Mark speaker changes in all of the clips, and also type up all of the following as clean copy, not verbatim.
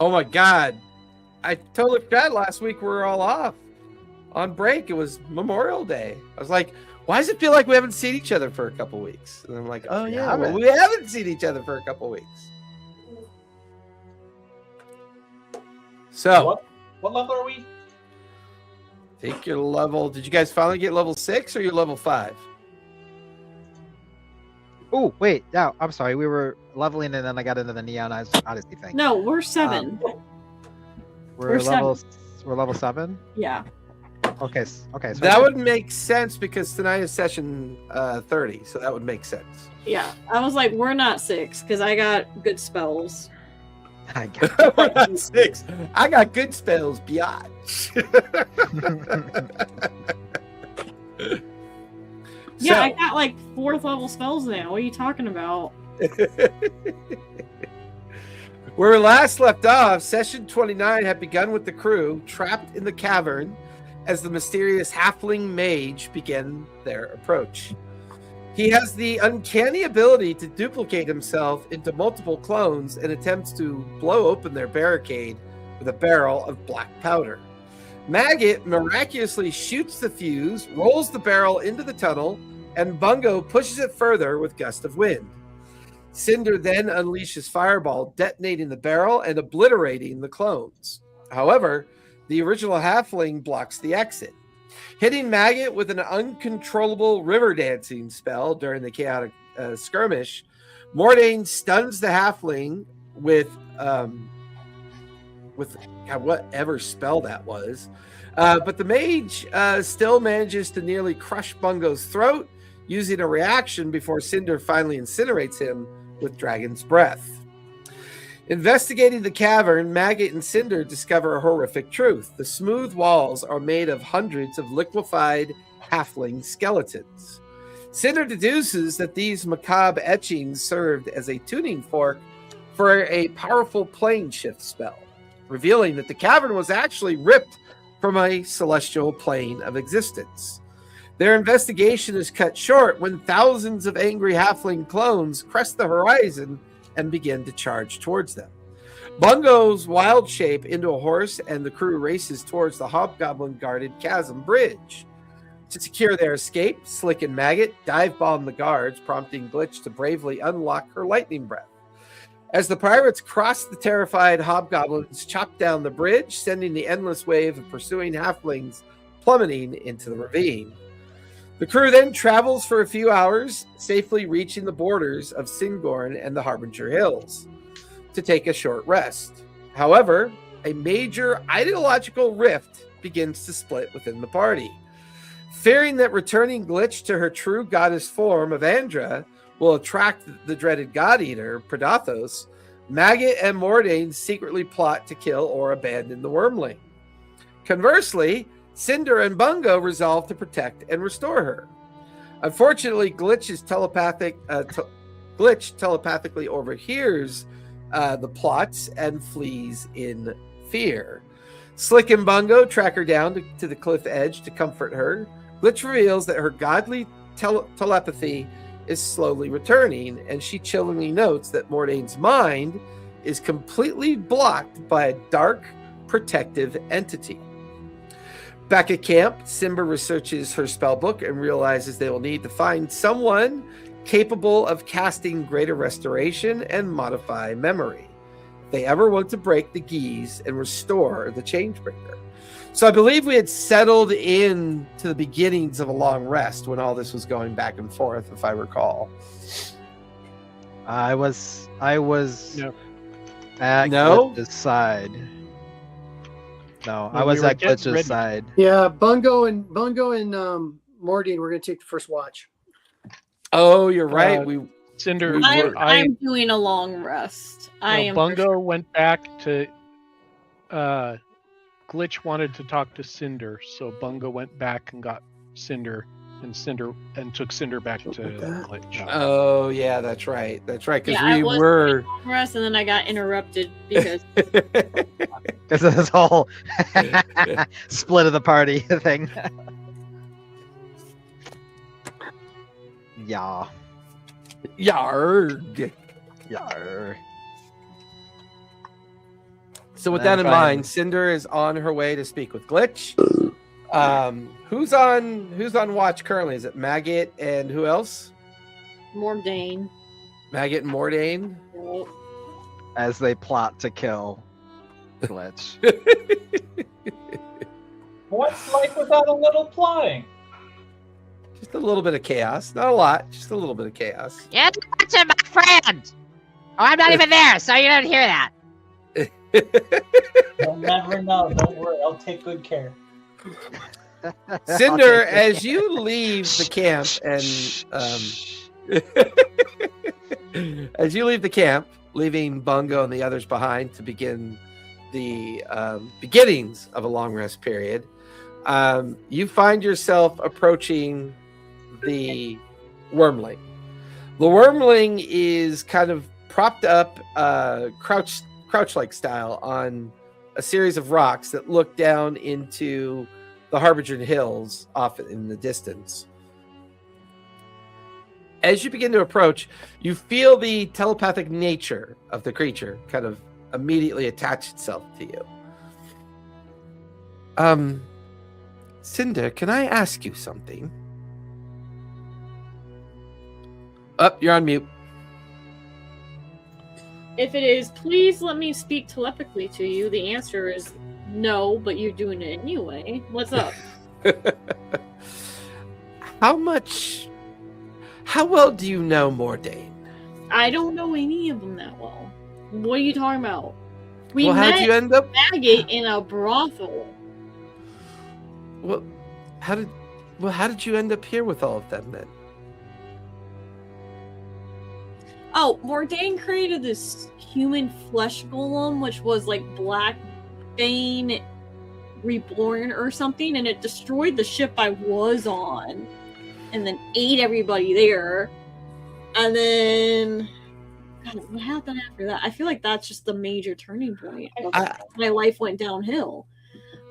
Speaker 1: Oh my God. I totally forgot last week we were all off on break. It was Memorial Day. I was like, why does it feel like we haven't seen each other for a couple weeks? And I'm like, oh yeah, well, we haven't seen each other for a couple weeks. So
Speaker 2: what level are we?
Speaker 1: I think you're level. Did you guys finally get level 6 or you're level 5?
Speaker 3: Oh, wait. No, I'm sorry. We were leveling and then I got into the Neon Odyssey thing.
Speaker 4: No, we're 7.
Speaker 3: We're level
Speaker 4: 7.
Speaker 3: We're level 7?
Speaker 4: Yeah.
Speaker 3: Okay. So
Speaker 1: that would make sense because tonight is session 30, so that would make sense.
Speaker 4: Yeah. I was like, we're not 6 because I got good spells.
Speaker 1: We're not 6. I got good spells, biatch.
Speaker 4: Yeah, I got like 4th level spells now. What are you talking about?
Speaker 1: Where we last left off, session 29 had begun with the crew trapped in the cavern as the mysterious halfling mage began their approach. He has the uncanny ability to duplicate himself into multiple clones and attempts to blow open their barricade with a barrel of black powder. Maggot miraculously shoots the fuse, rolls the barrel into the tunnel, and Bungo pushes it further with gust of wind. Cinder then unleashes Fireball, detonating the barrel and obliterating the clones. However, the original halfling blocks the exit. Hitting Maggot with an uncontrollable river dancing spell during the chaotic skirmish, Mordain stuns the halfling with whatever spell that was. But the mage still manages to nearly crush Bungo's throat using a reaction before Cinder finally incinerates him with Dragon's Breath. Investigating the cavern, Maggot and Cinder discover a horrific truth. The smooth walls are made of hundreds of liquefied halfling skeletons. Cinder deduces that these macabre etchings served as a tuning fork for a powerful plane shift spell, revealing that the cavern was actually ripped from a celestial plane of existence. Their investigation is cut short when thousands of angry halfling clones crest the horizon and begin to charge towards them. Bungo's wild shape into a horse, and the crew races towards the hobgoblin-guarded chasm bridge. To secure their escape, Slick and Maggot dive-bomb the guards, prompting Glitch to bravely unlock her lightning breath. As the pirates cross, the terrified hobgoblins chop down the bridge, sending the endless wave of pursuing halflings plummeting into the ravine. The crew then travels for a few hours, safely reaching the borders of Singorn and the Harbinger Hills to take a short rest. However, a major ideological rift begins to split within the party. Fearing that returning Glitch to her true goddess form of Andra will attract the dreaded God Eater, Predathos, Maggot and Mordain secretly plot to kill or abandon the wormling. Conversely, Cinder and Bungo resolve to protect and restore her. Unfortunately, Glitch telepathically overhears the plots and flees in fear. Slick and Bungo track her down to the cliff edge to comfort her. Glitch reveals that her godly telepathy is slowly returning, and she chillingly notes that Mordain's mind is completely blocked by a dark, protective entity. Back at camp, Simba researches her spellbook and realizes they will need to find someone capable of casting Greater Restoration and Modify Memory if they ever want to break the Geese and restore the Changebreaker. So I believe we had settled in to the beginnings of a long rest when all this was going back and forth, if I recall.
Speaker 3: I was at Glitch's side. No, I was at Glitch's side.
Speaker 5: Yeah, Bungo and Mordain were going to take the first watch.
Speaker 1: Oh, you're right.
Speaker 6: Cinder.
Speaker 4: I'm doing a long rest.
Speaker 6: Bungo went back to. Glitch wanted to talk to Cinder, so Bungo went back and got Cinder, and took Cinder back to Glitch.
Speaker 1: Oh yeah, that's right. That's right. Because
Speaker 4: we were doing a long rest, and then I got interrupted because
Speaker 3: this is this whole split of the party thing. Yeah.
Speaker 1: Yarg.
Speaker 3: Yarg.
Speaker 1: So with
Speaker 3: Then
Speaker 1: that in
Speaker 3: fine.
Speaker 1: mind, Cinder is on her way to speak with Glitch. Who's on watch currently? Is it Maggot and who else?
Speaker 4: Mordain.
Speaker 1: Maggot and Mordain.
Speaker 4: Yep.
Speaker 3: As they plot to kill Glitch.
Speaker 2: What's life without a little plotting?
Speaker 1: Just a little bit of chaos. Not a lot, just a little bit of chaos.
Speaker 7: Yeah, that's my friend. Oh, I'm not even there, so you don't hear that.
Speaker 2: You'll never know. Don't worry. I'll take good care.
Speaker 1: Cinder, as you leave the camp and as you leave the camp, leaving Bungo and the others behind to begin the beginnings of a long rest period, you find yourself approaching the wormling. The wormling is kind of propped up, crouch-like style on a series of rocks that look down into the Harbinger Hills off in the distance. As you begin to approach, you feel the telepathic nature of the creature kind of immediately attach itself to you. Cinder, can I ask you something? Oh, you're on mute.
Speaker 4: If it is, please let me speak telepathically to you. The answer is no, but you're doing it anyway. What's up?
Speaker 1: How well do you know Mordain?
Speaker 4: I don't know any of them that well. What are you talking about? We
Speaker 1: Well, how'd
Speaker 4: met
Speaker 1: you end up?
Speaker 4: Maggot in a brothel.
Speaker 1: Well, how did you end up here with all of them then?
Speaker 4: Oh, Mordain created this human flesh golem, which was like Black Bane reborn or something, and it destroyed the ship I was on, and then ate everybody there. And then, God, what happened after that? I feel like that's just the major turning point. My life went downhill.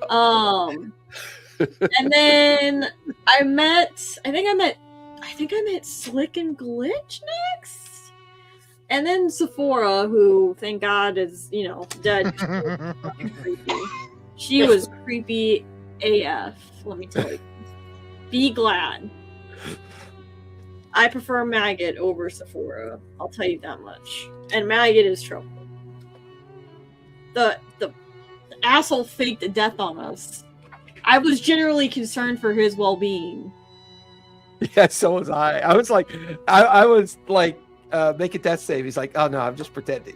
Speaker 4: And then I think I met Slick and Glitch next. And then Sephora, who, thank God, is, dead. Creepy. She was creepy AF, let me tell you. Be glad. I prefer Maggot over Sephora. I'll tell you that much. And Maggot is trouble. The asshole faked a death on us. I was generally concerned for his well-being.
Speaker 1: Yeah, so was I. I was like, make a death save. He's like, oh no, I'm just pretending.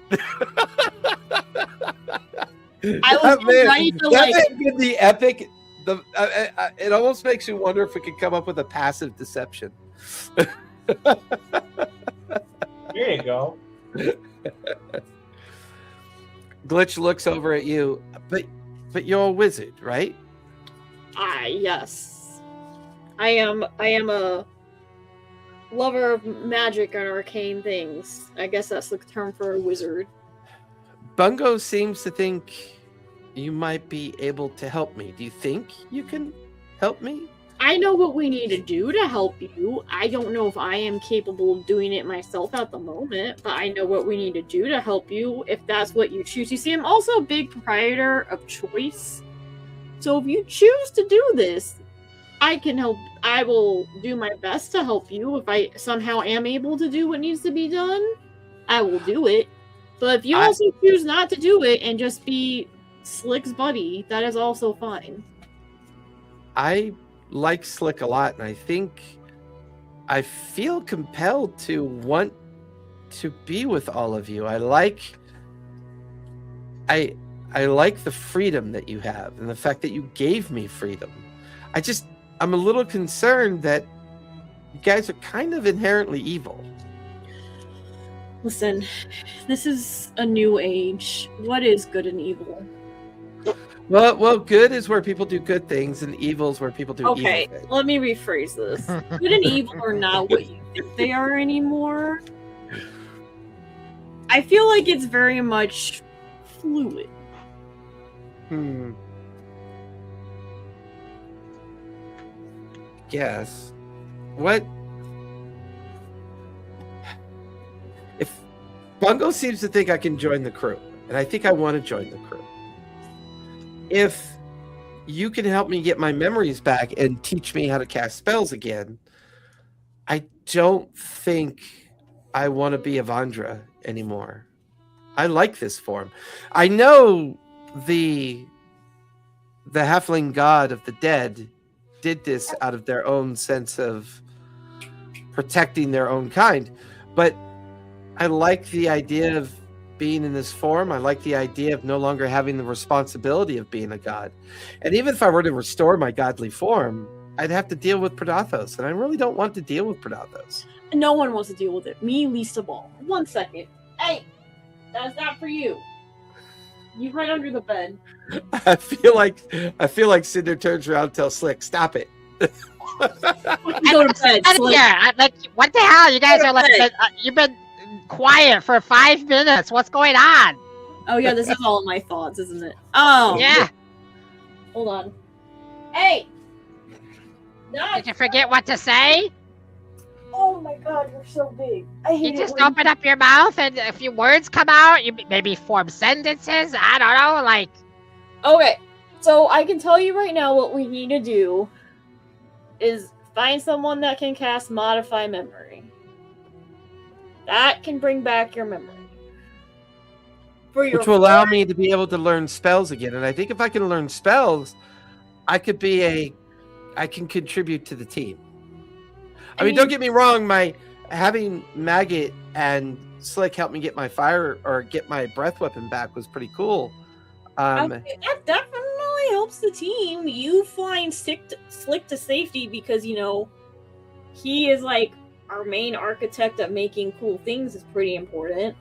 Speaker 4: I was ready to
Speaker 1: that the epic. It almost makes you wonder if we could come up with a passive deception.
Speaker 2: There you go.
Speaker 1: Glitch looks over at you, but you're a wizard, right?
Speaker 4: Yes. I am a lover of magic and arcane things. I guess that's the term for a wizard.
Speaker 1: Bungo seems to think you might be able to help me. Do you think you can help me?
Speaker 4: I know what we need to do to help you. I don't know if I am capable of doing it myself at the moment, but I know what we need to do to help you if that's what you choose. You see, I'm also a big proprietor of choice. So if you choose to do this, I can help. I will do my best to help you. If I somehow am able to do what needs to be done, I will do it. But if you also choose not to do it and just be Slick's buddy, that is also fine.
Speaker 1: I like Slick a lot, and I feel compelled to want to be with all of you. I like the freedom that you have and the fact that you gave me freedom. I'm a little concerned that you guys are kind of inherently evil.
Speaker 4: Listen, this is a new age. What is good and evil?
Speaker 1: Well, good is where people do good things, and evil is where people do evil things.
Speaker 4: Okay, let me rephrase this. Good and evil are not what you think they are anymore. I feel like it's very much fluid.
Speaker 1: Yes. What? If Bungo seems to think I can join the crew, and I think I want to join the crew. if you can help me get my memories back and teach me how to cast spells again, I don't think I want to be Avandra anymore. I like this form. I know the halfling god of the dead did this out of their own sense of protecting their own kind, but I like the idea of being in this form. I like the idea of no longer having the responsibility of being a god. And even if I were to restore my godly form, I'd have to deal with Predathos, and I really don't want to deal with Predathos.
Speaker 4: No one wants to deal with it. Me least of all. 1 second. Hey, that's not for you. You right under the bed.
Speaker 1: I feel like Cinder turns around and tells Slick, "Stop it."
Speaker 4: Go to bed.
Speaker 7: Out of
Speaker 4: Slick.
Speaker 7: here. Like, what the hell? You guys are like, you've been quiet for 5 minutes. What's going on?
Speaker 4: Oh yeah, this is all my thoughts, isn't it? Oh
Speaker 7: Yeah.
Speaker 4: Hold on. Hey.
Speaker 7: Did you forget what to say?
Speaker 4: Oh my god, you're so big. I hate
Speaker 7: You
Speaker 4: it
Speaker 7: just
Speaker 4: when-
Speaker 7: open up your mouth and a few words come out. You maybe form sentences. I don't know. Like,
Speaker 4: Okay, so I can tell you right now what we need to do is find someone that can cast Modify Memory. That can bring back your memory. For your
Speaker 1: Which will allow me to be able to learn spells again. And I think if I can learn spells, I can contribute to the team. I mean, don't get me wrong, my having Maggot and Slick help me get my fire or get my breath weapon back was pretty cool.
Speaker 4: that definitely helps the team. You flying Slick to safety because, you know, he is like our main architect of making cool things is pretty important.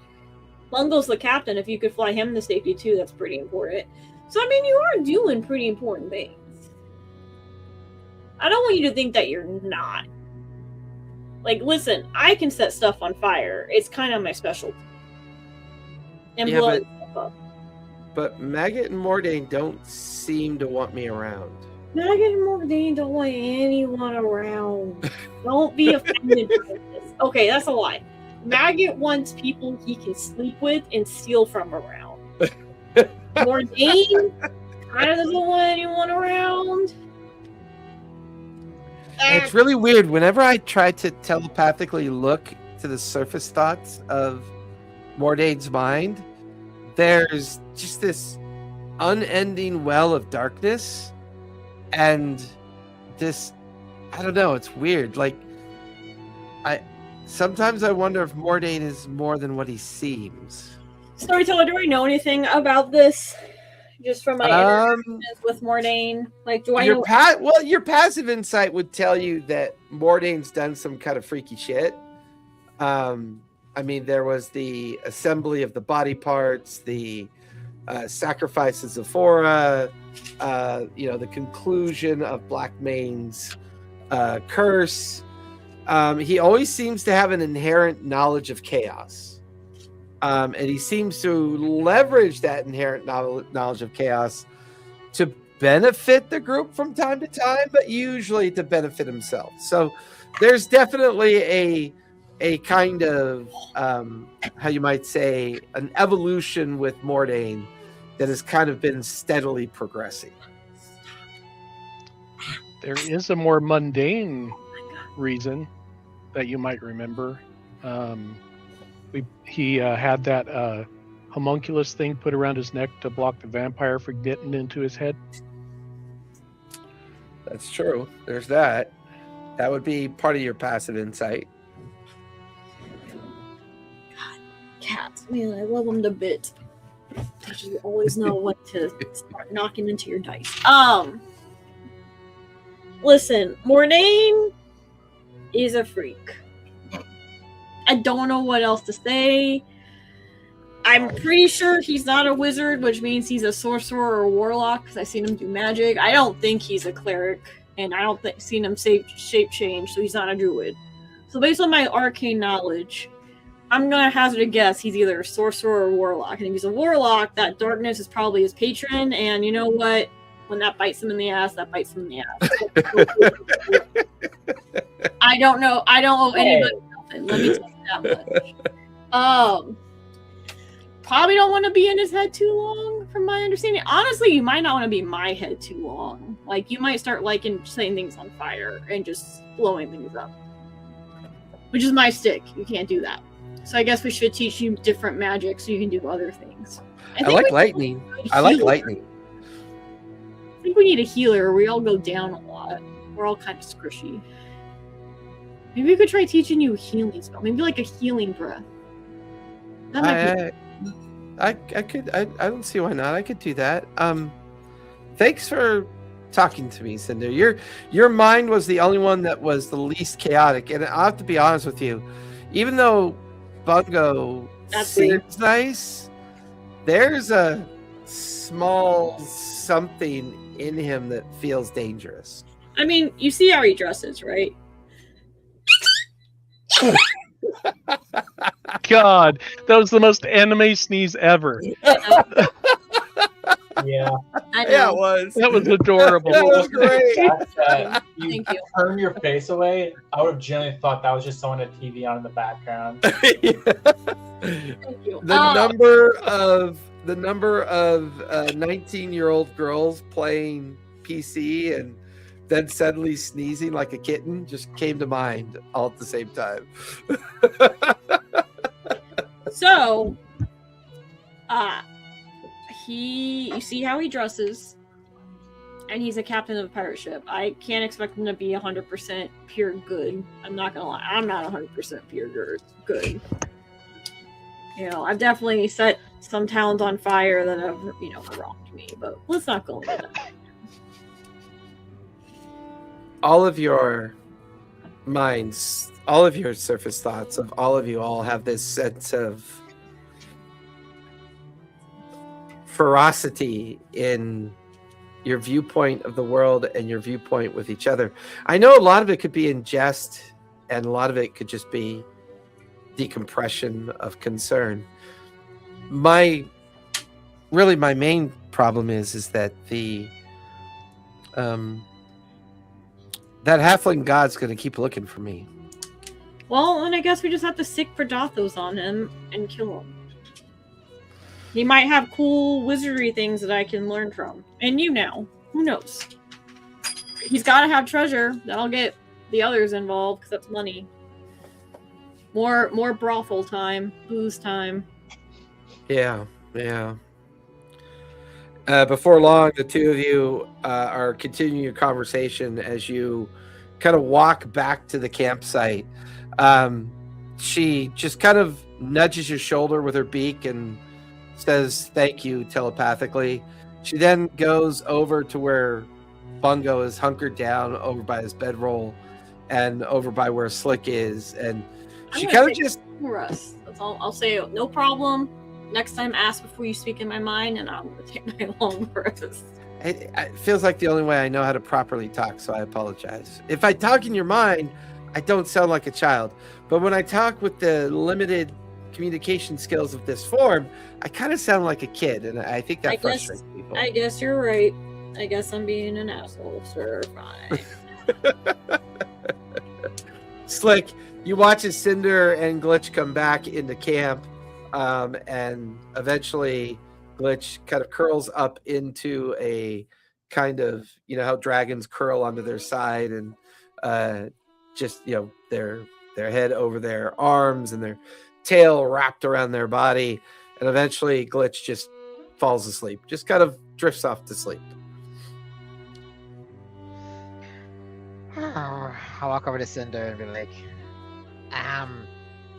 Speaker 4: Bungo's the captain. If you could fly him to safety too, that's pretty important. So, I mean, you are doing pretty important things. I don't want you to think that you're not. Like, listen, I can set stuff on fire. It's kind of my specialty. And
Speaker 1: Yeah,
Speaker 4: blow stuff up.
Speaker 1: But Maggot and Mordain don't seem to want me around.
Speaker 4: Maggot and Mordain don't want anyone around. Don't be offended by this. Okay, that's a lie. Maggot wants people he can sleep with and steal from around. Mordain kind of doesn't want anyone around.
Speaker 1: It's really weird. Whenever I try to telepathically look to the surface thoughts of Mordain's mind, there's just this unending well of darkness and this, I don't know, it's weird. Like, sometimes I wonder if Mordain is more than what he seems.
Speaker 4: Storyteller, do I know anything about this? Just from my interactions with Mordain? Like, do I know?
Speaker 1: Your passive insight would tell you that Mordain's done some kind of freaky shit. I mean, there was the assembly of the body parts, the sacrifices of Fora, the conclusion of Blackmane's curse. He always seems to have an inherent knowledge of chaos. And he seems to leverage that inherent knowledge of chaos to benefit the group from time to time, but usually to benefit himself. So there's definitely a kind of, how you might say, an evolution with Mordain that has kind of been steadily progressing.
Speaker 6: There is a more mundane reason that you might remember. He had that homunculus thing put around his neck to block the vampire from getting into his head.
Speaker 1: That's true. There's that. That would be part of your passive insight.
Speaker 4: God, cats, man, I love them to bits. You always know when to start knocking into your dice. Listen, Mordain is a freak. I don't know what else to say. I'm pretty sure he's not a wizard, which means he's a sorcerer or a warlock, because I've seen him do magic. I don't think he's a cleric, and I don't seen him shape change, so he's not a druid. So based on my arcane knowledge, I'm going to hazard a guess he's either a sorcerer or a warlock. And if he's a warlock, that darkness is probably his patron, and you know what? When that bites him in the ass, that bites him in the ass. I don't know. I don't owe anybody nothing. Let me tell you that much. probably don't want to be in his head too long, from my understanding. Honestly, you might not want to be in my head too long. Like, you might start liking setting things on fire and just blowing things up. Which is my stick. You can't do that. So I guess we should teach you different magic so you can do other things.
Speaker 1: I like lightning. I like lightning.
Speaker 4: I think we need a healer. We all go down a lot. We're all kind of squishy. Maybe we could try teaching you a healing spell. Maybe like a healing breath. That might be...
Speaker 1: I don't see why not. I could do that. Thanks for talking to me, Cinder. Your mind was the only one that was the least chaotic, and I have to be honest with you. Even though Bungo seems nice, there's a small something in him that feels dangerous.
Speaker 4: I mean, you see how he dresses, right?
Speaker 6: God, that was the most anime sneeze ever.
Speaker 2: Yeah.
Speaker 4: I know.
Speaker 1: Yeah, it was.
Speaker 6: That was adorable.
Speaker 1: That was great.
Speaker 2: You
Speaker 4: Thank you.
Speaker 2: turn your face away, I would have generally thought that was just someone at TV on in the background.
Speaker 4: Thank you.
Speaker 1: The number of 19-year-old girls playing PC and then suddenly sneezing like a kitten just came to mind all at the same time.
Speaker 4: So, you see how he dresses, and he's a captain of a pirate ship. I can't expect him to be 100% pure good. I'm not gonna lie, I'm not 100% pure good. You know, I've definitely set some towns on fire that have, wronged me, but let's not go into that.
Speaker 1: All of your minds, all of your surface thoughts of all of you all have this sense of ferocity in your viewpoint of the world and your viewpoint with each other. I know a lot of it could be in jest, and a lot of it could just be decompression of concern. My main problem is that that halfling god's going to keep looking for me.
Speaker 4: Well, then I guess we just have to sick Predathos on him and kill him. He might have cool wizardry things that I can learn from. And you now. Who knows? He's got to have treasure. That'll get the others involved, because that's money. More brothel time. Booze time.
Speaker 1: Yeah. Before long, the two of you are continuing your conversation as you kind of walk back to the campsite. She just kind of nudges your shoulder with her beak and says thank you telepathically. She then goes over to where Bungo is hunkered down over by his bedroll and over by where Slick is, and she kind of just
Speaker 4: rest. That's all I'll say. No problem. Next time, ask before you speak in my mind, and I'm going to take my long rest.
Speaker 1: it feels like the only way I know how to properly talk, so I apologize. If I talk in your mind, I don't sound like a child, but when I talk with the limited communication skills of this form, I kind of sound like a kid, and I think that frustrates people.
Speaker 4: I guess you're right. I guess I'm being an asshole, sir. Fine.
Speaker 1: Slick, you watch as Cinder and Glitch come back into camp, and eventually Glitch kind of curls up into a kind of, how dragons curl onto their side, and just, their head over their arms and their tail wrapped around their body, and eventually Glitch just falls asleep, just kind of drifts off to sleep.
Speaker 7: I'll walk over to Cinder and be like,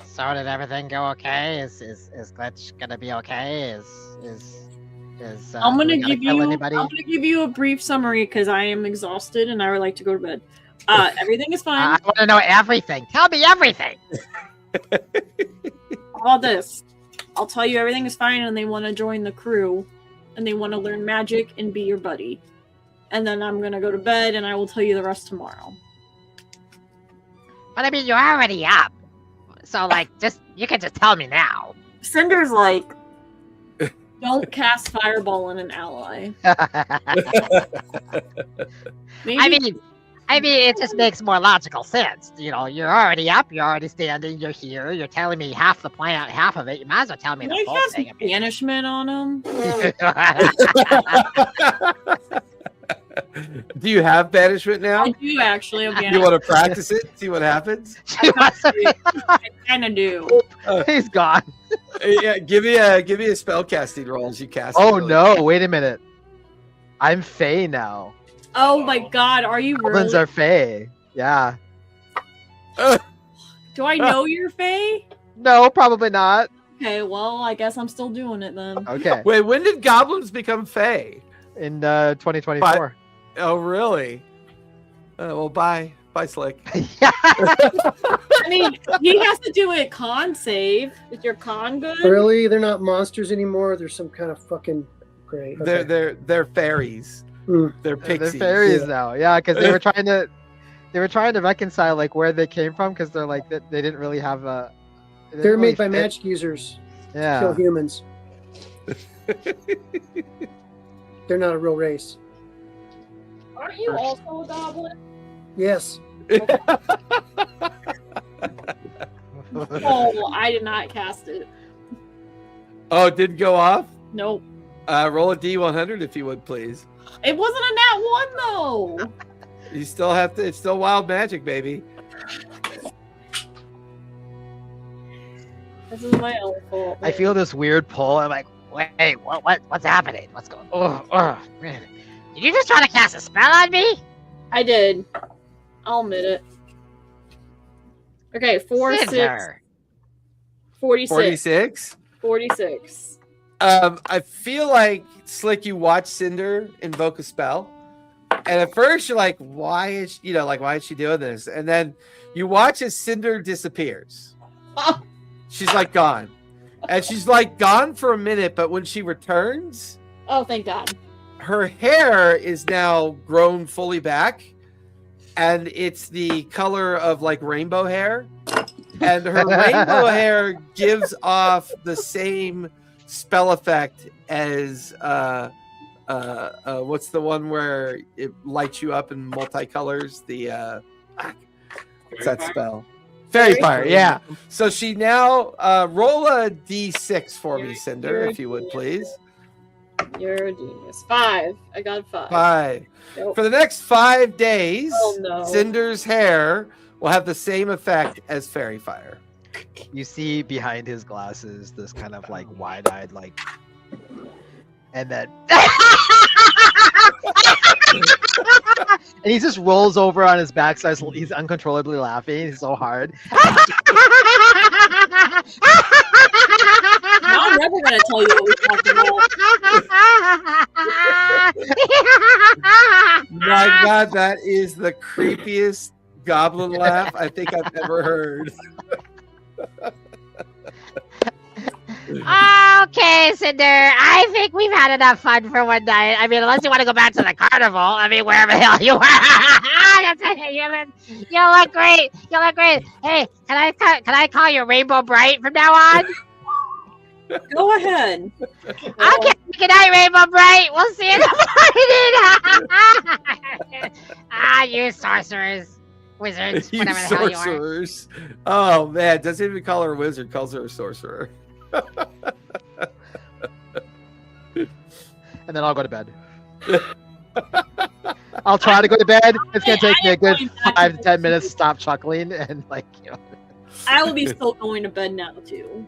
Speaker 7: so did everything go okay? Is Glitch gonna be okay?
Speaker 4: I'm gonna give you a brief summary because I am exhausted and I would like to go to bed. Everything is fine.
Speaker 7: I want to know everything. Tell me everything.
Speaker 4: How about this? I'll tell you everything is fine, and they want to join the crew, and they want to learn magic and be your buddy. And then I'm gonna go to bed, and I will tell you the rest tomorrow.
Speaker 7: But I mean, you're already up. So, you can just tell me now.
Speaker 4: Cinder's like, don't cast fireball on an ally. Maybe,
Speaker 7: I mean, I mean, it just makes more logical sense. You know, you're already up, you're already standing, you're here, you're telling me half the plan, half of it. You might as well tell me
Speaker 4: Can
Speaker 7: the
Speaker 4: I
Speaker 7: full
Speaker 4: cast
Speaker 7: thing. I mean,
Speaker 4: banishment on him?
Speaker 1: Do you have banishment now?
Speaker 4: I do actually have
Speaker 1: You
Speaker 4: banishment.
Speaker 1: want to practice it? See what happens?
Speaker 4: I kind of do.
Speaker 3: He's gone.
Speaker 1: Yeah, give me a spell casting roll as you cast.
Speaker 3: Oh
Speaker 1: it, really.
Speaker 3: no! Wait a minute. I'm Fae now.
Speaker 4: Oh my god, are you
Speaker 3: Goblins
Speaker 4: really?
Speaker 3: are Fae. Yeah.
Speaker 4: Do I know you're Fae?
Speaker 3: No, probably not.
Speaker 4: Okay, well, I guess I'm still doing it then.
Speaker 3: Okay.
Speaker 1: Wait, when did goblins become fae?
Speaker 3: In 2024.
Speaker 1: Oh, really? Well, bye, Slick.
Speaker 3: Yeah.
Speaker 4: I mean, he has to do a con save. Is your con good?
Speaker 5: Really? They're not monsters anymore. They're some kind of fucking great.
Speaker 1: They're fairies.
Speaker 5: Mm.
Speaker 1: They're
Speaker 3: They're
Speaker 1: pixies.
Speaker 3: fairies now. Yeah, because they were trying to reconcile like where they came from because they're like they didn't really have a.
Speaker 5: They're made by magic users to kill
Speaker 3: Yeah.
Speaker 5: humans. They're not a real race.
Speaker 4: Aren't you also a goblin?
Speaker 5: Yes.
Speaker 4: Oh, I did not cast it.
Speaker 1: Oh, it didn't go off?
Speaker 4: Nope.
Speaker 1: Roll a D100 if you would, please.
Speaker 4: It wasn't a nat one though.
Speaker 1: You still have to. It's still wild magic, baby.
Speaker 4: This is my own fault.
Speaker 3: I feel this weird pull. I'm like,
Speaker 7: wait, what's happening? What's going on? Man. Did you just try to cast a spell on me?
Speaker 4: I did. I'll admit it. Okay, 4, 6,
Speaker 7: Cinder.
Speaker 4: 46.
Speaker 1: 46.
Speaker 4: 46.
Speaker 1: I feel like Slick, you watch Cinder invoke a spell, and at first you're like, why is why is she doing this? And then you watch as Cinder disappears.
Speaker 4: Oh.
Speaker 1: She's like gone, and she's like gone for a minute, but when she returns,
Speaker 4: Oh, thank God.
Speaker 1: her hair is now grown fully back, and it's the color of like rainbow hair, and her rainbow hair gives off the same spell effect as what's the one where it lights you up in multicolors? The what's that spell? Fairy fire, yeah. So she now roll a d6 for me, Cinder, if you would please.
Speaker 4: You're a genius. 5. I got 5.
Speaker 1: 5.
Speaker 4: Nope.
Speaker 1: For the next 5 days,
Speaker 4: Oh, no.
Speaker 1: Cinder's hair will have the same effect as fairy fire.
Speaker 3: you see behind his glasses this kind of like wide-eyed like, and then and he just rolls over on his backside. He's uncontrollably laughing. He's so hard.
Speaker 4: Now I'm never going to tell you what we talked about.
Speaker 1: My God, that is the creepiest goblin laugh I think I've ever heard.
Speaker 7: Okay, Cinder. I think we've had enough fun for one night. I mean, unless you want to go back to the carnival. I mean, wherever the hell you were. You look great. You look great. Hey, can I call you Rainbow Bright from now on?
Speaker 4: Go ahead.
Speaker 7: Okay, good night, Rainbow Bright. We'll see you in the morning. You sorcerers, wizards,
Speaker 1: You
Speaker 7: whatever the hell you are.
Speaker 1: sorcerers. Oh, man. Doesn't even call her a wizard, calls her a sorcerer.
Speaker 3: And then I'll go to bed. I'll try to go to bed. It's gonna take me a good 5 to 10 minutes to stop chuckling and like, you know.
Speaker 4: I will be still going to bed now, too.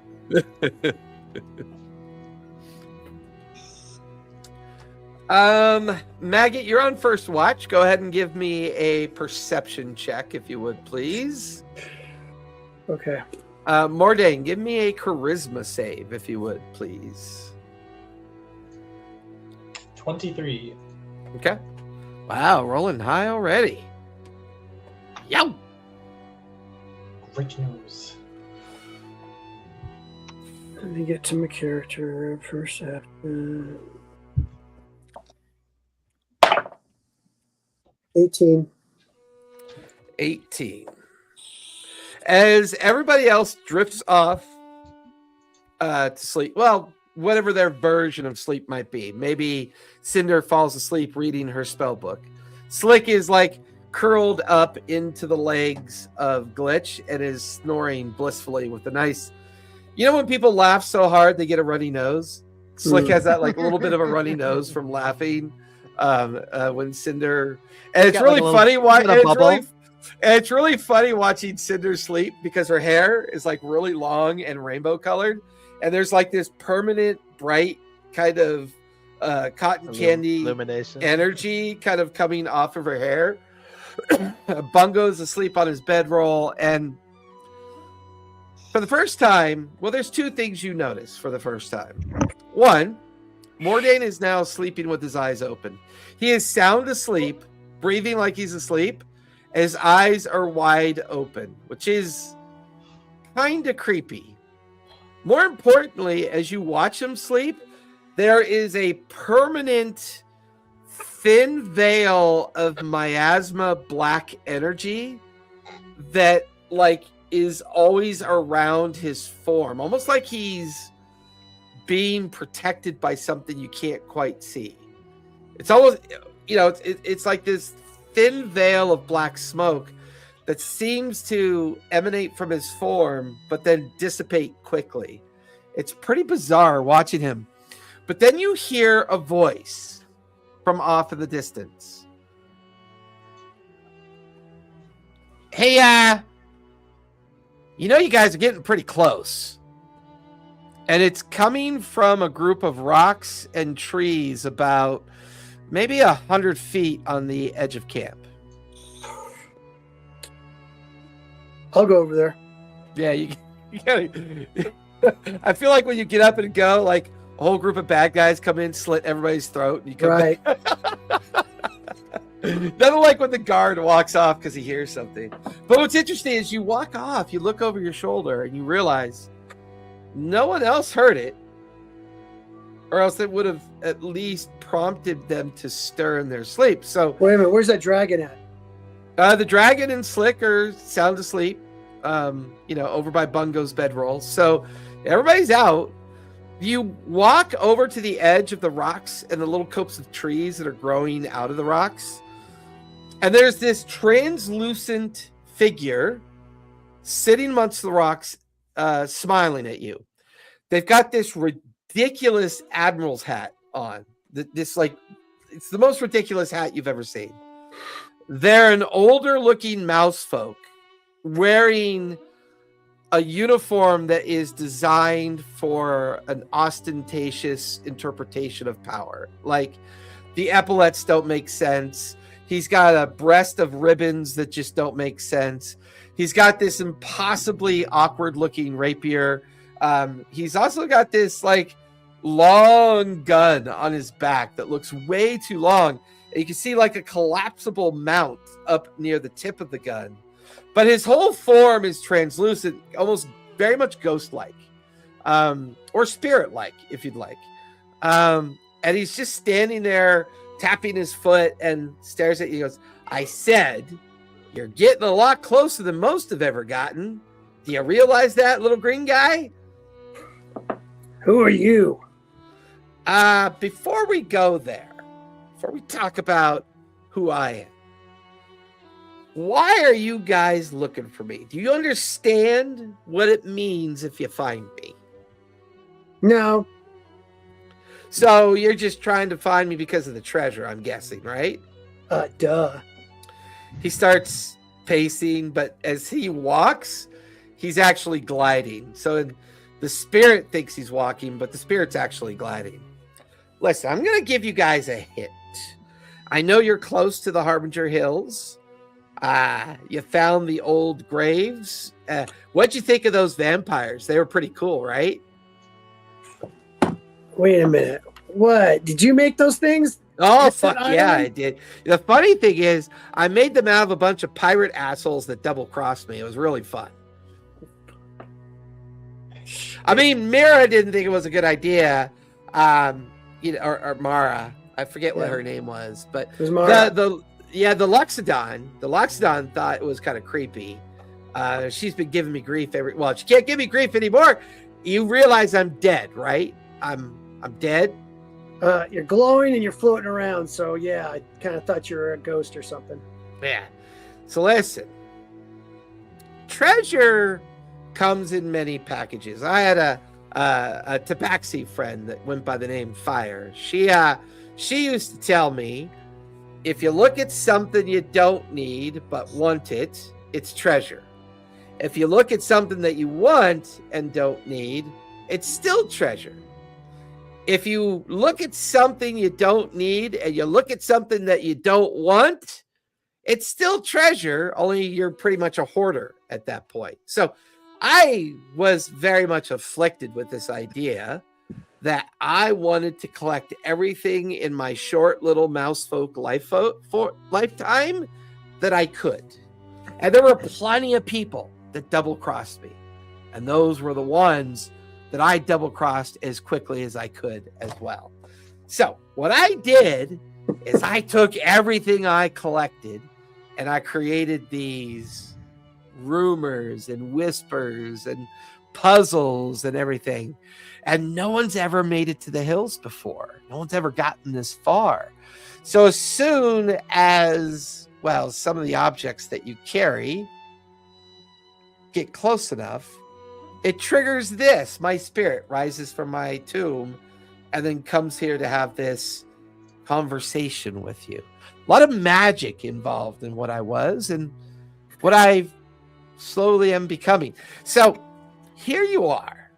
Speaker 1: Maggot, you're on first watch. Go ahead and give me a perception check, if you would, please.
Speaker 5: Okay.
Speaker 1: Mordain, give me a charisma save, if you would, please.
Speaker 2: 23.
Speaker 1: Okay. Wow, rolling high already. Yow!
Speaker 2: Great news.
Speaker 5: Let me get to my character first. 18.
Speaker 1: 18. As everybody else drifts off to sleep, well, whatever their version of sleep might be. Maybe Cinder falls asleep reading her spell book. Slick is like curled up into the legs of Glitch and is snoring blissfully with a nice, you know, when people laugh so hard they get a runny nose. Slick has that like a little bit of a runny nose from laughing when Cinder, and it's really funny it's really funny watching Cinder sleep because her hair is like really long and rainbow colored, and there's like this permanent bright kind of cotton candy
Speaker 3: illumination
Speaker 1: energy kind of coming off of her hair. Bungo's asleep on his bedroll, and for the first time, well, there's two things you notice for the first time. One, Mordain is now sleeping with his eyes open. He is sound asleep, breathing like he's asleep. His eyes are wide open, which is kind of creepy. More importantly, as you watch him sleep, there is a permanent thin veil of miasma black energy that like is always around his form, almost like he's being protected by something you can't quite see. It's almost, you know, it's like this thin veil of black smoke that seems to emanate from his form but then dissipate quickly. It's pretty bizarre watching him. But then you hear a voice from off in the distance. Hey, you know, you guys are getting pretty close. And it's coming from a group of rocks and trees about maybe 100 feet on the edge of camp.
Speaker 5: I'll go over there.
Speaker 1: Yeah, you gotta. I feel like when you get up and go, like a whole group of bad guys come in, slit everybody's throat, and you come
Speaker 5: Right.
Speaker 1: back. Nothing like when the guard walks off because he hears something. But what's interesting is you walk off, you look over your shoulder, and you realize no one else heard it, or else it would have at least prompted them to stir in their sleep. So
Speaker 5: Wait a minute. Where's that dragon at?
Speaker 1: the dragon and Slick are sound asleep, you know, over by Bungo's bedroll. So everybody's out. You walk over to the edge of the rocks and the little copse of trees that are growing out of the rocks. And there's this translucent figure sitting amongst the rocks, smiling at you. They've got this ridiculous admiral's hat on. This, like, it's the most ridiculous hat you've ever seen. They're an older looking mouse folk wearing a uniform that is designed for an ostentatious interpretation of power. Like, the epaulets don't make sense. He's got a breast of ribbons that just don't make sense. He's got this impossibly awkward looking rapier. He's also got this like long gun on his back that looks way too long. And you can see like a collapsible mount up near the tip of the gun. But his whole form is translucent, almost very much ghost-like, or spirit-like, if you'd like. And he's just standing there, tapping his foot, and stares at you. He goes, "I said, you're getting a lot closer than most have ever gotten. Do you realize that, little green guy?"
Speaker 5: Who are you?
Speaker 1: Before we go there, before we talk about who I am, why are you guys looking for me? Do you understand what it means if you find me?
Speaker 5: No.
Speaker 1: So you're just trying to find me because of the treasure, I'm guessing, right?
Speaker 5: Duh.
Speaker 1: He starts pacing, but as he walks, he's actually gliding. So the spirit thinks he's walking, but the spirit's actually gliding. Listen, I'm going to give you guys a hint. I know you're close to the Harbinger Hills. You found the old graves. What'd you think of those vampires? They were pretty cool, right?
Speaker 5: Wait a minute. What? Did you make those things?
Speaker 1: Oh,
Speaker 5: Yes,
Speaker 1: fuck
Speaker 5: I
Speaker 1: yeah,
Speaker 5: am.
Speaker 1: I did. The funny thing is, I made them out of a bunch of pirate assholes that double-crossed me. It was really fun. I mean, Mira didn't think it was a good idea. You know, or Mara. I forget what
Speaker 5: Yeah.
Speaker 1: her name was, but
Speaker 5: It was Mara.
Speaker 1: the Loxodon thought it was kind of creepy. She's been giving me grief well, she can't give me grief anymore. You realize I'm dead, right? I'm dead.
Speaker 5: You're glowing and you're floating around, so yeah, I kind of thought you were a ghost or something.
Speaker 1: Yeah. So listen, treasure comes in many packages. I had a tabaxi friend that went by the name Fire. She used to tell me, if you look at something you don't need but want it, it's treasure. If you look at something that you want and don't need, it's still treasure. If you look at something you don't need and you look at something that you don't want, it's still treasure, only you're pretty much a hoarder at that point. So I was very much afflicted with this idea that I wanted to collect everything in my short little mousefolk lifetime that I could. And there were plenty of people that double-crossed me. And those were the ones that I double-crossed as quickly as I could as well. So what I did is I took everything I collected and I created these rumors and whispers and puzzles and everything. And no one's ever made it to the hills before. No one's ever gotten this far. So as soon as, well, some of the objects that you carry get close enough, it triggers this. My spirit rises from my tomb and then comes here to have this conversation with you. A lot of magic involved in what I was and what I slowly am becoming. So here you are,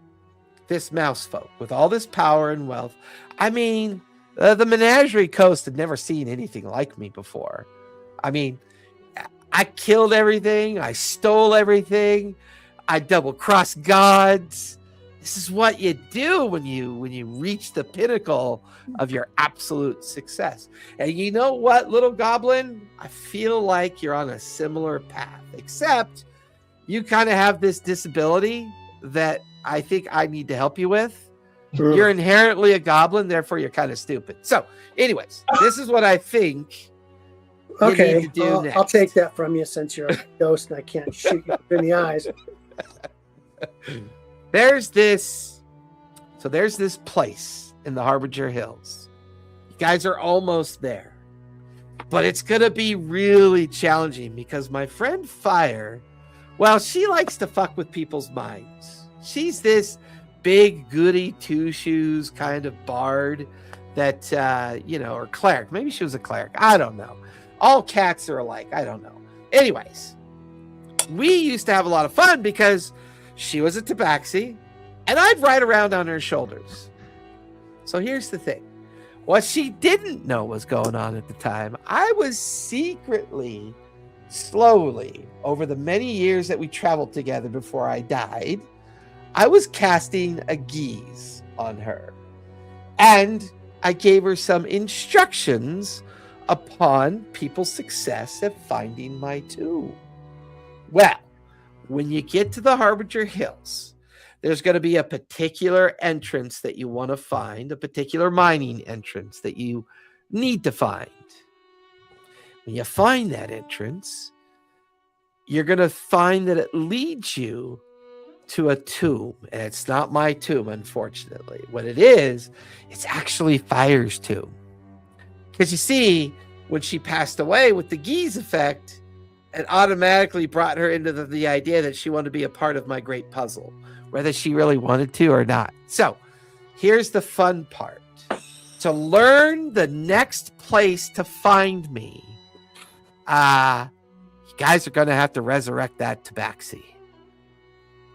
Speaker 1: this mouse folk with all this power and wealth. I mean, the Menagerie Coast had never seen anything like me before. I mean, I killed everything. I stole everything. I double-crossed gods. This is what you do when you reach the pinnacle of your absolute success. And you know what, little goblin? I feel like you're on a similar path, except you kind of have this disability that I think I need to help you with. You're inherently a goblin, therefore you're kind of stupid. So, anyways, this is what I think you need to do next.
Speaker 5: I'll take that from you since you're a ghost and I can't shoot you in the eyes.
Speaker 1: There's this place in the Harbinger Hills. You guys are almost there. But it's going to be really challenging because my friend Fire, well, she likes to fuck with people's minds. She's this big goody two-shoes kind of bard that, or cleric. Maybe she was a cleric. I don't know. All cats are alike. I don't know. Anyways, we used to have a lot of fun because she was a tabaxi and I'd ride around on her shoulders. So here's the thing. What she didn't know was going on at the time, I was secretly, slowly, over the many years that we traveled together before I died, I was casting a geese on her. And I gave her some instructions upon people's success at finding my tomb. Well, when you get to the Harbinger Hills, there's going to be a particular entrance that you want to find, a particular mining entrance that you need to find. When you find that entrance, you're going to find that it leads you to a tomb. And it's not my tomb, unfortunately. What it is, it's actually Fire's tomb. Because you see, when she passed away with the geese effect, it automatically brought her into the idea that she wanted to be a part of my great puzzle, whether she really wanted to or not. So here's the fun part. To learn the next place to find me, you guys are going to have to resurrect that tabaxi.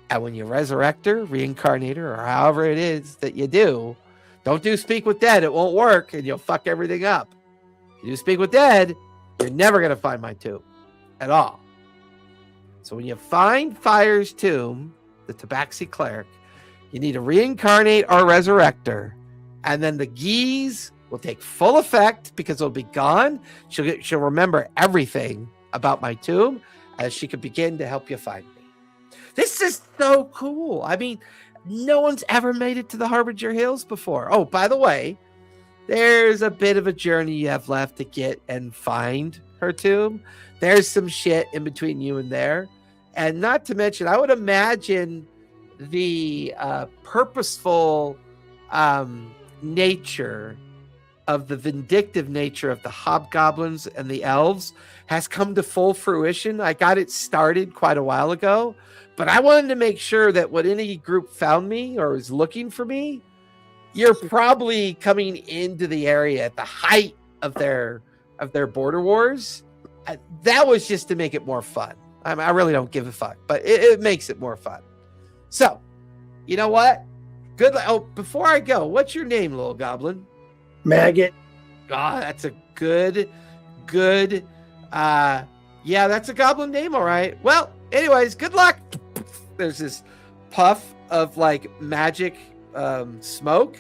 Speaker 1: And when you resurrect her, reincarnate her, or however it is that you do, don't do speak with dead. It won't work, and you'll fuck everything up. If you do speak with dead, you're never going to find my tomb at all. So when you find Fire's tomb, the tabaxi cleric, you need to reincarnate or resurrect her, and then the geese will take full effect because it'll be gone. She'll remember everything about my tomb, as she could begin to help you find me. This is so cool. I mean, no one's ever made it to the Harbinger Hills before. Oh, by the way, there's a bit of a journey you have left to get and find her tomb. There's some shit in between you and there. And not to mention, I would imagine the purposeful nature of the vindictive nature of the hobgoblins and the elves has come to full fruition. I got it started quite a while ago, but I wanted to make sure that when any group found me or was looking for me, you're probably coming into the area at the height of their border wars. That was just to make it more fun. I really don't give a fuck, but it makes it more fun. So, you know what? Good. Oh, before I go, what's your name, little goblin?
Speaker 5: Maggot.
Speaker 1: Ah, that's a good. Yeah, that's a goblin name. All right. Well, anyways, good luck. There's this puff of like magic smoke,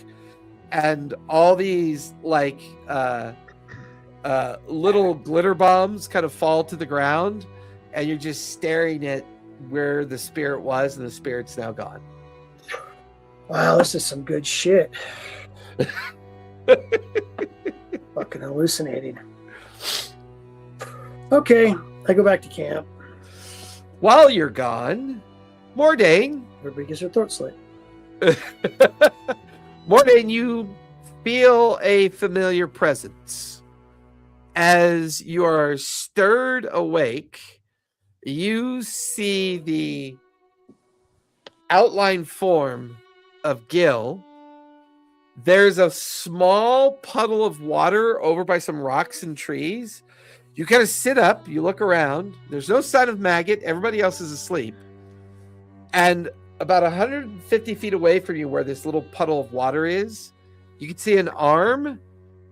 Speaker 1: and all these like little glitter bombs kind of fall to the ground, and you're just staring at where the spirit was, and the spirit's now gone.
Speaker 5: Wow, this is some good shit. Fucking hallucinating. Okay, I go back to camp.
Speaker 1: While you're gone, Mordain.
Speaker 5: Everybody gets their throat slit.
Speaker 1: Mordain, you feel a familiar presence. As you are stirred awake, you see the outline form of Gil. There's a small puddle of water over by some rocks and trees. You kind of sit up, you look around. There's no sign of Maggot. Everybody else is asleep. And about 150 feet away from you, where this little puddle of water is, you can see an arm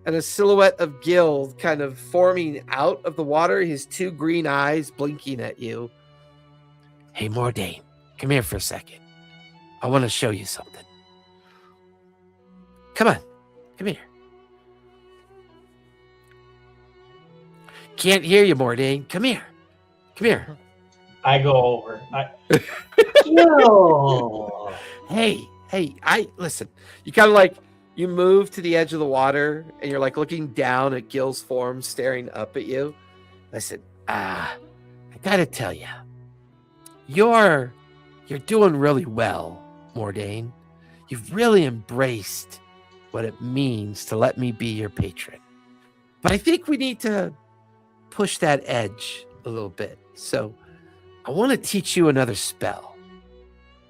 Speaker 1: and a silhouette of Gil kind of forming out of the water, his two green eyes blinking at you. Hey, Mordain, come here for a second. I want to show you something. Come on, come here. Can't hear you, Mordain. Come here. Come here.
Speaker 2: I go over.
Speaker 5: No.
Speaker 1: Hey, listen. You kind of like, you move to the edge of the water and you're like looking down at Gil's form staring up at you. Listen, I gotta tell you, you're doing really well, Mordain. You've really embraced what it means to let me be your patron. But I think we need to push that edge a little bit. So I want to teach you another spell.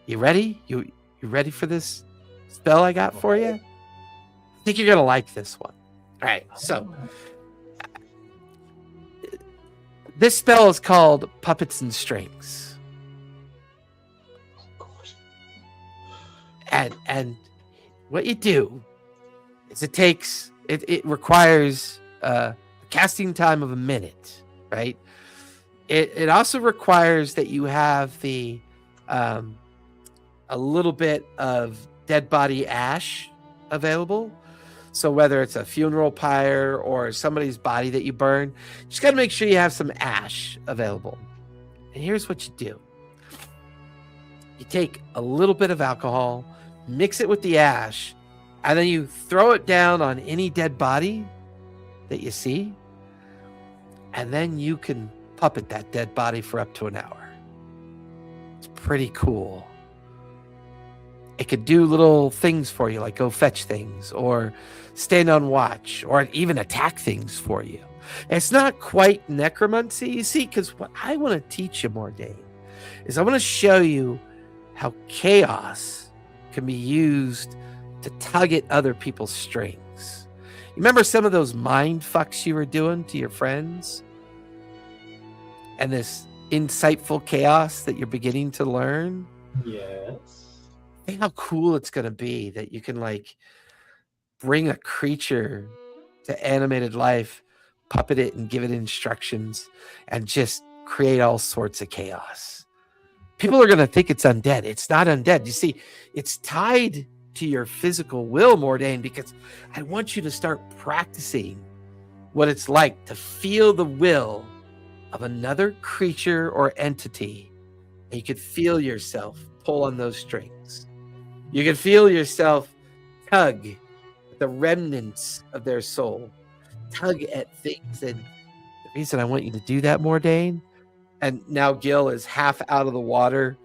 Speaker 1: You ready? You ready for this spell I got for you? I think you're going to like this one. All right. So this spell is called Puppets and Strings. And what you do is it requires a casting time of a minute, right? It also requires that you have the a little bit of dead body ash available. So whether it's a funeral pyre or somebody's body that you burn, you just got to make sure you have some ash available. And here's what you do. You take a little bit of alcohol, mix it with the ash, and then you throw it down on any dead body that you see. And then you can puppet that dead body for up to an hour. It's pretty cool. It could do little things for you, like go fetch things or stand on watch or even attack things for you. And it's not quite necromancy, you see, because what I want to teach you, Mordain, is I want to show you how chaos can be used to tug at other people's strings. You remember some of those mind fucks you were doing to your friends? And this insightful chaos that you're beginning to learn?
Speaker 2: Yes.
Speaker 1: Think how cool it's going to be that you can like bring a creature to animated life, puppet it and give it instructions and just create all sorts of chaos. People are going to think it's undead. It's not undead. You see, it's tied to your physical will, Mordain, because I want you to start practicing what it's like to feel the will of another creature or entity. And you could feel yourself pull on those strings. You can feel yourself tug at the remnants of their soul, tug at things. And the reason I want you to do that, Mordain, and now Gil is half out of the water.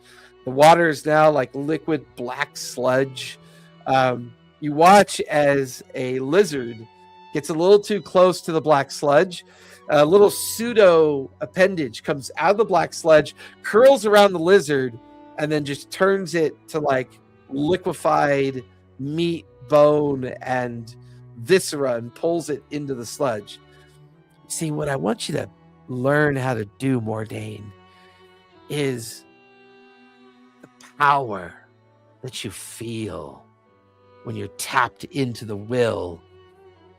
Speaker 1: The water is now like liquid black sludge. You watch as a lizard gets a little too close to the black sludge. A little pseudo appendage comes out of the black sludge, curls around the lizard, and then just turns it to like liquefied meat, bone, and viscera, and pulls it into the sludge. See, what I want you to learn how to do, Mordain, is the power that you feel when you're tapped into the will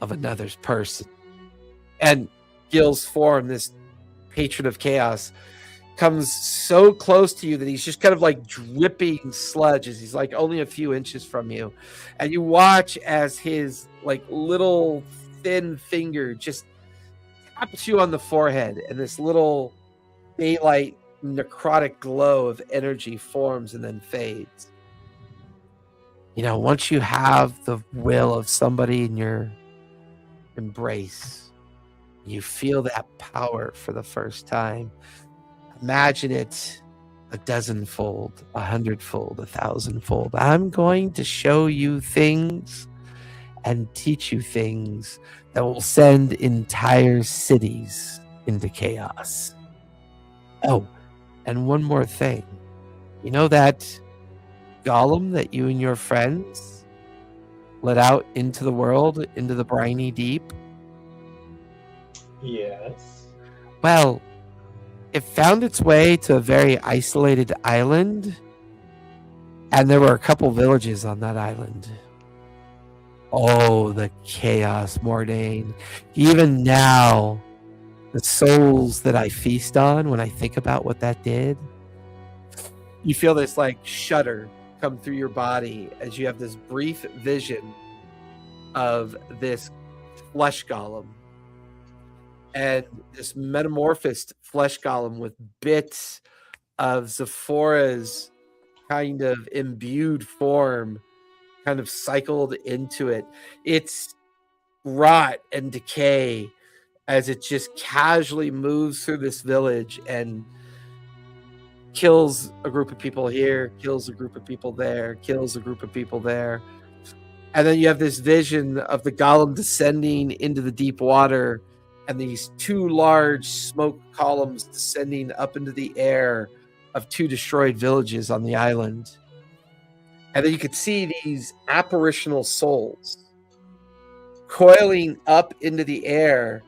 Speaker 1: of another person. And Gil's form, this patron of chaos, comes so close to you that he's just kind of like dripping sludge as he's like only a few inches from you. And you watch as his like little thin finger just taps you on the forehead, and this little daylight necrotic glow of energy forms and then fades. You know, once you have the will of somebody in your embrace, you feel that power for the first time. Imagine it a dozenfold, 100-fold, 1,000-fold. I'm going to show you things and teach you things that will send entire cities into chaos. Oh, and one more thing. You know that golem that you and your friends let out into the world, into the briny deep?
Speaker 2: Yes.
Speaker 1: Well, it found its way to a very isolated island, and there were a couple villages on that island. Oh, the chaos, Mordain. Even now, the souls that I feast on, when I think about what that did, you feel this like shudder come through your body as you have this brief vision of this flesh golem. And this metamorphosed flesh golem with bits of Zephora's kind of imbued form kind of cycled into it. It's rot and decay as it just casually moves through this village and kills a group of people here, kills a group of people there, kills a group of people there. And then you have this vision of the golem descending into the deep water, and these two large smoke columns descending up into the air of two destroyed villages on the island. And then you could see these apparitional souls coiling up into the air,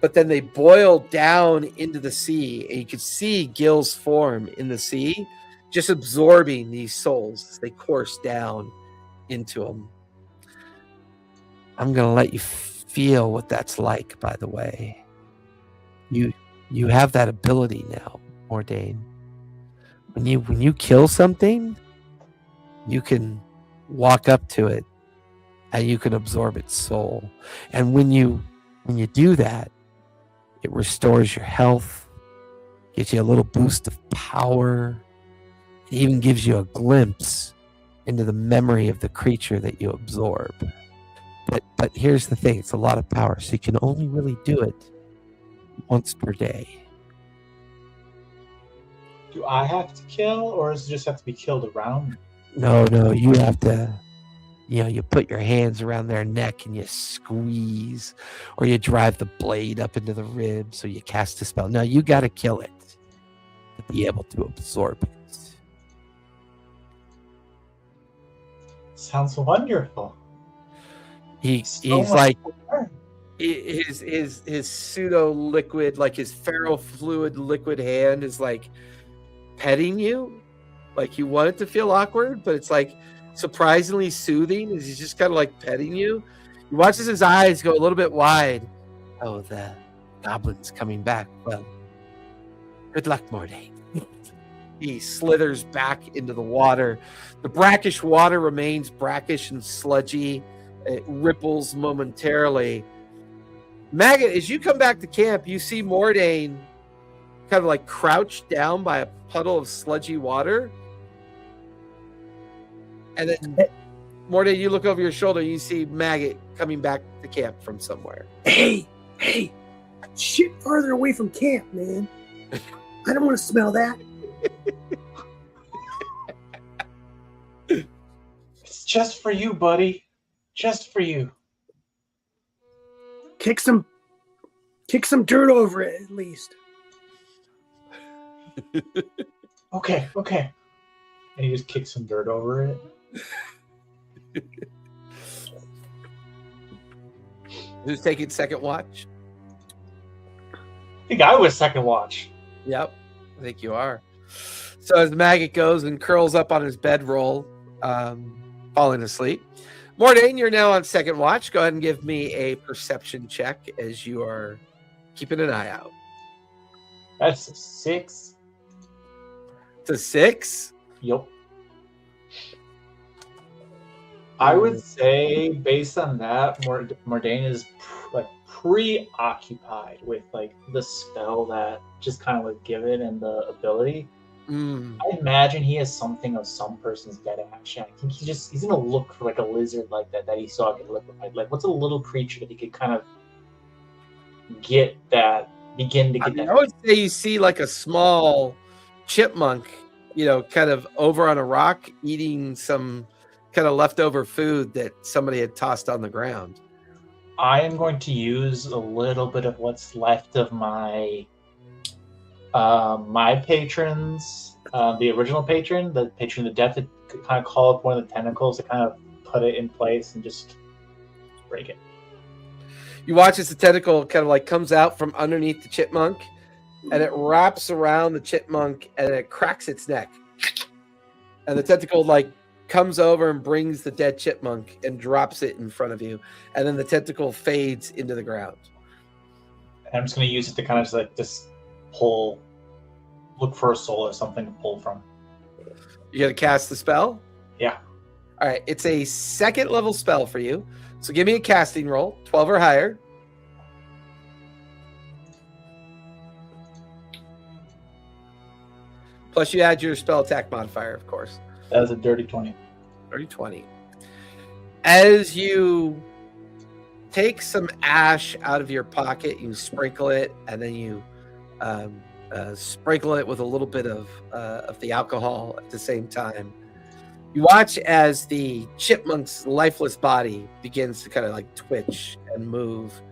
Speaker 1: but then they boil down into the sea, and you could see Gil's form in the sea, just absorbing these souls as they course down into them. I'm going to let you feel what that's like, by the way. You have that ability now, Mordain. When you kill something, you can walk up to it and you can absorb its soul. And when you do that, it restores your health, gives you a little boost of power. It even gives you a glimpse into the memory of the creature that you absorb. But here's the thing, it's a lot of power, so you can only really do it once per day.
Speaker 2: Do I have to kill, or does it just have to be killed around me?
Speaker 1: No, you have to, you put your hands around their neck and you squeeze, or you drive the blade up into the ribs, so you cast a spell. No, you got to kill it to be able to absorb it.
Speaker 2: Sounds wonderful.
Speaker 1: He's like, his pseudo liquid, like his ferrofluid liquid hand is like petting you. Like you want it to feel awkward, but it's like surprisingly soothing as he's just kind of like petting you. He watches his eyes go a little bit wide. Oh, the goblin's coming back. Well, good luck, Mordain. He slithers back into the water. The brackish water remains brackish and sludgy. It ripples momentarily. Maggot, as you come back to camp, you see Mordain kind of like crouched down by a puddle of sludgy water. And then, Mordain, you look over your shoulder, you see Maggot coming back to camp from somewhere.
Speaker 5: Hey, shit farther away from camp, man. I don't want to smell that.
Speaker 2: It's just for you, buddy. Just for you.
Speaker 5: kick some dirt over it at least.
Speaker 2: Okay. And he just kicks some dirt over it.
Speaker 1: Who's taking second watch?
Speaker 2: I think I was second watch.
Speaker 1: Yep, I think you are. So as the maggot goes and curls up on his bedroll, falling asleep. Mordain, you're now on second watch. Go ahead and give me a perception check as you are keeping an eye out.
Speaker 2: That's a 6.
Speaker 1: It's a 6?
Speaker 2: Yup. I would say, based on that, Mordain is preoccupied with like the spell that just kind of was given and the ability. I imagine he has something of some person's dead action. I think he's gonna look for like a lizard like that he saw get liquefied. Like, what's a little creature that he could kind of begin to get that?
Speaker 1: I would say you see like a small chipmunk, kind of over on a rock eating some kind of leftover food that somebody had tossed on the ground.
Speaker 2: I am going to use a little bit of what's left of my my patrons, the original patron, the patron of the death, to kind of call up one of the tentacles to kind of put it in place and just break it.
Speaker 1: You watch as the tentacle kind of like comes out from underneath the chipmunk, and it wraps around the chipmunk and it cracks its neck. And the tentacle like comes over and brings the dead chipmunk and drops it in front of you. And then the tentacle fades into the ground.
Speaker 2: And I'm just going to use it to kind of just pull, look for a soul or something to pull from.
Speaker 1: You got to cast the spell?
Speaker 2: Yeah.
Speaker 1: All right. It's a second level spell for you. So give me a casting roll, 12 or higher. Plus you add your spell attack modifier, of course.
Speaker 2: That was a dirty 20.
Speaker 1: Dirty 20. As you take some ash out of your pocket, you sprinkle it, and then you sprinkle it with a little bit of the alcohol at the same time. You watch as the chipmunk's lifeless body begins to kind of like twitch and move.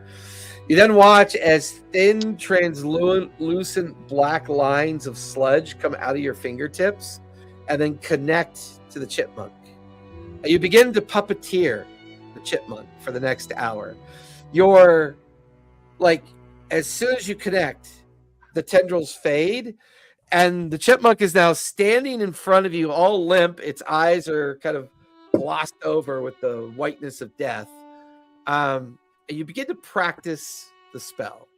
Speaker 1: You then watch as thin, translucent black lines of sludge come out of your fingertips and then connect to the chipmunk. And you begin to puppeteer the chipmunk for the next hour. You're like, as soon as you connect, the tendrils fade, and the chipmunk is now standing in front of you, all limp. Its eyes are kind of glossed over with the whiteness of death. And you begin to practice the spell.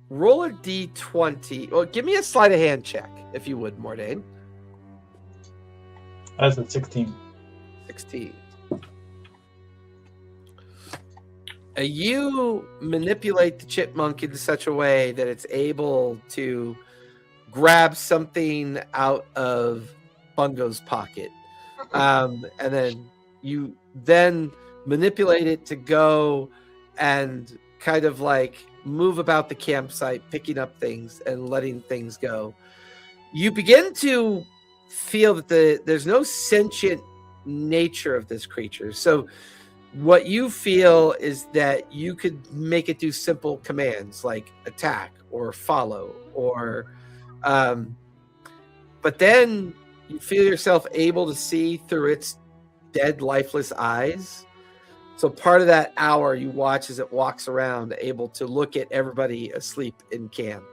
Speaker 1: Roll a d20. Well, give me a sleight of hand check, if you would, Mordain.
Speaker 2: That's a 16.
Speaker 1: 16. You manipulate the chipmunk in such a way that it's able to grab something out of Bungo's pocket. And then you manipulate it to go and kind of like move about the campsite, picking up things and letting things go. You begin to feel that there's no sentient nature of this creature. So what you feel is that you could make it do simple commands like attack or follow or but then you feel yourself able to see through its dead, lifeless eyes. So part of that hour you watch as it walks around, able to look at everybody asleep in camp.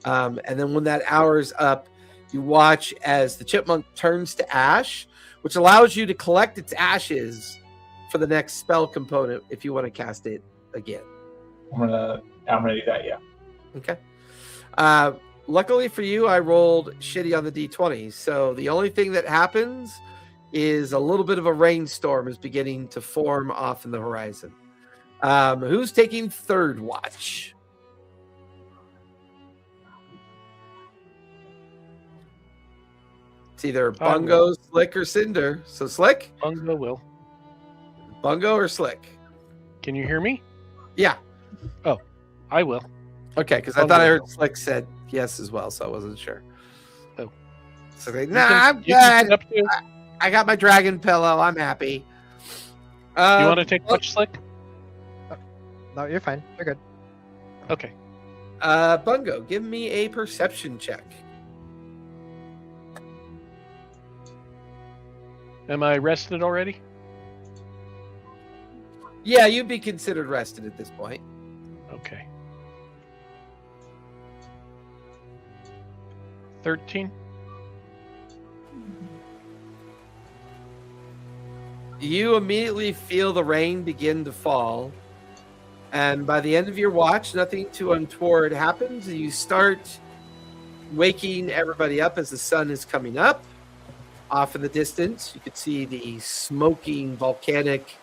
Speaker 1: And then when that hour is up, you watch as the chipmunk turns to ash, which allows you to collect its ashes for the next spell component if you want to cast it again.
Speaker 2: I'm gonna do that, yeah.
Speaker 1: Okay. Luckily for you, I rolled shitty on the d20. So the only thing that happens is a little bit of a rainstorm is beginning to form off in the horizon. Who's taking third watch? It's either Bungo, Slick, or Cinder. So Slick?
Speaker 6: Bungo will.
Speaker 1: Bungo or Slick?
Speaker 6: Can you hear me?
Speaker 1: Yeah.
Speaker 6: Oh, I will.
Speaker 1: Okay, because I thought I heard Slick said yes as well, so I wasn't sure.
Speaker 6: Oh.
Speaker 1: So I'm good. I got my dragon pillow. I'm happy.
Speaker 6: You want to take watch, Slick?
Speaker 3: No, you're fine. You're good.
Speaker 6: Okay.
Speaker 1: Bungo, give me a perception check.
Speaker 6: Am I rested already?
Speaker 1: Yeah, you'd be considered rested at this point.
Speaker 6: Okay. 13.
Speaker 1: You immediately feel the rain begin to fall. And by the end of your watch, nothing too untoward happens. You start waking everybody up as the sun is coming up. Off in the distance, you could see the smoking volcanic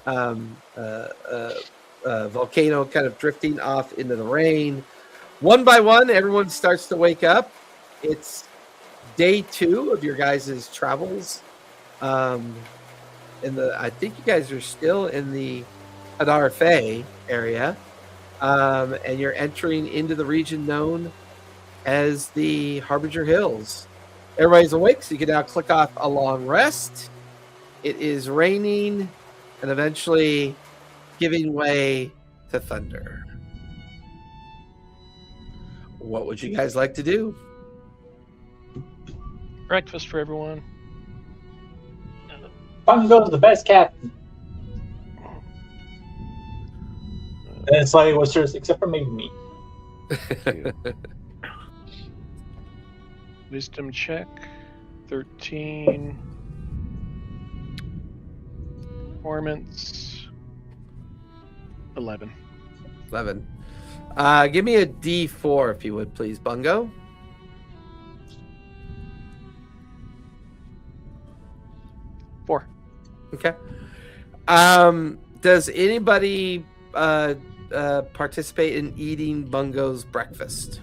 Speaker 1: volcano kind of drifting off into the rain. One by one, everyone starts to wake up. It's day 2 of your guys' travels. I think you guys are still in the Adarfe area, and you're entering into the region known as the Harbinger Hills. Everybody's awake, so you can now click off a long rest. It is raining and eventually giving way to thunder. What would you guys like to do?
Speaker 6: Breakfast for everyone.
Speaker 2: Bungo's the best captain. And it's like oysters, except for maybe me.
Speaker 6: Wisdom check. 13. Performance. 11.
Speaker 1: 11. Give me a D4 if you would, please, Bungo.
Speaker 6: Four.
Speaker 1: Okay. Does anybody participate in eating Bungo's breakfast?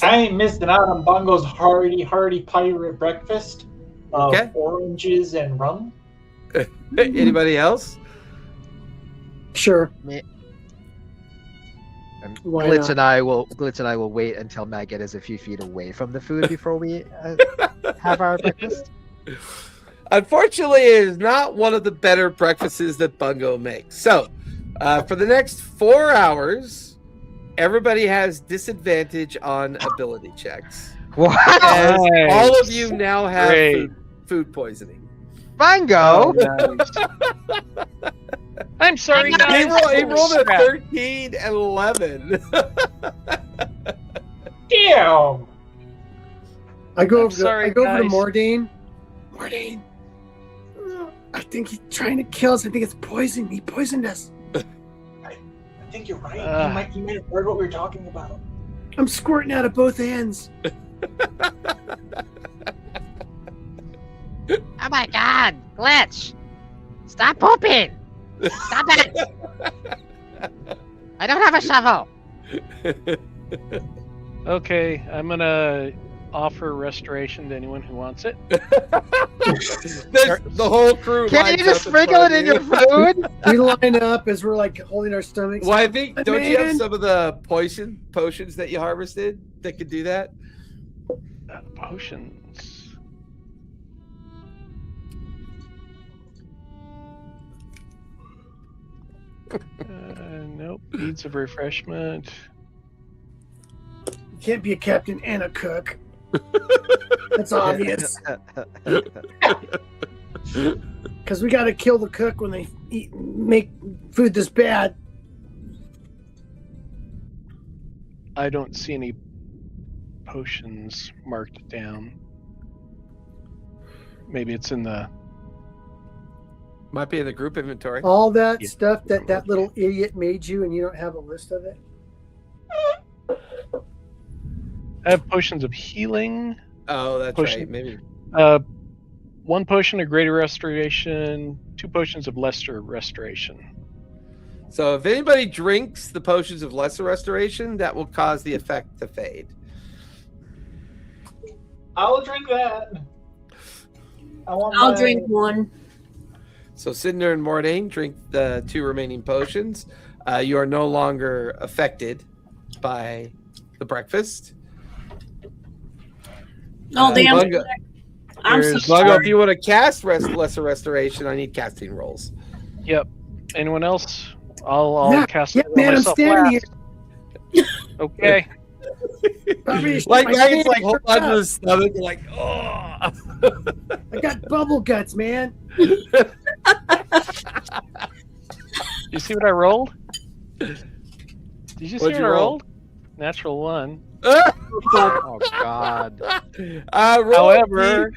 Speaker 2: I ain't missing out on Bungo's hearty pirate breakfast of oranges and rum.
Speaker 1: Anybody else?
Speaker 5: Sure.
Speaker 3: And
Speaker 5: Why
Speaker 3: Glitz
Speaker 5: not?
Speaker 3: and I will wait until Maggot is a few feet away from the food before we have our breakfast.
Speaker 1: Unfortunately, it is not one of the better breakfasts that Bungo makes. So, for the next 4 hours, everybody has disadvantage on ability checks.
Speaker 3: What?
Speaker 1: As
Speaker 6: Nice.
Speaker 1: all of you now have
Speaker 6: Great.
Speaker 1: food poisoning.
Speaker 3: Bungo!
Speaker 6: I'm sorry,
Speaker 7: He
Speaker 1: He
Speaker 6: guys.
Speaker 1: rolled a 13 and 11.
Speaker 2: Damn!
Speaker 5: I go
Speaker 6: I'm
Speaker 5: over
Speaker 6: sorry,
Speaker 5: to
Speaker 6: guys.
Speaker 5: Mordain. Mordain, I think he's trying to kill us. I think it's poison. He poisoned us.
Speaker 2: I think you're right. He might have heard what we were talking about.
Speaker 5: I'm squirting out of both ends.
Speaker 7: Oh my god, Glitch! Stop pooping! Stop it! I don't have a shovel!
Speaker 6: Okay, I'm gonna offer restoration to anyone who wants it.
Speaker 1: The whole crew.
Speaker 3: Can't
Speaker 1: lines
Speaker 3: you just
Speaker 1: up in
Speaker 3: sprinkle it
Speaker 1: front
Speaker 3: in
Speaker 1: of
Speaker 3: your
Speaker 1: you.
Speaker 3: food?
Speaker 5: We line up as we're like holding our stomachs.
Speaker 1: Well, I think don't you have
Speaker 5: Man.
Speaker 1: some of the potions that you harvested that could do that?
Speaker 6: Potions. Nope. Needs of refreshment.
Speaker 5: You can't be a captain and a cook. That's obvious. Because we got to kill the cook when they make food this bad.
Speaker 6: I don't see any potions marked down. Maybe it's in the.
Speaker 1: Might be in the group inventory.
Speaker 5: All that
Speaker 6: Yeah.
Speaker 5: stuff that little idiot made you, and you don't have a list of it.
Speaker 6: I have potions of healing.
Speaker 1: Oh, that's
Speaker 6: Potion.
Speaker 1: right. Maybe.
Speaker 6: 1 potion of greater restoration. 2 potions of lesser restoration.
Speaker 1: So if anybody drinks the potions of lesser restoration, that will cause the effect to fade.
Speaker 2: I'll drink that.
Speaker 4: I'll drink one.
Speaker 1: So Cinder and Mordain drink the 2 remaining potions. You are no longer affected by the breakfast.
Speaker 4: Oh, damn.
Speaker 1: Bungo,
Speaker 4: I'm so
Speaker 1: Bungo,
Speaker 4: sorry.
Speaker 1: if you want to cast lesser restoration, I need casting rolls.
Speaker 6: Yep. Anyone else? I'll cast it on
Speaker 5: man, I'm
Speaker 6: myself
Speaker 5: standing
Speaker 6: last.
Speaker 5: here.
Speaker 6: Okay.
Speaker 5: Probably should-
Speaker 1: Like
Speaker 5: my
Speaker 1: Maggie's
Speaker 5: hand
Speaker 1: like hold
Speaker 5: hurt
Speaker 1: on to
Speaker 5: up.
Speaker 1: his stomach, like oh.
Speaker 5: I got bubble guts, man.
Speaker 6: You see what I rolled? Did you see
Speaker 1: What'd
Speaker 6: what
Speaker 1: you
Speaker 6: I
Speaker 1: roll?
Speaker 6: rolled? Natural 1.
Speaker 3: Oh God.
Speaker 6: However,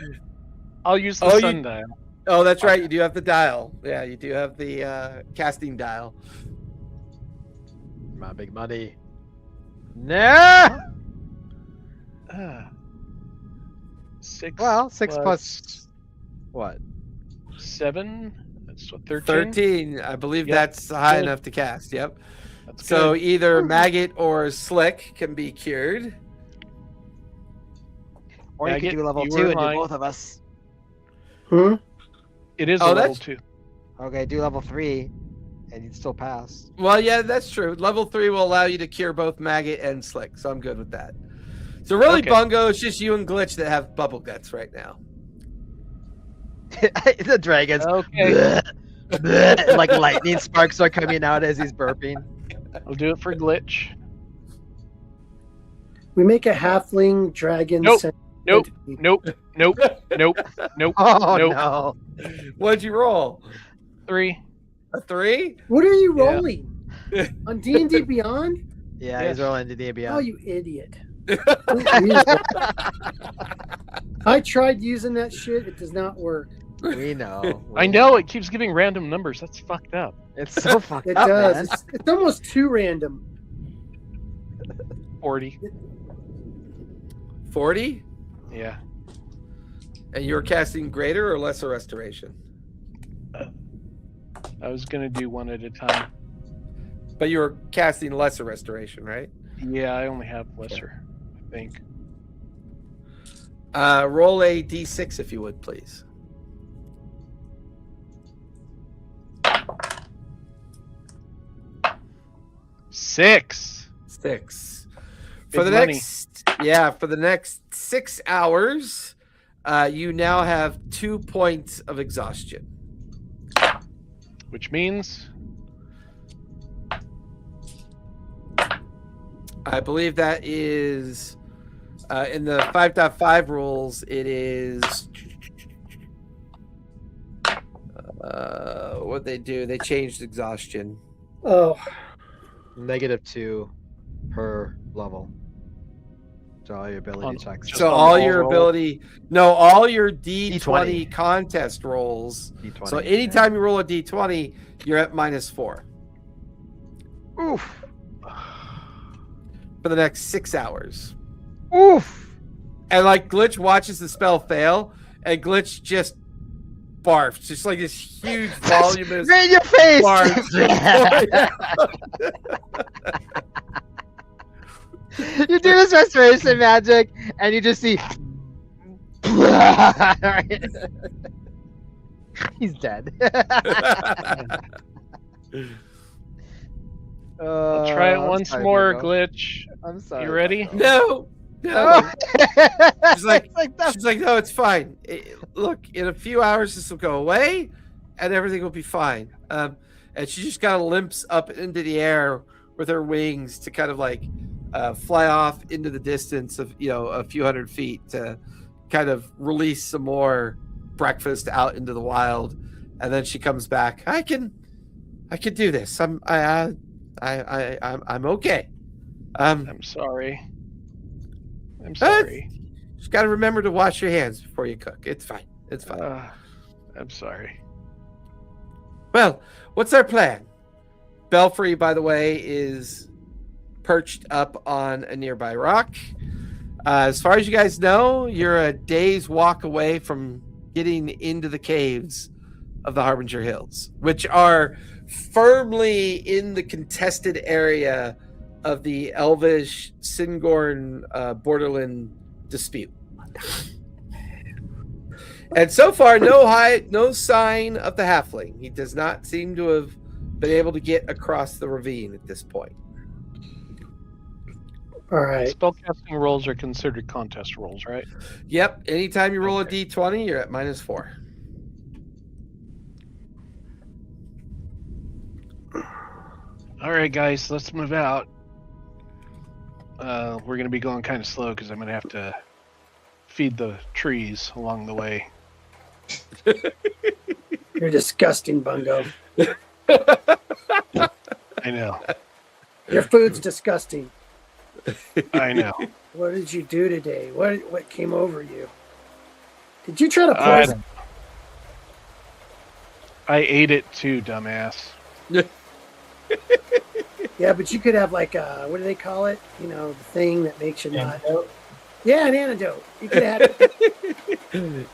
Speaker 6: I'll use the
Speaker 1: Oh, you-
Speaker 6: sundial.
Speaker 1: Oh, that's right. You do have the dial. Yeah, you do have the casting dial.
Speaker 3: My big money. No.
Speaker 6: 6.
Speaker 3: Well, 6 plus what?
Speaker 6: 7. That's what 13.
Speaker 1: 13. I believe
Speaker 6: Yep.
Speaker 1: that's high
Speaker 6: Good.
Speaker 1: enough to cast. Yep.
Speaker 6: That's
Speaker 1: So
Speaker 6: good.
Speaker 1: either Maggot or Slick can be cured.
Speaker 3: Or you
Speaker 6: Maggot,
Speaker 3: could do level
Speaker 6: you
Speaker 3: 2
Speaker 6: were
Speaker 3: and do
Speaker 6: lying.
Speaker 3: both of us.
Speaker 6: It is
Speaker 1: Oh,
Speaker 6: a level
Speaker 1: that's-
Speaker 6: 2.
Speaker 3: Okay, do level 3, and you'd still pass.
Speaker 1: Well, yeah, that's true. Level 3 will allow you to cure both Maggot and Slick, so I'm good with that. So really,
Speaker 6: Okay.
Speaker 1: Bungo, it's just you and Glitch that have bubble guts right now.
Speaker 3: The dragons.
Speaker 6: Okay.
Speaker 3: And, like lightning sparks are coming out as he's burping.
Speaker 6: I'll do it for Glitch.
Speaker 5: We make a halfling dragon.
Speaker 6: Nope.
Speaker 5: sentient
Speaker 6: Nope.
Speaker 5: entity.
Speaker 6: Nope. Nope. Nope. Nope.
Speaker 3: Oh
Speaker 6: Nope.
Speaker 3: no.
Speaker 1: What'd you roll?
Speaker 6: 3.
Speaker 1: A 3?
Speaker 5: What are you
Speaker 6: Yeah.
Speaker 5: rolling? On D&D Beyond?
Speaker 3: Yeah,
Speaker 6: Yes.
Speaker 3: he's rolling the
Speaker 5: Oh,
Speaker 3: beyond.
Speaker 5: you idiot. Don't use that. I tried using that shit. It does not work.
Speaker 3: We know.
Speaker 6: I know it keeps giving random numbers. That's fucked up.
Speaker 3: It's so fucked
Speaker 5: It
Speaker 3: up,
Speaker 5: does.
Speaker 3: man.
Speaker 5: It's almost too random.
Speaker 6: 40.
Speaker 1: 40?
Speaker 6: Yeah.
Speaker 1: And you're casting greater or lesser restoration?
Speaker 6: I was gonna do one at a time.
Speaker 1: But you're casting lesser restoration, right?
Speaker 6: Yeah, I only have lesser, I think.
Speaker 1: Roll a d6 if you would, please.
Speaker 6: Six.
Speaker 1: 6.
Speaker 6: Big
Speaker 1: For the
Speaker 6: money.
Speaker 1: for the next 6 hours, you now have 2 points of exhaustion.
Speaker 6: Which means
Speaker 1: I believe that is in the 5.5 rules. It is what they do. They changed exhaustion.
Speaker 5: Oh,
Speaker 3: -2 per level. So all your ability
Speaker 6: On-
Speaker 3: checks.
Speaker 6: Just
Speaker 1: So
Speaker 6: on
Speaker 1: all
Speaker 6: all
Speaker 1: your
Speaker 6: rolls?
Speaker 1: ability, no, all your D20
Speaker 3: D20.
Speaker 1: contest rolls.
Speaker 3: D20.
Speaker 1: So anytime you roll a D20, you're at -4
Speaker 3: Oof.
Speaker 1: for the next 6 hours.
Speaker 3: Oof.
Speaker 1: And like Glitch watches the spell fail, and Glitch just barfs, just like this huge voluminous
Speaker 3: Right in your face. You do this restoration magic, and you just see. He's dead.
Speaker 6: I'll try it
Speaker 3: I'm
Speaker 6: once
Speaker 3: sorry,
Speaker 6: more,
Speaker 3: Bungo.
Speaker 6: Glitch.
Speaker 3: I'm sorry.
Speaker 6: You ready?
Speaker 3: Bungo.
Speaker 1: no.
Speaker 3: She's
Speaker 1: like-
Speaker 3: that.
Speaker 1: She's like, no, it's fine. Look, in a few hours, this will go away, and everything will be fine. And she just kind of limps up into the air with her wings to kind of like fly off into the distance of a few hundred feet to kind of release some more breakfast out into the wild, and then she comes back. I can do this. I'm okay.
Speaker 6: I'm sorry. I'm sorry.
Speaker 1: Just got to remember to wash your hands before you cook. It's fine. It's fine.
Speaker 6: I'm sorry.
Speaker 1: Well, what's our plan? Belfry, by the way, is perched up on a nearby rock. As far as you guys know, you're a day's walk away from getting into the caves of the Harbinger Hills, which are firmly in the contested area of the Elvish Singorn Borderland dispute. And so far, no sign of the halfling. He does not seem to have been able to get across the ravine at this point.
Speaker 5: all right.
Speaker 6: Spellcasting rolls are considered contest rolls, right?
Speaker 1: Yep. Anytime you roll
Speaker 6: Okay.
Speaker 1: a d20, you're at -4.
Speaker 6: All right, guys, let's move out. We're gonna be going kind of slow because I'm gonna have to feed the trees along the way.
Speaker 5: You're disgusting, Bungo.
Speaker 6: I know.
Speaker 5: Your food's disgusting.
Speaker 6: I know.
Speaker 5: What did you do today? What came over you? Did you try to poison?
Speaker 6: I ate it too, dumbass.
Speaker 5: Yeah, but you could have like a, what do they call it? You know, the thing that makes you not.
Speaker 2: Antidote?
Speaker 5: Yeah, an antidote. You could have had it.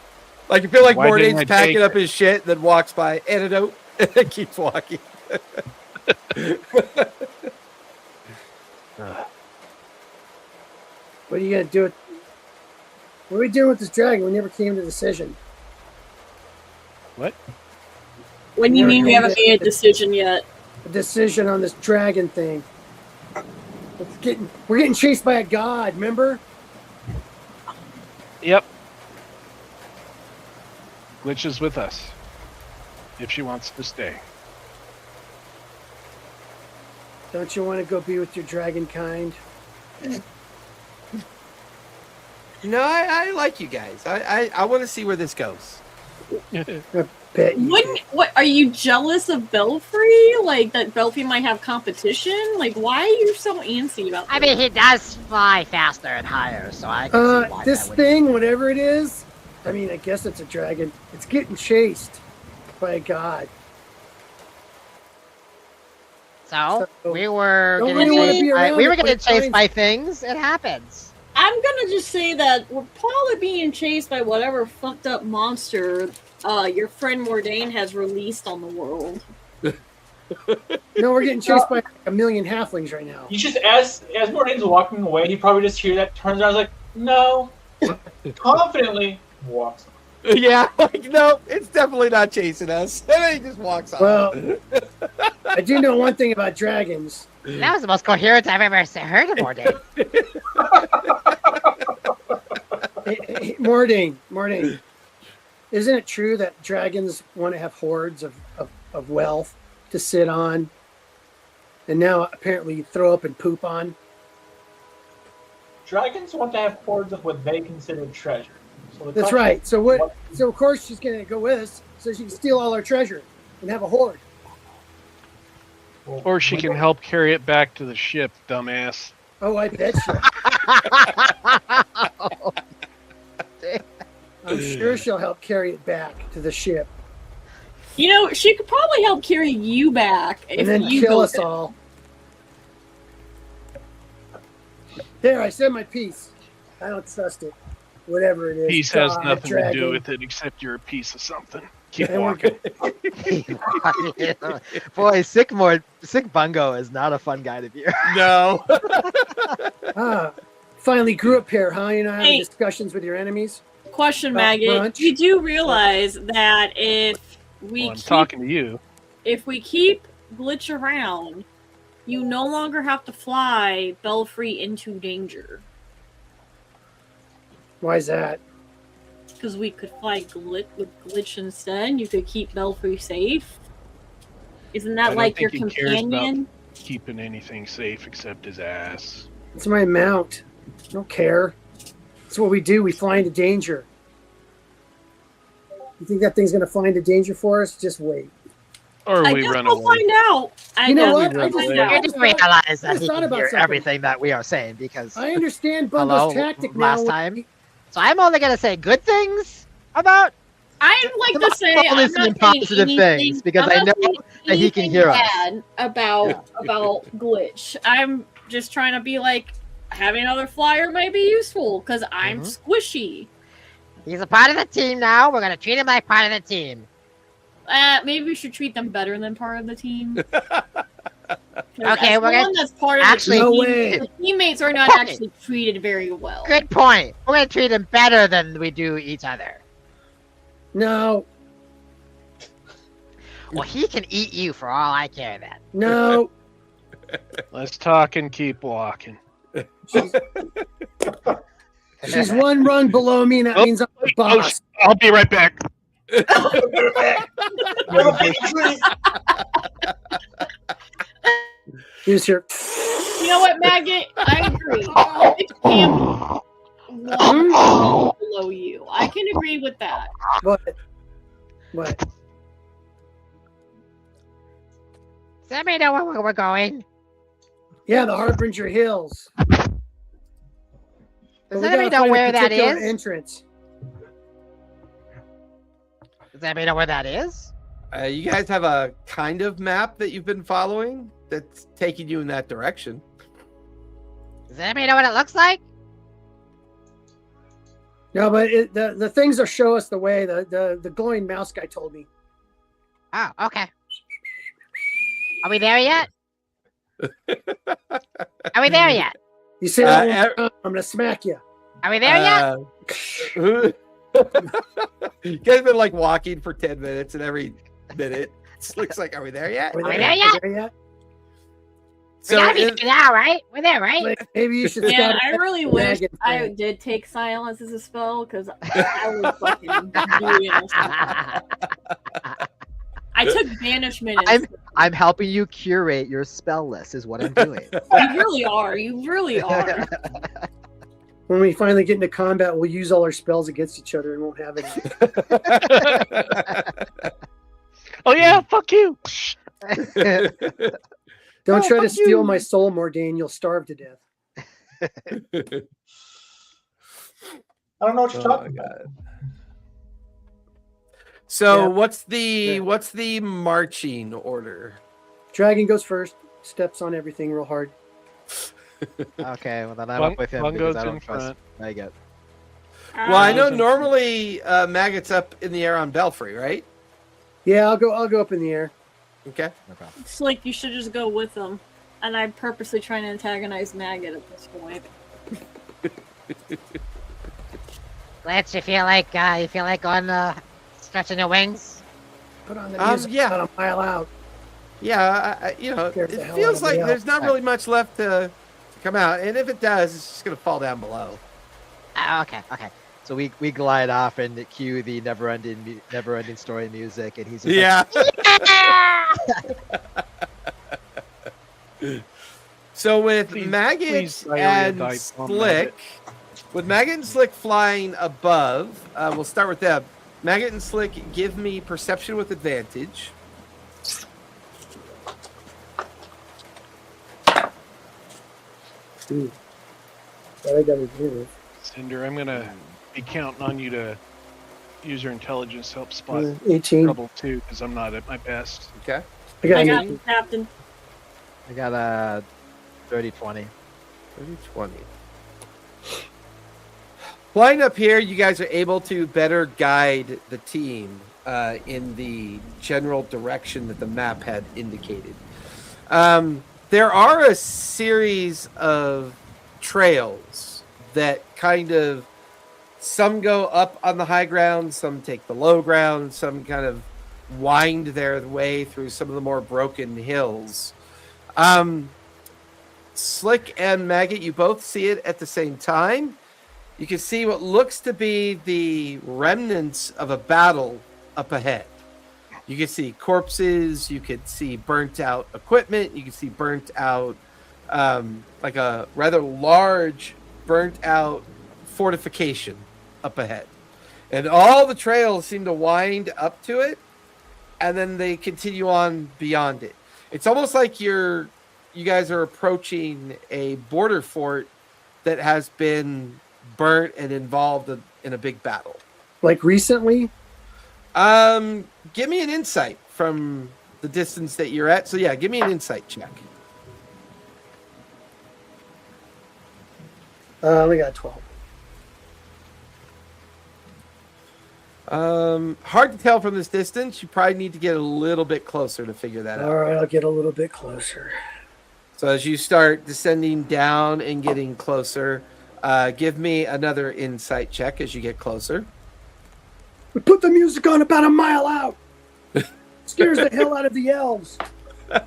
Speaker 1: Like you feel like
Speaker 6: Why didn't I
Speaker 1: Mordane's packing
Speaker 6: take
Speaker 1: up his shit, then walks by, antidote, and keeps walking.
Speaker 5: What are you gonna do? What are we doing with this dragon? We never came to a decision.
Speaker 6: What?
Speaker 4: When you mean we haven't made a decision yet?
Speaker 5: A decision on this dragon thing. We're getting chased by a god. Remember?
Speaker 6: Yep. Glitch is with us. If she wants to stay.
Speaker 5: Don't you want to go be with your dragon kind?
Speaker 1: No, I like you guys. I want to see where this goes.
Speaker 5: Bet you do.
Speaker 4: What are you jealous of Belfry? Like that Belfry might have competition? Like why are you so antsy about this?
Speaker 7: I mean, he does fly faster and higher, so I can see why
Speaker 5: This
Speaker 7: that would
Speaker 5: thing, whatever it is, I mean, I guess it's a dragon. It's getting chased by a god.
Speaker 7: So
Speaker 5: So,
Speaker 7: we were
Speaker 5: don't
Speaker 7: getting
Speaker 5: really wanna
Speaker 7: chased
Speaker 5: be
Speaker 7: by,
Speaker 5: around
Speaker 7: we were
Speaker 5: it when
Speaker 7: getting
Speaker 5: it
Speaker 7: chased
Speaker 5: finds-
Speaker 7: by things. It happens.
Speaker 4: I'm gonna just say that we're probably being chased by whatever fucked up monster your friend Mordane has released on the world.
Speaker 5: No, we're getting chased by a million halflings right now.
Speaker 2: You just as Mordane's walking away, he probably just hears that, turns around, is like, no, confidently walks.
Speaker 1: Yeah, like no, it's definitely not chasing us. And then he just walks off.
Speaker 5: Well, I do know one thing about dragons.
Speaker 7: That was the most coherent I've ever heard of Mordane.
Speaker 5: Hey, Mordane, isn't it true that dragons want to have hoards of wealth to sit on, and now apparently throw up and poop on?
Speaker 2: Dragons want to have hoards of what they consider treasure. So the
Speaker 5: That's
Speaker 2: question
Speaker 5: right.
Speaker 2: is,
Speaker 5: So what? So of course she's gonna go with us, so she can steal all our treasure and have a hoard.
Speaker 2: well,
Speaker 6: Or she
Speaker 2: we
Speaker 6: can
Speaker 2: don't-
Speaker 6: help carry it back to the ship, dumbass.
Speaker 5: Oh, I bet you. I'm sure she'll help carry it back to the ship
Speaker 4: You know, she could probably help carry you back if
Speaker 5: and then
Speaker 4: you
Speaker 5: kill
Speaker 4: go
Speaker 5: us all. There, I said my piece. I don't trust it. Whatever it is.
Speaker 6: Peace has
Speaker 5: God,
Speaker 6: nothing to
Speaker 5: dragon.
Speaker 6: do with it except you're a piece of something. Keep
Speaker 5: And we're
Speaker 6: walking.
Speaker 3: Boy, sick Bungo is not a fun guy to be.
Speaker 1: No.
Speaker 5: Finally grew up here, huh? You know, having
Speaker 4: Hey.
Speaker 5: discussions with your enemies.
Speaker 4: Question,
Speaker 5: About
Speaker 4: Maggot.
Speaker 5: brunch?
Speaker 4: You do realize that if we
Speaker 6: Well, I'm
Speaker 4: keep
Speaker 6: talking to you.
Speaker 4: if we keep Glitch around, you no longer have to fly Belfry into danger.
Speaker 5: Why is that?
Speaker 4: Because we could fly Glitch instead, and you could keep Belfry safe. Isn't
Speaker 6: I
Speaker 4: that
Speaker 6: don't
Speaker 4: like your
Speaker 6: think he cares about-
Speaker 4: companion?
Speaker 6: Keeping anything safe except his ass.
Speaker 5: It's my mount. I don't care. That's what we do. We fly into danger. You think that thing's going to fly into danger for us? Just wait.
Speaker 6: Or
Speaker 4: I
Speaker 6: we
Speaker 4: guess
Speaker 6: run
Speaker 4: we'll
Speaker 6: away.
Speaker 4: find out.
Speaker 5: You know what?
Speaker 4: guess
Speaker 5: I
Speaker 4: we'll
Speaker 5: just-
Speaker 4: find
Speaker 5: I
Speaker 4: out.
Speaker 7: You
Speaker 5: just
Speaker 7: do realize
Speaker 5: I
Speaker 7: that he
Speaker 5: thought
Speaker 7: can
Speaker 5: about
Speaker 7: hear
Speaker 5: something.
Speaker 7: everything that we are saying because
Speaker 5: I understand Bungo's
Speaker 7: hello,
Speaker 5: tactic now.
Speaker 7: last time. So I'm only gonna say good things about.
Speaker 4: I'd like to say
Speaker 3: Only
Speaker 4: I'm not
Speaker 3: saying
Speaker 4: saying
Speaker 3: positive
Speaker 4: anything,
Speaker 3: things, because
Speaker 4: I'm
Speaker 3: I
Speaker 4: not
Speaker 3: know
Speaker 4: saying
Speaker 3: that he can
Speaker 4: anything
Speaker 3: hear us.
Speaker 4: bad about Glitch. I'm just trying to be like, having another flyer might be useful because I'm squishy.
Speaker 7: He's a part of the team now. We're gonna treat him like part of the team.
Speaker 4: Maybe we should treat them better than part of the team.
Speaker 7: Okay, we're gonna-
Speaker 4: that's part of
Speaker 7: actually-
Speaker 4: the
Speaker 5: No
Speaker 4: team.
Speaker 5: way.
Speaker 4: The teammates are not
Speaker 7: Okay.
Speaker 4: actually treated very well.
Speaker 7: Good point. We're gonna treat him better than we do each other.
Speaker 5: No,
Speaker 7: Well, he can eat you for all I care. Then.
Speaker 5: no.
Speaker 6: Let's talk and keep walking.
Speaker 5: She's one rung below me, and that
Speaker 6: Oh,
Speaker 5: means I'm the
Speaker 6: Oh,
Speaker 5: boss.
Speaker 6: I'll be right back.
Speaker 5: Here's your.
Speaker 4: You know what, Maggot? I agree. It's camp one below you. I can agree with that.
Speaker 5: What?
Speaker 7: Does anybody know where we're going?
Speaker 5: Yeah, the Harbinger Hills.
Speaker 7: Does anybody know where that is?
Speaker 5: Entrance.
Speaker 7: Does anybody know where that is?
Speaker 1: You guys have a kind of map that you've been following that's taking you in that direction.
Speaker 7: Does anybody know what it looks like?
Speaker 5: No, but the things will show us the way. The glowing mouse guy told me.
Speaker 7: Oh, okay. Are we there yet? Are we there yet?
Speaker 5: You say that I'm gonna smack you.
Speaker 7: Are we there yet?
Speaker 1: You guys have been like walking for 10 minutes, and every minute it looks like, are we there yet?
Speaker 5: Are we
Speaker 7: Are we there yet?
Speaker 5: there yet?
Speaker 7: We gotta be there now, right? We're there, right?
Speaker 5: Like, maybe you should.
Speaker 4: Man,
Speaker 5: start
Speaker 4: I really
Speaker 5: a
Speaker 4: wish
Speaker 5: dragon
Speaker 4: I
Speaker 5: thing.
Speaker 4: did take silence as a spell because I was fucking doing it. I took banishment.
Speaker 3: I'm helping you curate your spell list, is what I'm doing.
Speaker 4: You really are. You really are.
Speaker 5: When we finally get into combat, we'll use all our spells against each other and won't have any.
Speaker 6: Oh yeah, fuck you.
Speaker 5: Don't try to
Speaker 3: fuck
Speaker 5: steal
Speaker 3: you.
Speaker 5: my soul, Mordain. You'll starve to death.
Speaker 2: I don't know what you're
Speaker 1: Oh,
Speaker 2: talking about.
Speaker 1: God. So
Speaker 5: Yeah.
Speaker 1: what's the marching order?
Speaker 5: Dragon goes first. Steps on everything real hard.
Speaker 3: Okay, well then I'm
Speaker 6: Bung-
Speaker 3: up with him
Speaker 6: Bungo's
Speaker 3: because I don't
Speaker 6: in
Speaker 3: trust
Speaker 6: front.
Speaker 3: Maggot.
Speaker 1: Well, I know
Speaker 6: Listen.
Speaker 1: normally Maggot's up in the air on Belfry, right?
Speaker 5: Yeah, I'll go up in the air.
Speaker 1: Okay.
Speaker 3: No problem.
Speaker 4: It's like you should just go with them. And I'm purposely trying to antagonize Maggot at this point.
Speaker 7: Let's. You feel like going stretching your wings?
Speaker 5: Put on the music
Speaker 1: yeah.
Speaker 5: about a mile out.
Speaker 1: Yeah,
Speaker 5: Scares the
Speaker 1: it
Speaker 5: hell
Speaker 1: feels
Speaker 5: out of me
Speaker 1: like there's not
Speaker 3: out.
Speaker 1: really much left to come out, and if it does, it's just gonna fall down below.
Speaker 7: Oh, okay.
Speaker 3: So we glide off and cue the never-ending story music, and he's just
Speaker 1: Yeah. So with
Speaker 6: Please-
Speaker 1: Maggot
Speaker 6: please diarrhea
Speaker 1: and
Speaker 6: dive on
Speaker 1: Slick, with Maggot and Slick flying above, we'll start with them. Maggot and Slick, give me perception with advantage.
Speaker 5: Dude, what I gotta do?
Speaker 6: Cinder, I'm gonna be counting on you to use your intelligence to help spot
Speaker 5: 18.
Speaker 6: trouble too, because I'm not at my best.
Speaker 1: Okay.
Speaker 5: I got
Speaker 4: I
Speaker 5: an
Speaker 4: got
Speaker 5: 18.
Speaker 4: Captain.
Speaker 3: I got a 30-20.
Speaker 1: 30-20. Flying up here, you guys are able to better guide the team in the general direction that the map had indicated. There are a series of trails that kind of, some go up on the high ground, some take the low ground, some kind of wind their way through some of the more broken hills. Slick and Maggot, you both see it at the same time. You can see what looks to be the remnants of a battle up ahead. You can see corpses, you could see burnt out equipment, you can see burnt out, like a rather large burnt out fortification up ahead. And all the trails seem to wind up to it, and then they continue on beyond it. It's almost like you guys are approaching a border fort that has been burnt and involved in a big battle.
Speaker 5: Like recently?
Speaker 1: Give me an insight from the distance that you're at. So yeah, give me an insight check.
Speaker 5: I only got 12.
Speaker 1: Hard to tell from this distance. You probably need to get a little bit closer to figure that out.
Speaker 5: All right, I'll get a little bit closer.
Speaker 1: So as you start descending down and getting closer, give me another insight check as you get closer.
Speaker 5: We put the music on about a mile out. Scares the hell out of the elves. What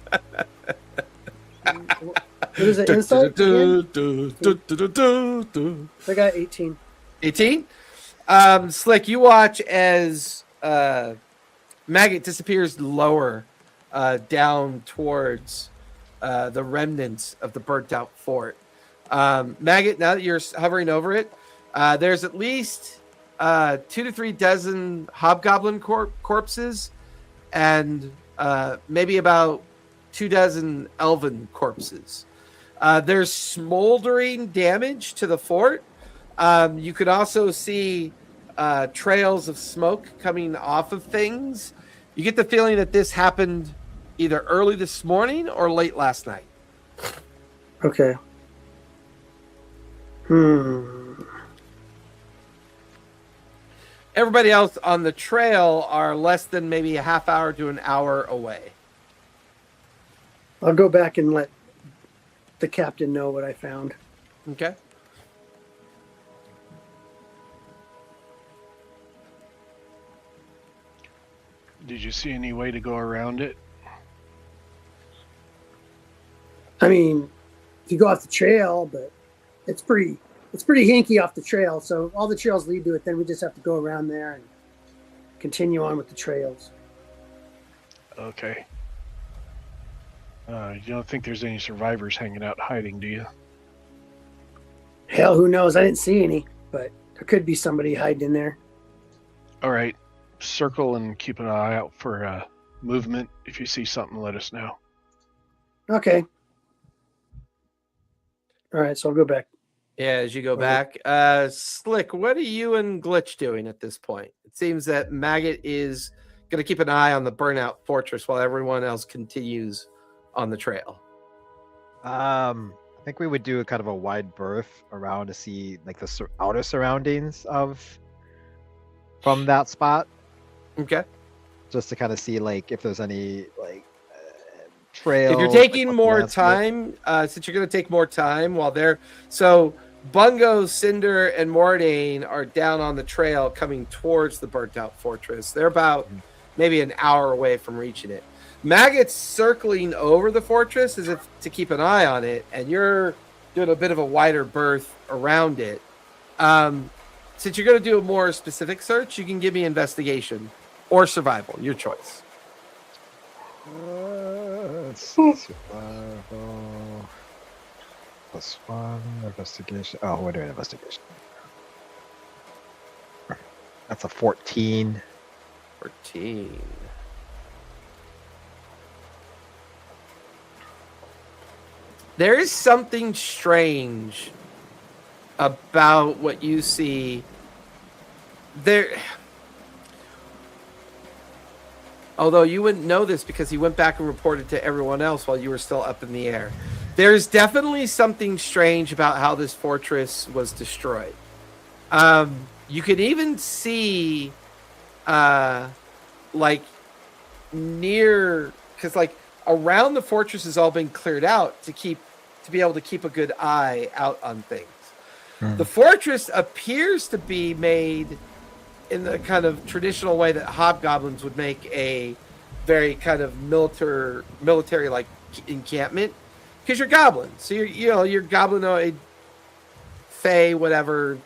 Speaker 5: is it? Insight? Again? I got 18.
Speaker 1: 18? Slick, you watch as Maggot disappears lower down towards the remnants of the burnt out fort. Maggot, now that you're hovering over it, there's at least 2 to 3 dozen hobgoblin corpses and maybe about 2 dozen elven corpses. There's smoldering damage to the fort. You could also see trails of smoke coming off of things. You get the feeling that this happened either early this morning or late last night.
Speaker 5: Okay.
Speaker 1: Everybody else on the trail are less than maybe a half hour to an hour away.
Speaker 5: I'll go back and let the captain know what I found.
Speaker 1: Okay.
Speaker 6: Did you see any way to go around it?
Speaker 5: I mean, you go off the trail, but it's pretty hinky off the trail. So all the trails lead to it. Then we just have to go around there and continue on with the trails.
Speaker 6: Okay. You don't think there's any survivors hanging out hiding, do you?
Speaker 5: Hell, who knows? I didn't see any, but there could be somebody hiding in there.
Speaker 6: All right. Circle and keep an eye out for movement. If you see something, let us know.
Speaker 5: Okay. All right, so I'll go back.
Speaker 1: Yeah, as you go back. Slick, what are you and Glitch doing at this point? It seems that Maggot is going to keep an eye on the burnout fortress while everyone else continues on the trail.
Speaker 3: I think we would do a kind of a wide berth around to see like the outer surroundings from that spot.
Speaker 1: Okay.
Speaker 3: Just to kind of see like if there's any like trails.
Speaker 1: If you're taking
Speaker 3: like,
Speaker 1: more time, since you're going to take more time while they're so Bungo, Cinder, and Mordain are down on the trail coming towards the burnt out fortress. They're about maybe an hour away from reaching it. Maggot's circling over the fortress as if to keep an eye on it, and you're doing a bit of a wider berth around it. Since you're going to do a more specific search, you can give me investigation or survival, your choice.
Speaker 3: Survival +1 investigation. Oh, we're doing investigation. That's a 14.
Speaker 1: 14. There is something strange about what you see there. Although you wouldn't know this because he went back and reported to everyone else while you were still up in the air. There's definitely something strange about how this fortress was destroyed. You can even see, like, near, because like around the fortress has all been cleared out to be able to keep a good eye out on things. The fortress appears to be made in the kind of traditional way that hobgoblins would make a very kind of military like encampment, because you're goblins, so you're goblinoid, fae, whatever,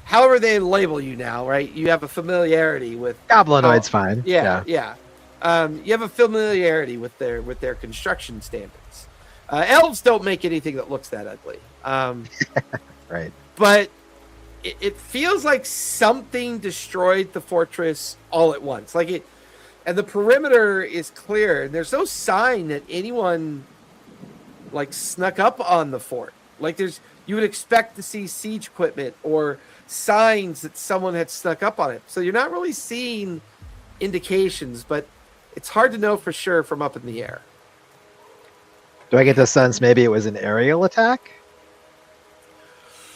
Speaker 1: however they label you now, right? You have a familiarity with
Speaker 3: Goblinoid's fine.
Speaker 1: Yeah. You have a familiarity with their construction standards. Elves don't make anything that looks that ugly.
Speaker 3: Right.
Speaker 1: But it feels like something destroyed the fortress all at once. And the perimeter is clear. And there's no sign that anyone like snuck up on the fort. Like you would expect to see siege equipment or signs that someone had snuck up on it. So you're not really seeing indications, but it's hard to know for sure from up in the air.
Speaker 3: Do I get the sense maybe it was an aerial attack?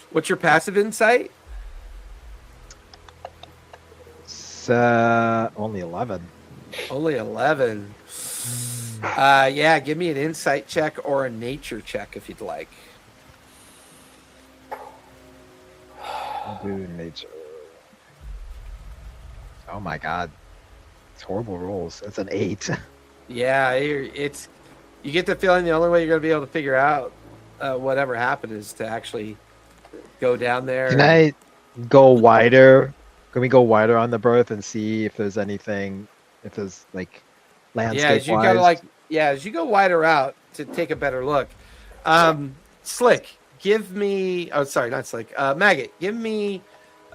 Speaker 1: What's your passive insight?
Speaker 3: It's only 11.
Speaker 1: Only 11. Yeah, give me an insight check or a nature check if you'd like.
Speaker 3: I'll do nature. Oh my god. It's horrible rolls. It's an 8.
Speaker 1: Yeah, you get the feeling the only way you're going to be able to figure out whatever happened is to actually go down there.
Speaker 3: Can I go wider? Can we go wider on the berth and see if there's anything, if there's like landscape
Speaker 1: as you go wider out, to take a better look. Slick, give me. Oh, sorry, not Slick. Maggot, give me.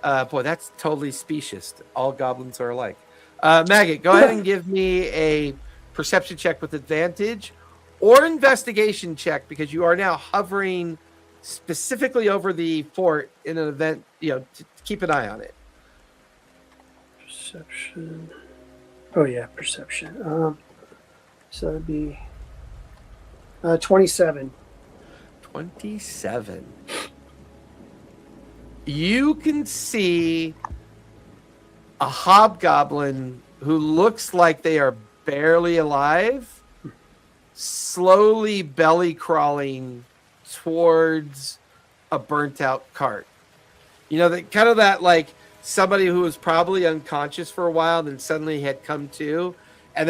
Speaker 1: Boy, that's totally specious. All goblins are alike. Maggot, go ahead and give me a perception check with advantage, or investigation check, because you are now hovering specifically over the fort in an event. To keep an eye on it.
Speaker 5: Perception. Oh yeah, perception. So that'd be 27.
Speaker 1: 27. You can see a hobgoblin who looks like they are barely alive, slowly belly crawling towards a burnt out cart. That like somebody who was probably unconscious for a while, then suddenly had come to, and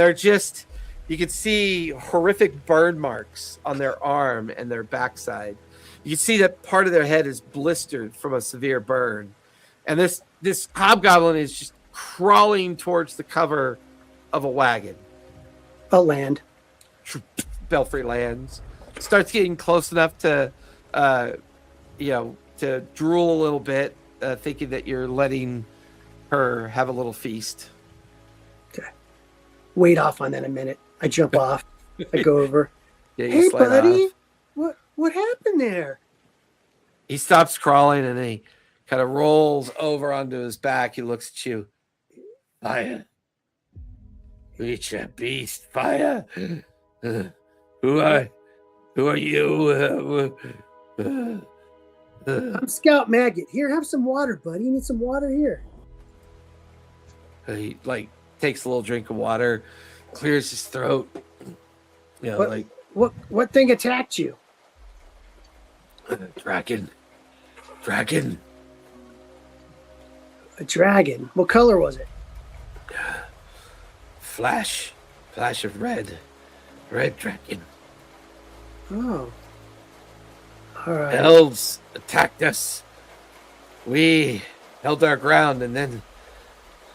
Speaker 1: you could see horrific burn marks on their arm and their backside. You can see that part of their head is blistered from a severe burn. And this hobgoblin is just crawling towards the cover of a wagon.
Speaker 5: I'll land.
Speaker 1: Belfry lands. Starts getting close enough to, to drool a little bit, thinking that you're letting her have a little feast.
Speaker 5: Okay. Wait off on that a minute. I jump off. I go over.
Speaker 1: Yeah,
Speaker 5: hey, buddy.
Speaker 1: Off.
Speaker 5: What happened there?
Speaker 1: He stops crawling and he kind of rolls over onto his back. He looks at you. Fire. Reach a beast. Fire. Who are you?
Speaker 5: I'm Scout Maggot. Here, have some water, buddy. You need some water here.
Speaker 1: He takes a little drink of water, clears his throat.
Speaker 5: What thing attacked you?
Speaker 1: Dragon.
Speaker 5: A dragon. What color was it?
Speaker 1: Flash of red dragon.
Speaker 5: Oh. All right.
Speaker 1: Elves attacked us. We held our ground, and then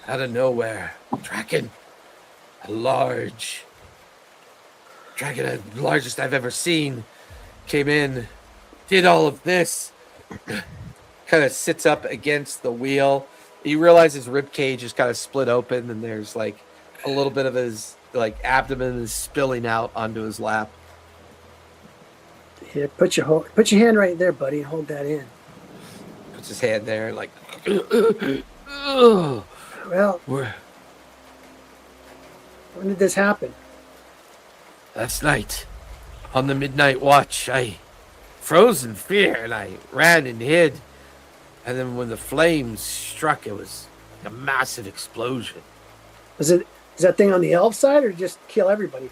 Speaker 1: out of nowhere, dragon, the largest I've ever seen, came in, did all of this, kind of sits up against the wheel. You realize his rib cage is kind of split open, and there's like a little bit of his abdomen is spilling out onto his lap.
Speaker 5: Here, put your hand right there, buddy, and hold that in.
Speaker 1: Puts his hand there, like.
Speaker 5: Well, when did this happen?
Speaker 1: Last night, on the midnight watch, I froze in fear and I ran and hid. And then when the flames struck, it was a massive explosion.
Speaker 5: Is that thing on the elf side, or just kill everybody?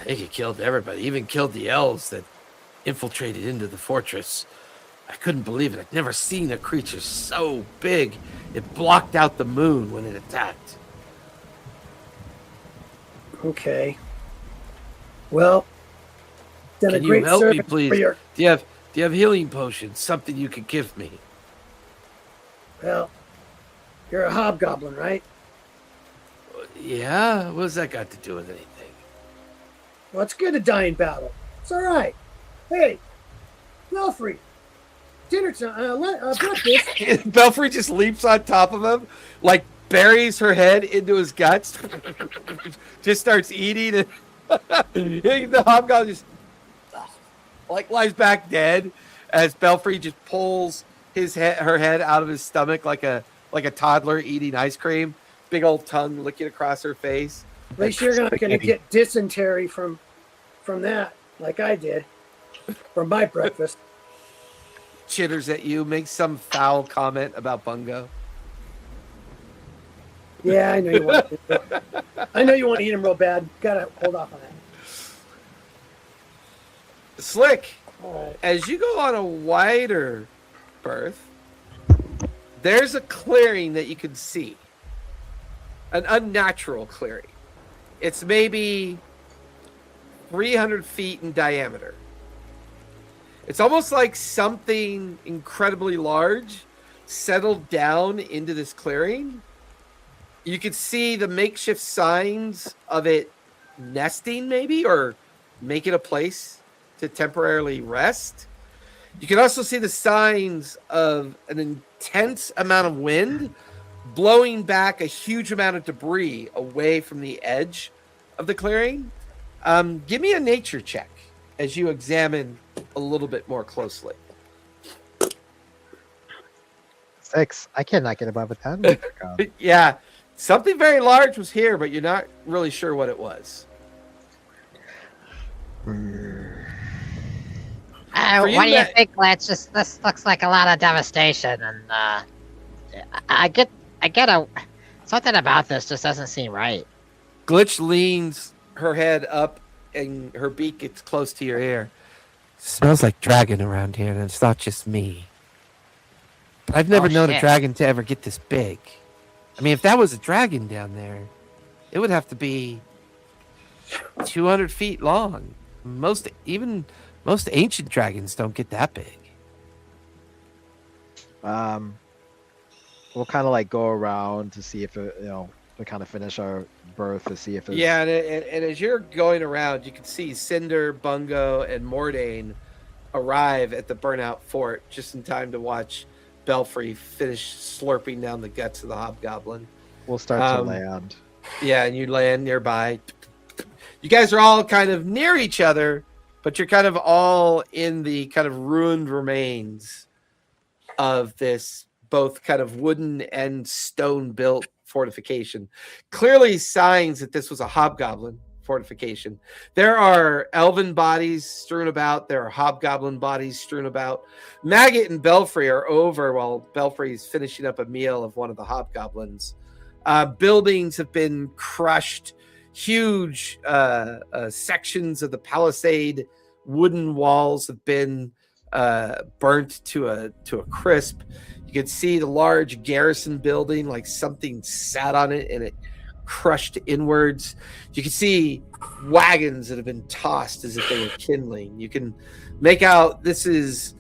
Speaker 1: I think it killed everybody, even killed the elves that infiltrated into the fortress. I couldn't believe it. I'd never seen a creature so big. It blocked out the moon when it attacked.
Speaker 5: Okay. Well, done
Speaker 1: Can
Speaker 5: a great
Speaker 1: you help me,
Speaker 5: service
Speaker 1: please?
Speaker 5: for your.
Speaker 1: Do you have healing potions? Something you could give me?
Speaker 5: Well, you're a hobgoblin, right?
Speaker 1: Yeah? What's that got to do with anything?
Speaker 5: Well, it's good to die in battle. It's all right. Hey, Belfry, dinner time. Breakfast.
Speaker 1: Belfry just leaps on top of him, buries her head into his guts, just starts eating, and the hobgoblin just lies back dead as Belfry just pulls her head out of his stomach like a toddler eating ice cream. Big old tongue licking across her face.
Speaker 5: At least you're not going to get dysentery from that, like I did, from my breakfast.
Speaker 1: Chitters at you, makes some foul comment about Bungo.
Speaker 5: Yeah, I know you want to. I know you want to eat him real bad. Gotta hold off on that.
Speaker 1: Slick,
Speaker 5: Right.
Speaker 1: as you go on a wider berth, there's a clearing that you can see. An unnatural clearing. It's maybe 300 feet in diameter. It's almost like something incredibly large settled down into this clearing. You could see the makeshift signs of it nesting, maybe, or make it a place to temporarily rest. You can also see the signs of an intense amount of wind blowing back a huge amount of debris away from the edge of the clearing. Give me a nature check as you examine a little bit more closely.
Speaker 3: 6. I cannot get above a 10.
Speaker 1: Yeah, something very large was here, but you're not really sure what it was.
Speaker 7: What do you think, Glitch? This looks like a lot of devastation, and I get something about this just doesn't seem right.
Speaker 1: Glitch leans her head up and her beak gets close to your ear. Smells like dragon around here, and it's not just me. But I've never known a dragon to ever get this big. I mean, if that was a dragon down there, it would have to be 200 feet long. Most ancient dragons don't get that big.
Speaker 3: We'll kind of like go around to see if it, to kind of finish our berth to see if it's...
Speaker 1: Yeah, and as you're going around, you can see Cinder, Bungo, and Mordain arrive at the burnout fort just in time to watch Belfry finish slurping down the guts of the hobgoblin.
Speaker 3: We'll start to land.
Speaker 1: Yeah, and you land nearby. You guys are all kind of near each other, but you're kind of all in the kind of ruined remains of this both kind of wooden and stone built fortification. Clearly signs that this was a hobgoblin fortification. There are elven bodies strewn about. There are hobgoblin bodies strewn about. Maggot and Belfry are over while Belfry's finishing up a meal of one of the hobgoblins. Buildings have been crushed. Huge sections of the palisade wooden walls have been burnt to a crisp. You can see the large garrison building, like something sat on it and it crushed inwards. You can see wagons that have been tossed as if they were kindling. You can make out this is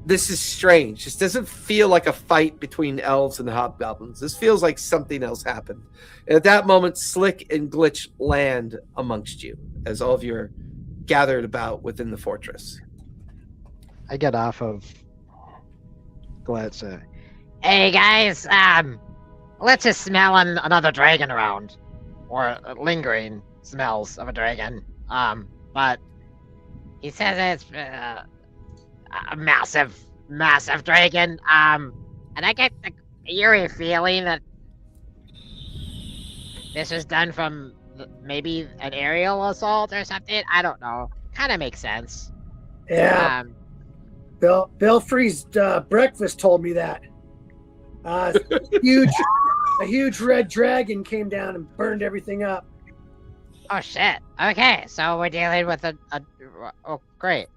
Speaker 1: strange. This doesn't feel like a fight between elves and hobgoblins. This feels like something else happened. And at that moment, Slick and Glitch land amongst you as all of you are gathered about within the fortress.
Speaker 3: I get off of Glitch.
Speaker 7: Hey guys, let's just smell another dragon around, or lingering smells of a dragon. But he says it's a massive dragon. And I get the eerie feeling that this was done from maybe an aerial assault or something. I don't know. Kind of makes sense.
Speaker 5: Yeah. Belfry's breakfast told me that. A huge red dragon came down and burned everything up.
Speaker 7: Oh shit. Okay, so we're dealing with oh great.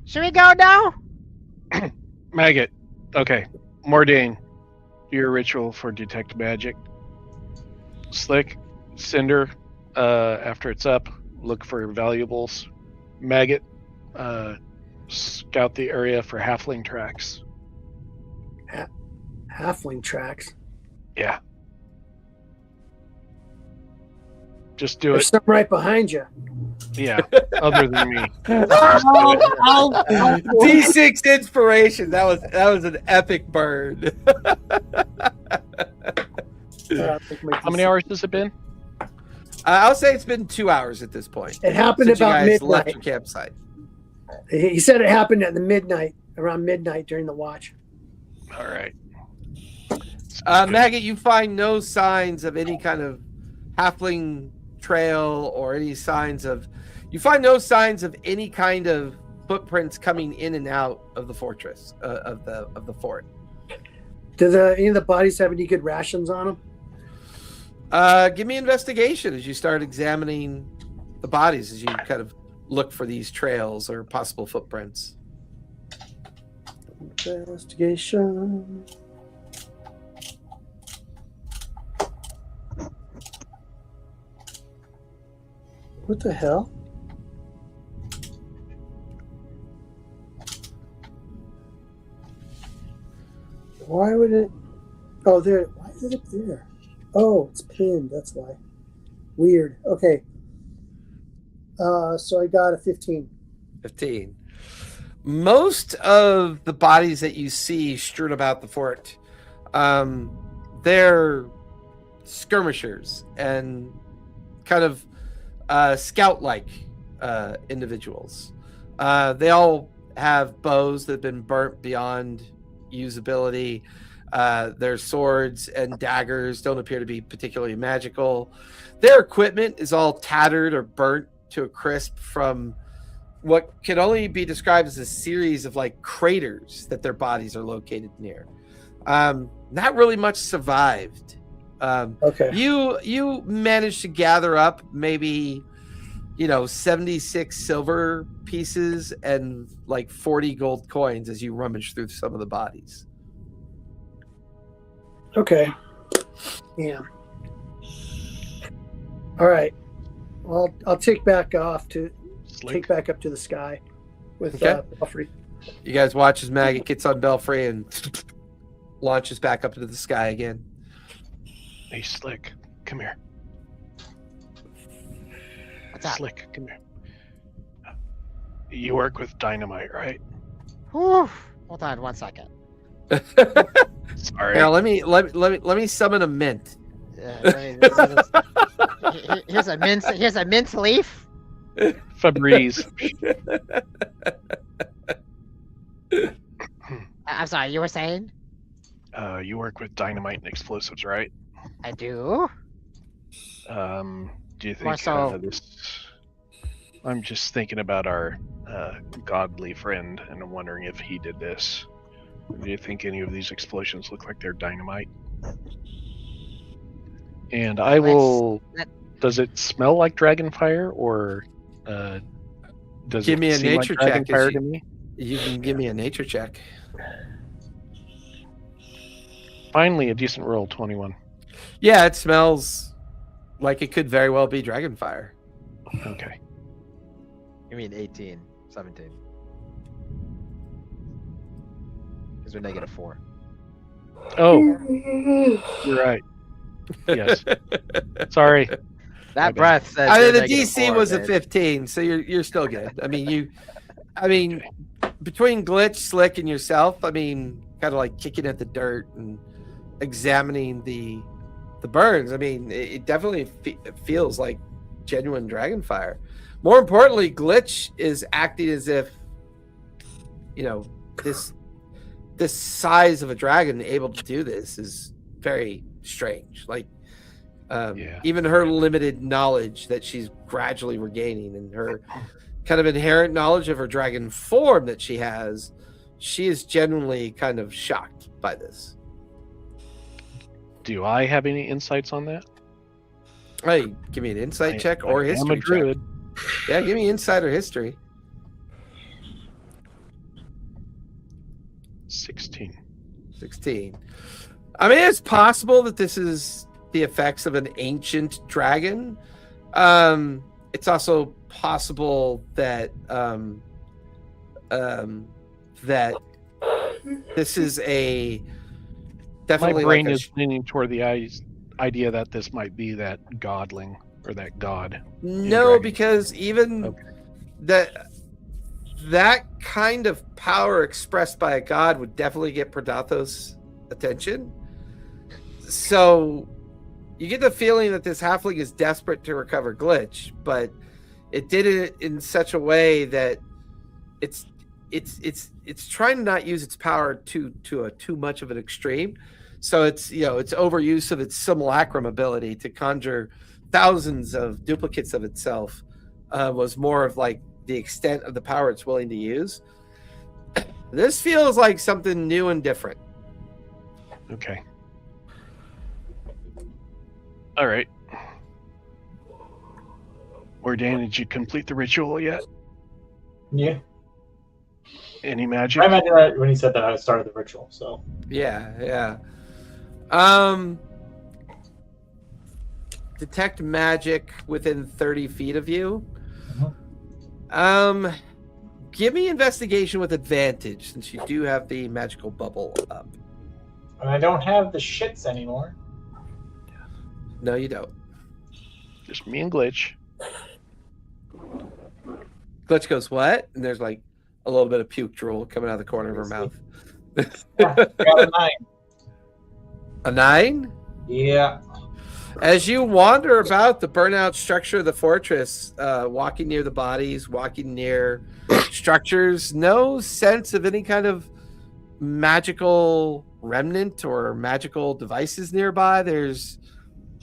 Speaker 7: Should we go now?
Speaker 6: Maggot. Okay. Mordain, do your ritual for detect magic. Slick, Cinder, after it's up, look for valuables. Maggot, scout the area for halfling tracks.
Speaker 5: Halfling tracks?
Speaker 6: Yeah. Just do
Speaker 5: There's
Speaker 6: it.
Speaker 5: some right behind you.
Speaker 6: Yeah, other than me.
Speaker 1: D6 inspiration. That was an epic burn.
Speaker 6: How many hours has it been?
Speaker 1: I'll say it's been 2 hours at this point.
Speaker 5: It happened
Speaker 1: since
Speaker 5: about
Speaker 1: you guys left
Speaker 5: midnight.
Speaker 1: your campsite.
Speaker 5: He said it happened at around midnight during the watch.
Speaker 6: All right.
Speaker 1: Maggot, you find no signs of any kind of halfling trail or any signs of. You find no signs of any kind of footprints coming in and out of the fortress of the fort.
Speaker 5: Do any of the bodies have any good rations on them?
Speaker 1: Give me investigation as you start examining the bodies as you kind of look for these trails or possible footprints.
Speaker 5: Investigation. What the hell? Why would it? Oh, there. Why is it up there? Oh, it's pinned. That's why. Weird. Okay. So I got a 15.
Speaker 1: 15. Most of the bodies that you see strewn about the fort, they're skirmishers and kind of scout-like individuals. They all have bows that have been burnt beyond usability. Their swords and daggers don't appear to be particularly magical. Their equipment is all tattered or burnt to a crisp from what can only be described as a series of like craters that their bodies are located near. Not really much survived.
Speaker 5: Okay.
Speaker 1: You managed to gather up maybe 76 silver pieces and like 40 gold coins as you rummage through some of the bodies.
Speaker 5: Okay. Yeah. All right. Well, I'll take back up to the sky with Belfry.
Speaker 1: You guys watch as Maggot gets on Belfry and launches back up into the sky again.
Speaker 6: Hey, Slick, come here.
Speaker 7: What's up?
Speaker 6: Slick, come here. You work with dynamite, right?
Speaker 7: Whew. Hold on 1 second.
Speaker 6: Sorry.
Speaker 1: Now let me summon a mint.
Speaker 7: Here's a mint leaf.
Speaker 6: Febreze.
Speaker 7: I'm sorry, you were saying?
Speaker 6: You work with dynamite and explosives, right?
Speaker 7: I do.
Speaker 6: Do you
Speaker 7: More
Speaker 6: think
Speaker 7: so-
Speaker 6: this? I'm just thinking about our godly friend, and I'm wondering if he did this. Do you think any of these explosions look like they're dynamite? And I will. Does it smell like dragon fire, or does
Speaker 1: Give
Speaker 6: it
Speaker 1: me a
Speaker 6: seem
Speaker 1: nature
Speaker 6: like dragon
Speaker 1: check
Speaker 6: fire
Speaker 1: as
Speaker 6: to me?
Speaker 1: You can give me a nature check.
Speaker 6: Finally, a decent roll, 21.
Speaker 1: Yeah, it smells like it could very well be dragon fire.
Speaker 6: Okay.
Speaker 3: You mean 18, 17. Because we're -4.
Speaker 6: Oh, you're right. Yes. Sorry.
Speaker 3: That breath says.
Speaker 1: I mean,
Speaker 3: you're
Speaker 1: the DC
Speaker 3: -4,
Speaker 1: was a
Speaker 3: man.
Speaker 1: 15, so you're still good. I mean, between Glitch, Slick, and yourself, I mean, kind of like kicking at the dirt and examining the burns. I mean, it definitely feels like genuine dragon fire. More importantly, Glitch is acting as if, this size of a dragon able to do this is very strange. Like, even her limited knowledge that she's gradually regaining and her kind of inherent knowledge of her dragon form that she has, she is genuinely kind of shocked by this.
Speaker 6: Do I have any insights on that?
Speaker 1: Hey, give me an insight check or
Speaker 6: I am
Speaker 1: history
Speaker 6: a druid.
Speaker 1: check. Yeah, give me insight or history.
Speaker 6: 16.
Speaker 1: 16. I mean, it's possible that this is the effects of an ancient dragon. It's also possible that that this is a definitely
Speaker 6: My brain
Speaker 1: like
Speaker 6: is leaning toward the idea that this might be that godling or that god.
Speaker 1: no,
Speaker 6: dragon.
Speaker 1: because even
Speaker 6: Okay.
Speaker 1: that kind of power expressed by a god would definitely get Predathos' attention. So you get the feeling that this halfling is desperate to recover Glitch, but it did it in such a way that it's trying to not use its power to too much of an extreme. So it's overuse of its simulacrum ability to conjure thousands of duplicates of itself was more of like the extent of the power it's willing to use. This feels like something new and different.
Speaker 6: Okay. All right. Ordain, did you complete the ritual yet?
Speaker 2: Yeah.
Speaker 6: Any magic?
Speaker 2: I imagine that when he said that, I started the ritual. So
Speaker 1: Yeah. Detect magic within 30 feet of you. Give me investigation with advantage since you do have the magical bubble up.
Speaker 2: and I don't have the shits anymore.
Speaker 1: No, you don't.
Speaker 6: Just me and Glitch.
Speaker 1: Glitch goes, what? And there's like a little bit of puke drool coming out of the corner of her mouth.
Speaker 2: Got a 9.
Speaker 1: A 9?
Speaker 2: Yeah.
Speaker 1: As you wander about the burnout structure of the fortress, walking near the bodies, walking near structures, no sense of any kind of magical remnant or magical devices nearby. There's,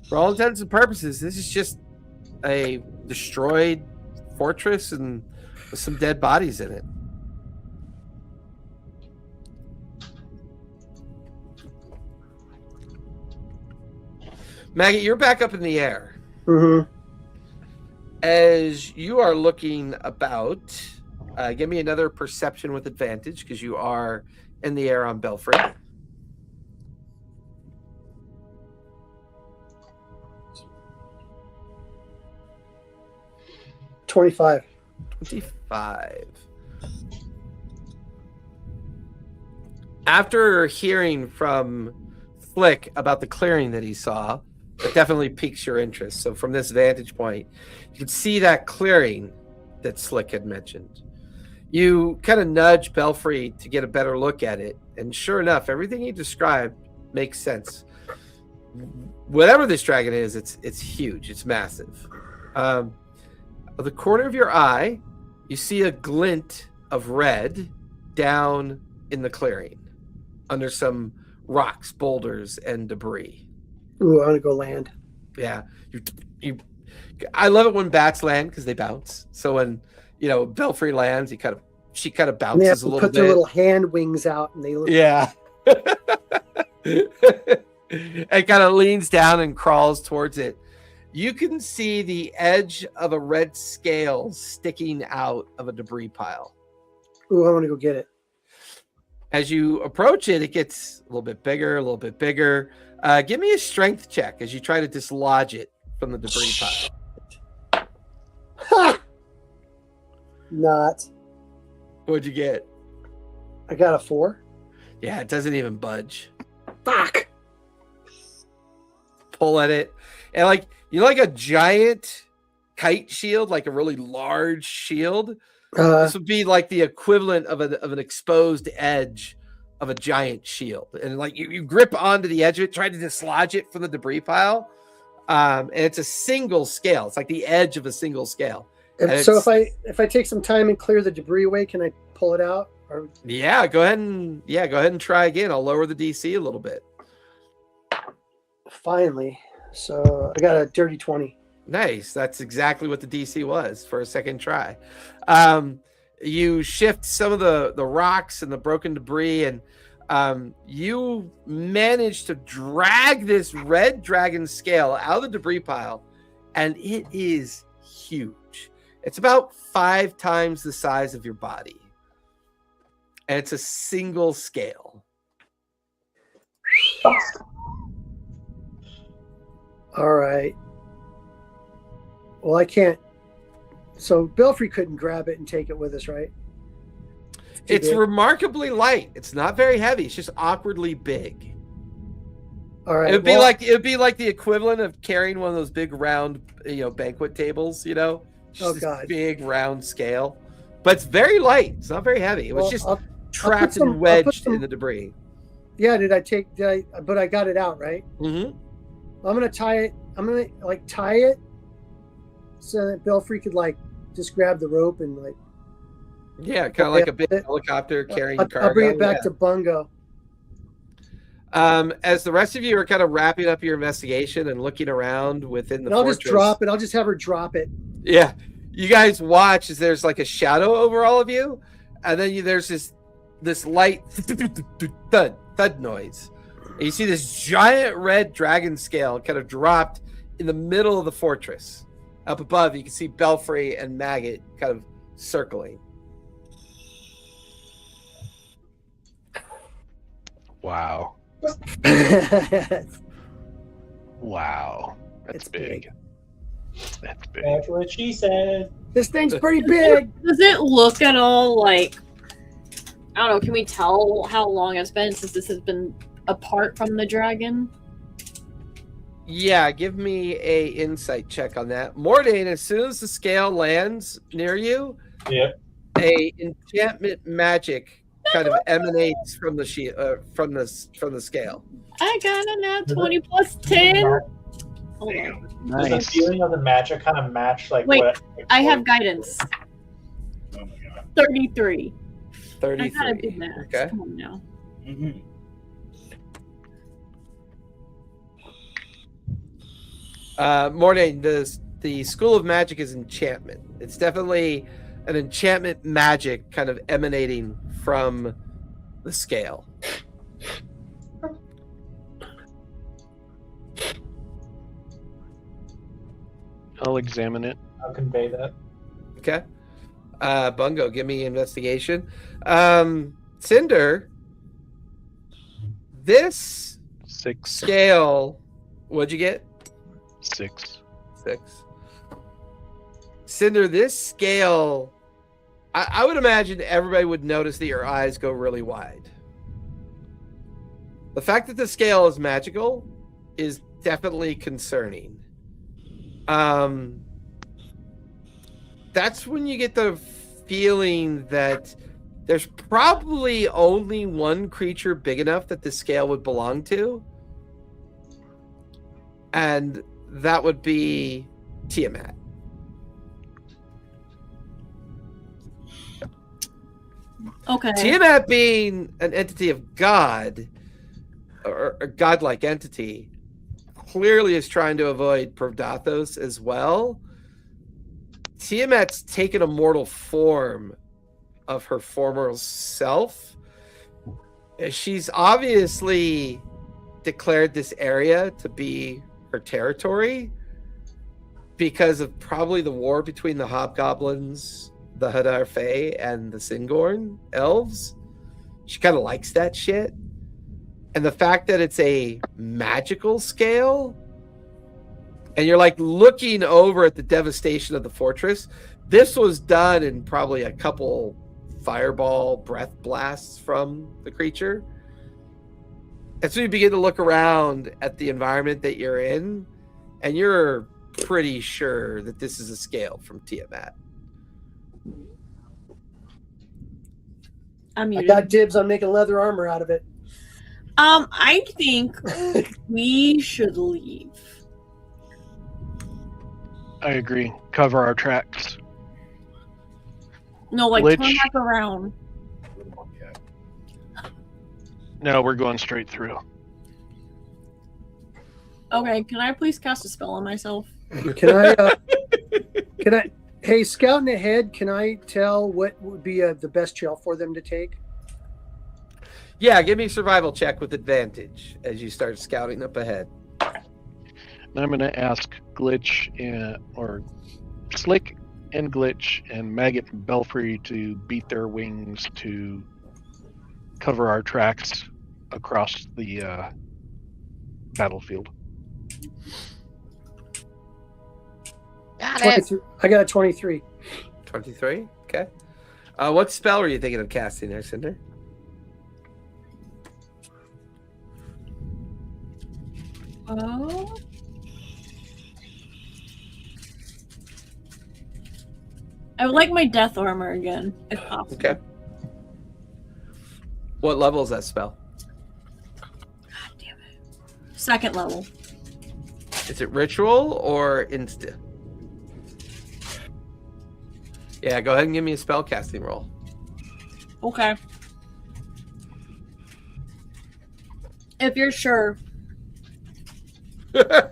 Speaker 1: for all intents and purposes, this is just a destroyed fortress and with some dead bodies in it. Maggie, you're back up in the air.
Speaker 5: Mm-hmm.
Speaker 1: As you are looking about, give me another perception with advantage because you are in the air on Belfry.
Speaker 5: 25.
Speaker 1: 25. After hearing from Flick about the clearing that he saw, it definitely piques your interest. So from this vantage point, you can see that clearing that Slick had mentioned. You kind of nudge Belfry to get a better look at it, and sure enough, everything he described makes sense. Whatever this dragon is, it's huge. It's massive. At the corner of your eye, you see a glint of red down in the clearing, under some rocks, boulders, and debris.
Speaker 5: Ooh, I want to go land.
Speaker 1: Yeah, I love it when bats land because they bounce. So when Belfry lands, she kind of bounces
Speaker 5: They have to
Speaker 1: a little
Speaker 5: put
Speaker 1: bit.
Speaker 5: their little hand wings out, and they look.
Speaker 1: Yeah. It kind of leans down and crawls towards it. You can see the edge of a red scale sticking out of a debris pile.
Speaker 5: Ooh, I want to go get it.
Speaker 1: As you approach it, it gets a little bit bigger, a little bit bigger. Give me a strength check as you try to dislodge it from the debris pile.
Speaker 5: Ha! Not.
Speaker 1: What'd you get?
Speaker 5: I got a 4.
Speaker 1: Yeah, it doesn't even budge.
Speaker 5: Fuck.
Speaker 1: Pull at it. And like a giant kite shield, like a really large shield. This would be like the equivalent of an exposed edge of a giant shield. And like you grip onto the edge of it, try to dislodge it from the debris pile. And it's a single scale. It's like the edge of a single scale.
Speaker 5: So if I take some time and clear the debris away, can I pull it out? Or...
Speaker 1: Yeah, go ahead and try again. I'll lower the DC a little bit.
Speaker 5: Finally. So I got a dirty 20.
Speaker 1: Nice. That's exactly what the DC was for a second try. You shift some of the rocks and the broken debris, and you manage to drag this red dragon scale out of the debris pile, and it is huge. It's about 5 times the size of your body, and it's a single scale.
Speaker 5: All right. Well, I can't. So Belfry couldn't grab it and take it with us, right?
Speaker 1: It's remarkably light. It's not very heavy. It's just awkwardly big.
Speaker 5: All right.
Speaker 1: It'd be like the equivalent of carrying one of those big round, banquet tables. Just this
Speaker 5: God.
Speaker 1: big round scale, but it's very light. It's not very heavy. It was just trapped and wedged in the debris.
Speaker 5: Yeah. But I got it out, right?
Speaker 1: Mm-hmm.
Speaker 5: I'm gonna tie it. I'm gonna tie it so that Belfry could just grab the rope and
Speaker 1: Yeah, kind of like a big helicopter carrying cargo.
Speaker 5: I'll bring it back to Bungo.
Speaker 1: As the rest of you are kind of wrapping up your investigation and looking around within the fortress.
Speaker 5: Just drop it. I'll just have her drop it.
Speaker 1: Yeah, you guys watch as there's like a shadow over all of you, and then there's this light thud noise. And you see this giant red dragon scale kind of dropped in the middle of the fortress. Up above, you can see Belfry and Maggot kind of circling.
Speaker 6: Wow. Wow. That's
Speaker 5: It's
Speaker 6: big. That's big.
Speaker 2: That's what she said.
Speaker 5: This thing's pretty big.
Speaker 4: Does it look at all like, I don't know, can we tell how long it's been since this has been apart from the dragon?
Speaker 1: Yeah, give me a insight check on that. Mordain, as soon as the scale lands near you,
Speaker 2: Yep.
Speaker 1: A enchantment magic kind of emanates from the from the scale.
Speaker 4: I got a nat 20 plus 10. Hold on.
Speaker 2: Does the
Speaker 6: Nice.
Speaker 2: feeling of the magic kind of match like
Speaker 4: Wait,
Speaker 2: what?
Speaker 4: I have guidance.
Speaker 8: Oh my god.
Speaker 4: 33. I
Speaker 1: 33.
Speaker 4: gotta do math.
Speaker 1: Okay.
Speaker 4: Come on now.
Speaker 8: Mm-hmm.
Speaker 1: Morning. The School of Magic is enchantment. It's definitely an enchantment magic kind of emanating from the scale.
Speaker 6: I'll examine it.
Speaker 2: I'll convey that.
Speaker 1: Okay. Bungo, give me investigation. Cinder, this
Speaker 6: 6.
Speaker 1: scale, what'd you get?
Speaker 6: 6.
Speaker 1: 6. Cinder, this scale, I would imagine everybody would notice that your eyes go really wide. The fact that the scale is magical is definitely concerning. That's when you get the feeling that there's probably only one creature big enough that the scale would belong to. And that would be Tiamat.
Speaker 4: Okay.
Speaker 1: Tiamat being an entity of God, or a godlike entity, clearly is trying to avoid Perdathos as well. Tiamat's taken a mortal form of her former self. She's obviously declared this area to be her territory because of probably the war between the Hobgoblins, the Hadar Fae, and the Singorn elves. She kind of likes that shit. And the fact that it's a magical scale, and you're like looking over at the devastation of the fortress. This was done in probably a couple fireball breath blasts from the creature. And so you begin to look around at the environment that you're in, and you're pretty sure that this is a scale from Tiamat.
Speaker 4: I'm
Speaker 5: I
Speaker 4: muted.
Speaker 5: got dibs on making leather armor out of it.
Speaker 4: I think we should leave.
Speaker 6: I agree. Cover our tracks.
Speaker 4: No, like
Speaker 6: Glitch.
Speaker 4: turn back around.
Speaker 6: No, we're going straight through.
Speaker 4: Okay, can I please cast a spell on myself?
Speaker 5: Can I? Can I? Hey, scouting ahead, can I tell what would be the best trail for them to take?
Speaker 1: Yeah, give me a survival check with advantage as you start scouting up ahead.
Speaker 6: And I'm going to ask Glitch or Slick and Glitch and Maggot and Belfry to beat their wings to cover our tracks across the battlefield.
Speaker 7: Got it.
Speaker 5: 23. I got a 23.
Speaker 1: 23? Okay. What spell were you thinking of casting there, Cinder?
Speaker 4: Oh. I would like my death armor again, if possible.
Speaker 1: Okay. What level is that spell?
Speaker 4: God damn it. Second level.
Speaker 1: Is it ritual or insta? Yeah, go ahead and give me a spell casting roll.
Speaker 4: Okay. If you're sure. I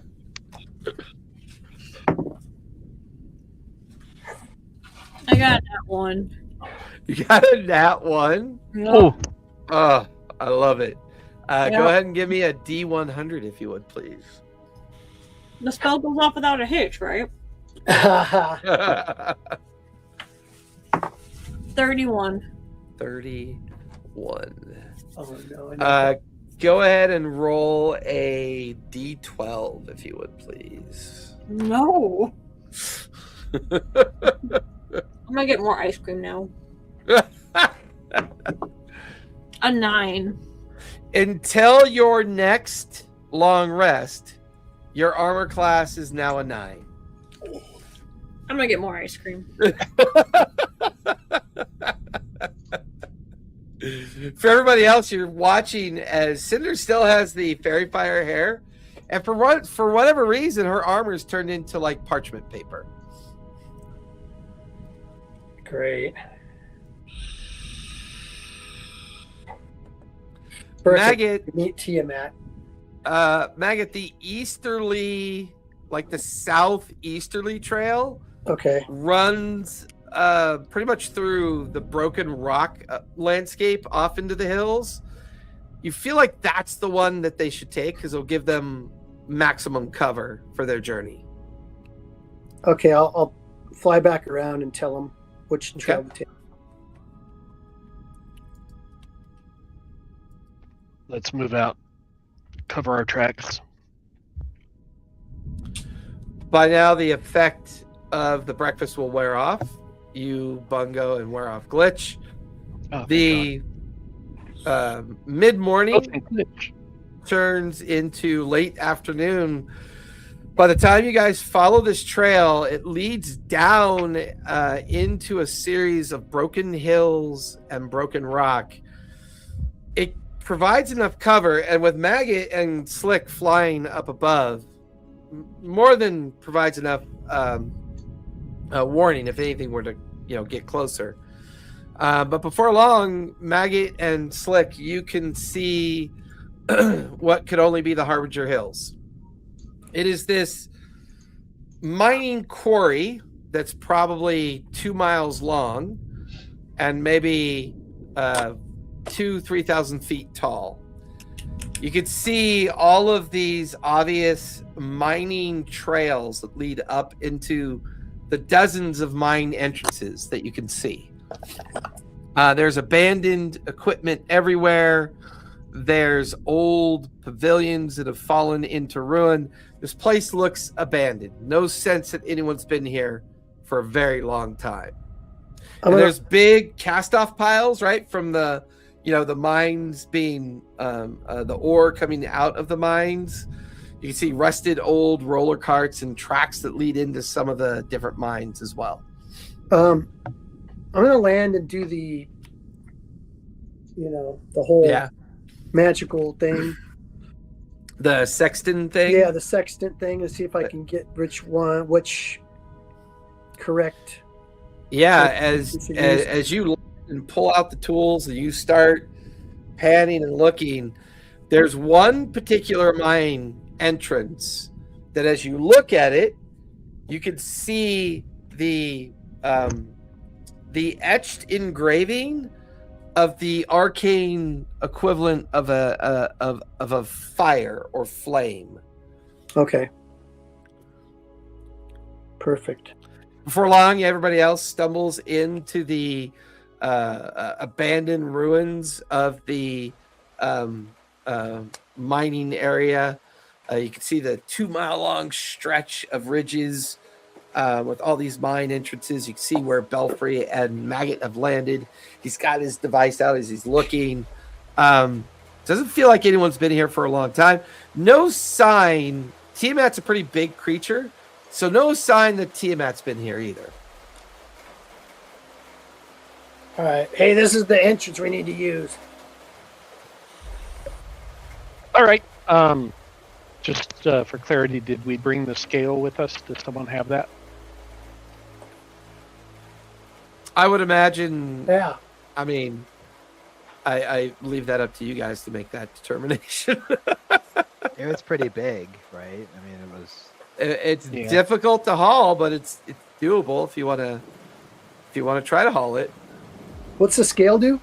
Speaker 4: got that one.
Speaker 1: You got a nat 1?
Speaker 6: Oh,
Speaker 1: Oh, I love it. Go
Speaker 4: Yeah.
Speaker 1: ahead and give me a D100 if you would, please.
Speaker 4: The spell goes off without a hitch, right? 31.
Speaker 1: 31.
Speaker 5: Oh no.
Speaker 1: Go ahead and roll a D12 if you would, please.
Speaker 4: No. I'm gonna get more ice cream now. A 9.
Speaker 1: Until your next long rest, your armor class is now a 9.
Speaker 4: I'm gonna get more ice cream.
Speaker 1: For everybody else, you're watching as Cinder still has the fairy fire hair, and for whatever reason, her armor's turned into like parchment paper.
Speaker 5: Great.
Speaker 1: Maggot,
Speaker 5: Meet Tiamat.
Speaker 1: Maggot, the easterly, like the southeasterly trail,
Speaker 5: Okay.
Speaker 1: runs pretty much through the broken rock landscape off into the hills. You feel like that's the one that they should take because it'll give them maximum cover for their journey.
Speaker 5: Okay, I'll fly back around and tell them which trail to take.
Speaker 6: Let's move out. Cover our tracks.
Speaker 1: By now, the effect of the breakfast will wear off. You, Bungo, and wear off Glitch.
Speaker 6: Oh,
Speaker 1: The mid-morning
Speaker 6: Glitch.
Speaker 1: turns into late afternoon. By the time you guys follow this trail, it leads down into a series of broken hills and broken rock. It provides enough cover, and with Maggot and Slick flying up above, more than provides enough warning if anything were to get closer. But before long, Maggot and Slick, you can see what could only be the Harbinger Hills. It is this mining quarry that's probably 2 miles long and maybe 3,000 feet tall. You could see all of these obvious mining trails that lead up into the dozens of mine entrances that you can see. There's abandoned equipment everywhere. There's old pavilions that have fallen into ruin. This place looks abandoned. No sense that anyone's been here for a very long time. And there's big cast-off piles, right, from the mines being the ore coming out of the mines. You can see rusted old roller carts and tracks that lead into some of the different mines as well.
Speaker 5: I'm gonna land and do the whole magical thing.
Speaker 1: The sexton thing?
Speaker 5: Yeah, the sextant thing, and see if I can get which correct.
Speaker 1: Yeah, as you pull out the tools and you start panning and looking, there's one particular mine entrance that as you look at it, you can see the etched engraving of the arcane equivalent of a fire or flame.
Speaker 5: Okay. Perfect.
Speaker 1: Before long, everybody else stumbles into the abandoned ruins of the mining area. You can see the 2 mile long stretch of ridges with all these mine entrances. You can see where Belfry and Maggot have landed. He's got his device out as he's looking. Doesn't feel like anyone's been here for a long time. No sign. Tiamat's a pretty big creature, so no sign that Tiamat's been here either.
Speaker 5: All right. Hey, this is the entrance we need to use.
Speaker 6: All right. Just for clarity, did we bring the scale with us? Does someone have that?
Speaker 1: I would imagine.
Speaker 5: Yeah.
Speaker 1: I mean, I leave that up to you guys to make that determination.
Speaker 3: It was pretty big, right? I mean, it was.
Speaker 1: It's difficult to haul, but it's doable if you want to try to haul it.
Speaker 5: What's the scale do?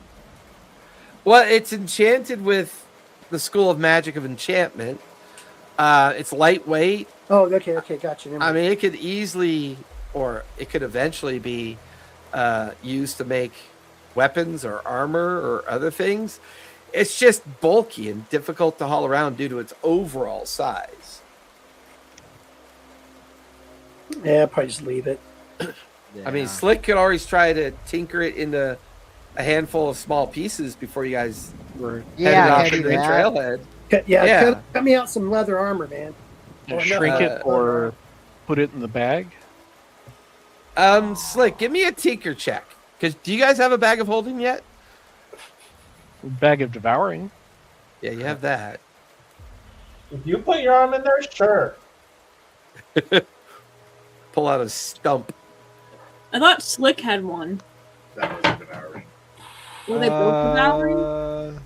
Speaker 1: Well, it's enchanted with the School of Magic of Enchantment. It's lightweight.
Speaker 5: Oh, okay, gotcha.
Speaker 1: I mean, it could easily, or it could eventually be used to make weapons or armor or other things. It's just bulky and difficult to haul around due to its overall size.
Speaker 5: Yeah, I'll probably just leave it.
Speaker 3: Yeah.
Speaker 1: I mean, Slick could always try to tinker it into a handful of small pieces before you guys were headed off into the trailhead.
Speaker 5: Cut me out some leather armor, man.
Speaker 6: Shrink it or put it in the bag?
Speaker 1: Slick, give me a tinker check. Because do you guys have a bag of holding yet?
Speaker 6: Bag of devouring.
Speaker 1: Yeah, you have that.
Speaker 2: If you put your arm in there, sure.
Speaker 1: Pull out a stump.
Speaker 4: I thought Slick had one.
Speaker 8: That was devouring.
Speaker 4: Were they both devouring?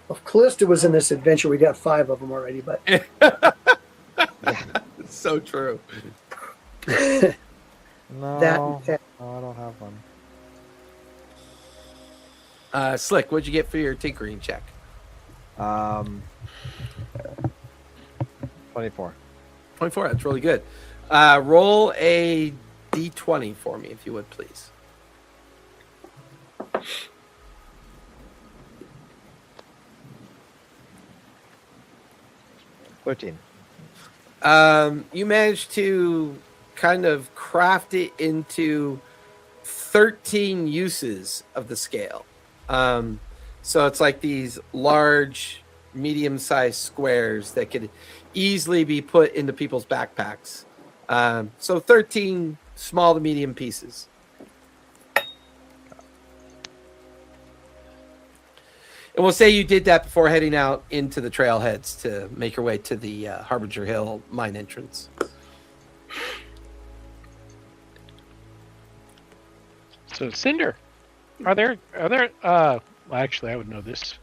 Speaker 5: If Callista was in this adventure, we got 5 of them already. But
Speaker 1: So true.
Speaker 3: No,
Speaker 5: that
Speaker 3: no, I don't have one.
Speaker 1: Slick, what'd you get for your tinkering check?
Speaker 3: 24.
Speaker 1: 24. That's really good. Roll a d20 for me, if you would, please.
Speaker 3: $13.
Speaker 1: You managed to kind of craft it into 13 uses of the scale. So it's like these large, medium-sized squares that could easily be put into people's backpacks. So 13 small to medium pieces. And we'll say you did that before heading out into the trailheads to make your way to the Harbinger Hill mine entrance.
Speaker 6: So Cinder, are there well, actually I would know this.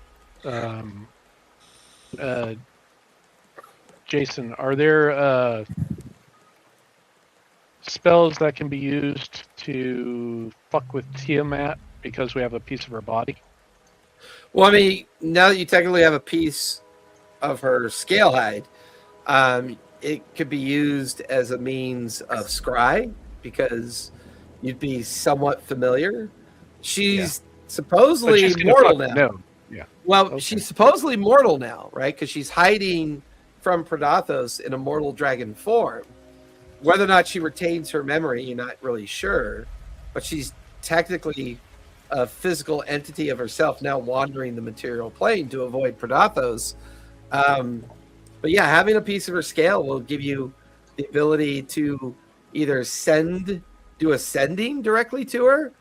Speaker 6: Jason, are there spells that can be used to fuck with Tiamat because we have a piece of her body?
Speaker 1: Well, I mean, now that you technically have a piece of her scale hide, it could be used as a means of scry because you'd be somewhat familiar. She's supposedly
Speaker 6: She's gonna
Speaker 1: mortal
Speaker 6: fuck-
Speaker 1: now.
Speaker 6: No. Yeah.
Speaker 1: Well,
Speaker 6: Okay.
Speaker 1: she's supposedly mortal now, right? Because she's hiding from Predathos in a mortal dragon form. Whether or not she retains her memory, you're not really sure. But she's technically a physical entity of herself now wandering the material plane to avoid Predathos. But yeah, having a piece of her scale will give you the ability to either do a sending directly to her,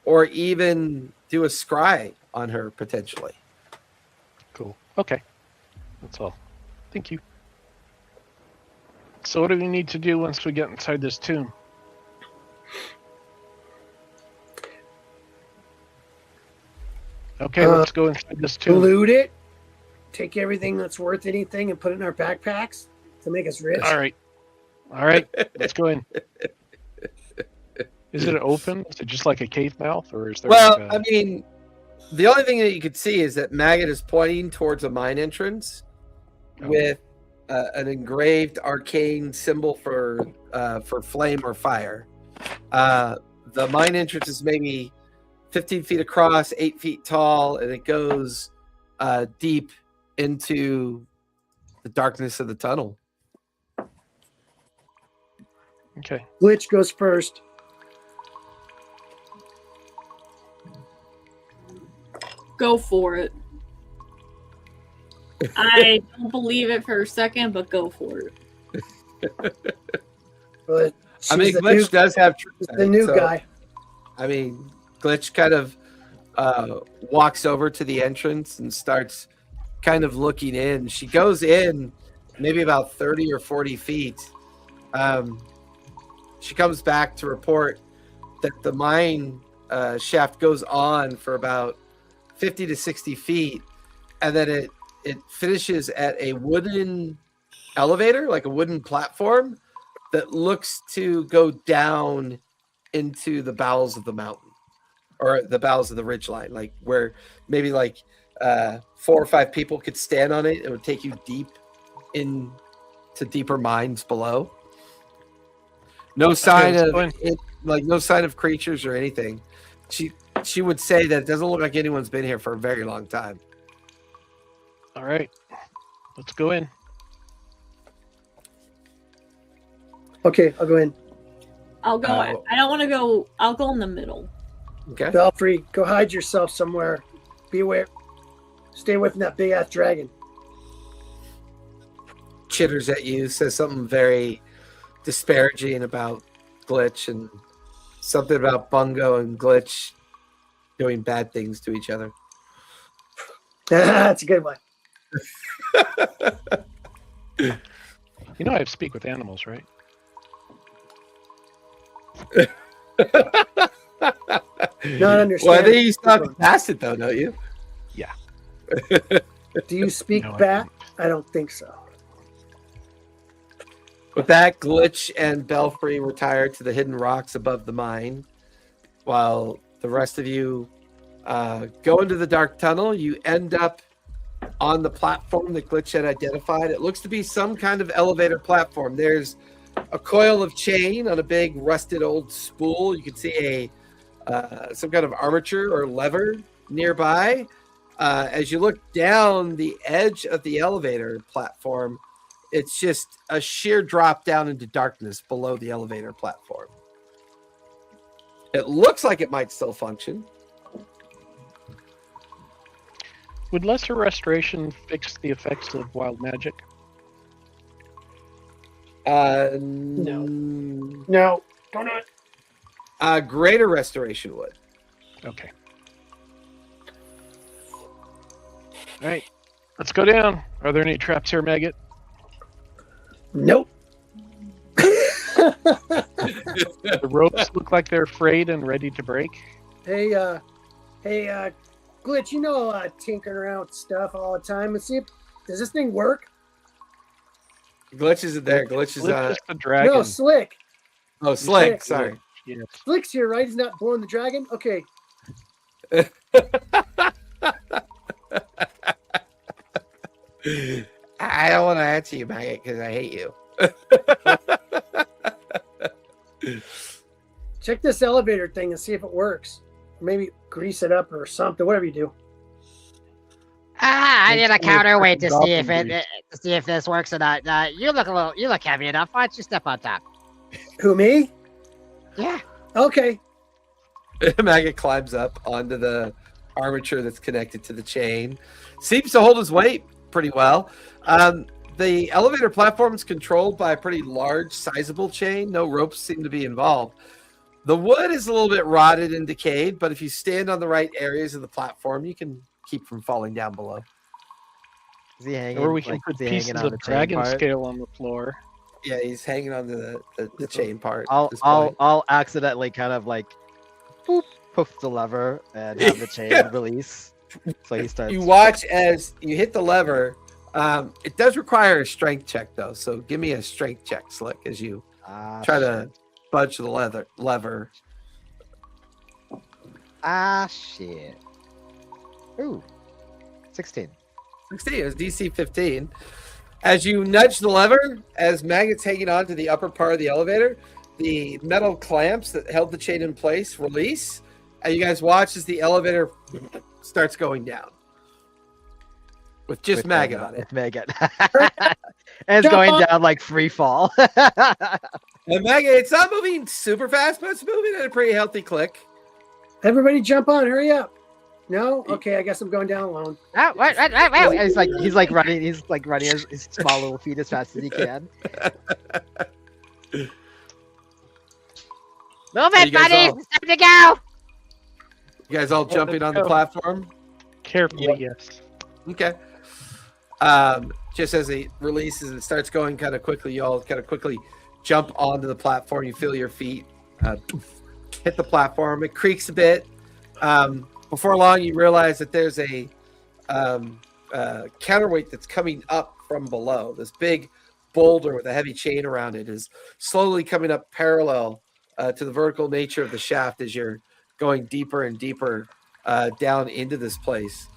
Speaker 1: or even do a scry on her potentially.
Speaker 6: Cool. Okay. That's all. Thank you. So what do we need to do once we get inside this tomb? Okay, let's go inside this tomb.
Speaker 5: loot it, take everything that's worth anything, and put it in our backpacks to make us rich.
Speaker 6: All right. All right. Let's go in. Is it open? Is it just like a cave mouth, or is there?
Speaker 1: Well,
Speaker 6: like a...
Speaker 1: I mean, the only thing that you could see is that Maggot is pointing towards a mine entrance with an engraved arcane symbol for flame or fire. The mine entrance is maybe 15 feet across, 8 feet tall, and it goes deep into the darkness of the tunnel.
Speaker 6: Okay.
Speaker 5: Glitch goes first.
Speaker 4: Go for it. I don't believe it for a second, but go for it.
Speaker 5: But
Speaker 1: I mean,
Speaker 5: she's the
Speaker 1: Glitch does have
Speaker 5: the new guy.
Speaker 1: I mean, Glitch kind of walks over to the entrance and starts kind of looking in. She goes in maybe about 30 or 40 feet. She comes back to report that the mine shaft goes on for about 50 to 60 feet, and then it finishes at a wooden elevator, like a wooden platform that looks to go down into the bowels of the mountain, or the bowels of the ridgeline, like where maybe like 4 or 5 people could stand on it. It would take you deep into deeper mines below. No sign of it, like no sign of creatures or anything. She would say that it doesn't look like anyone's been here for a very long time.
Speaker 6: All right. Let's go in.
Speaker 5: Okay, I'll go in.
Speaker 4: I'll go. I don't want to go. I'll go in the middle.
Speaker 1: Okay.
Speaker 5: Belfry, go hide yourself somewhere. Be aware. Stay away from that big ass dragon.
Speaker 1: Chitters at you, says something very disparaging about Glitch, and Something about Bungo and Glitch doing bad things to each other.
Speaker 5: That's a good one.
Speaker 6: You know I speak with animals, right?
Speaker 5: Not understand.
Speaker 1: Well, I think you still have to pass it, though, don't you?
Speaker 6: Yeah.
Speaker 5: Do you speak
Speaker 6: No, I
Speaker 5: bat? I don't think so.
Speaker 1: With that, Glitch and Belfry retire to the hidden rocks above the mine, while the rest of you go into the dark tunnel. You end up on the platform that Glitch had identified. It looks to be some kind of elevator platform. There's a coil of chain on a big rusted old spool. You can see some kind of armature or lever nearby. As you look down the edge of the elevator platform, it's just a sheer drop down into darkness below the elevator platform. It looks like it might still function.
Speaker 6: Would lesser restoration fix the effects of wild magic?
Speaker 5: No. No, don't do it.
Speaker 1: Greater restoration would.
Speaker 6: Okay. All right. Let's go down. Are there any traps here, Maggot?
Speaker 5: Nope.
Speaker 6: The ropes look like they're frayed and ready to break.
Speaker 5: Hey, Glitch, you know, tinkering around with stuff all the time. Let's see if, does this thing work?
Speaker 1: Glitch isn't there. Glitch is
Speaker 6: Glitch is the dragon.
Speaker 5: No, Slick.
Speaker 1: Oh, Slick.
Speaker 5: Slick.
Speaker 1: Sorry.
Speaker 6: Yes.
Speaker 5: Slick's here, right? He's not born the dragon? Okay.
Speaker 1: I don't want to answer you, Maggot, because I hate you.
Speaker 5: Check this elevator thing and see if it works. Maybe grease it up or something, whatever you do.
Speaker 7: I need a counterweight to see if
Speaker 6: Goblin
Speaker 7: it to see if this works or not. You look heavy enough. Why don't you step on top?
Speaker 5: Who, me?
Speaker 7: Yeah.
Speaker 5: Okay.
Speaker 1: Maggot climbs up onto the armature that's connected to the chain. Seems to hold his weight pretty well. The elevator platform is controlled by a pretty large, sizable chain. No ropes seem to be involved. The wood is a little bit rotted and decayed, but if you stand on the right areas of the platform, you can keep from falling down below.
Speaker 3: Is he hanging?
Speaker 6: Or we can
Speaker 3: like,
Speaker 6: put
Speaker 3: is he hanging
Speaker 6: pieces
Speaker 3: on
Speaker 6: of
Speaker 3: the chain
Speaker 6: dragon
Speaker 3: part?
Speaker 6: scale on the floor.
Speaker 1: Yeah, he's hanging on to the chain part. at
Speaker 3: I'll
Speaker 1: this
Speaker 3: I'll
Speaker 1: point.
Speaker 3: I'll accidentally kind of like boop, poof the lever and have the chain
Speaker 1: Yeah.
Speaker 3: release. So he starts.
Speaker 1: You watch as you hit the lever. It does require a strength check, though. So give me a strength check, Slick, as you try to budge the lever.
Speaker 3: Shit. Ooh. 16.
Speaker 1: 16 is DC 15. As you nudge the lever, as Maggot's hanging on to the upper part of the elevator, the metal clamps that held the chain in place release, and you guys watch as the elevator starts going down. With just Maggot on it.
Speaker 3: With Maggot. And it's
Speaker 5: Jump
Speaker 3: going
Speaker 5: up.
Speaker 3: down like free fall.
Speaker 1: And Maggot, it's not moving super fast, but it's moving at a pretty healthy click.
Speaker 5: Everybody jump on, hurry up. No? Okay, I guess I'm going down alone.
Speaker 7: Oh, wait.
Speaker 3: He's like running his small little feet as fast as he can.
Speaker 7: Move
Speaker 1: Are
Speaker 7: it,
Speaker 1: you guys
Speaker 7: buddy!
Speaker 1: all-
Speaker 7: It's time to go!
Speaker 1: You guys all jumping on the platform?
Speaker 6: Carefully, yes.
Speaker 1: Okay. Just as it releases, it starts going kind of quickly. You all kind of quickly jump onto the platform. You feel your feet hit the platform. It creaks a bit. Before long, you realize that there's a counterweight that's coming up from below. This big boulder with a heavy chain around it is slowly coming up parallel to the vertical nature of the shaft as you're going deeper and deeper down into this place.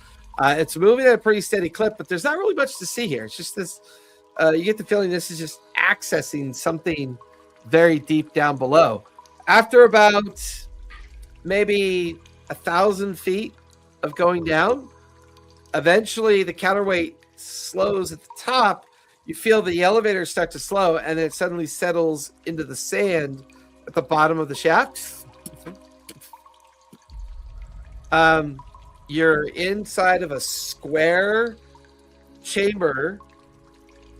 Speaker 1: It's moving at a pretty steady clip, but there's not really much to see here. It's just this, you get the feeling this is just accessing something very deep down below. After about maybe 1,000 feet of going down, eventually the counterweight slows at the top. You feel the elevator start to slow, and then it suddenly settles into the sand at the bottom of the shaft. You're inside of a square chamber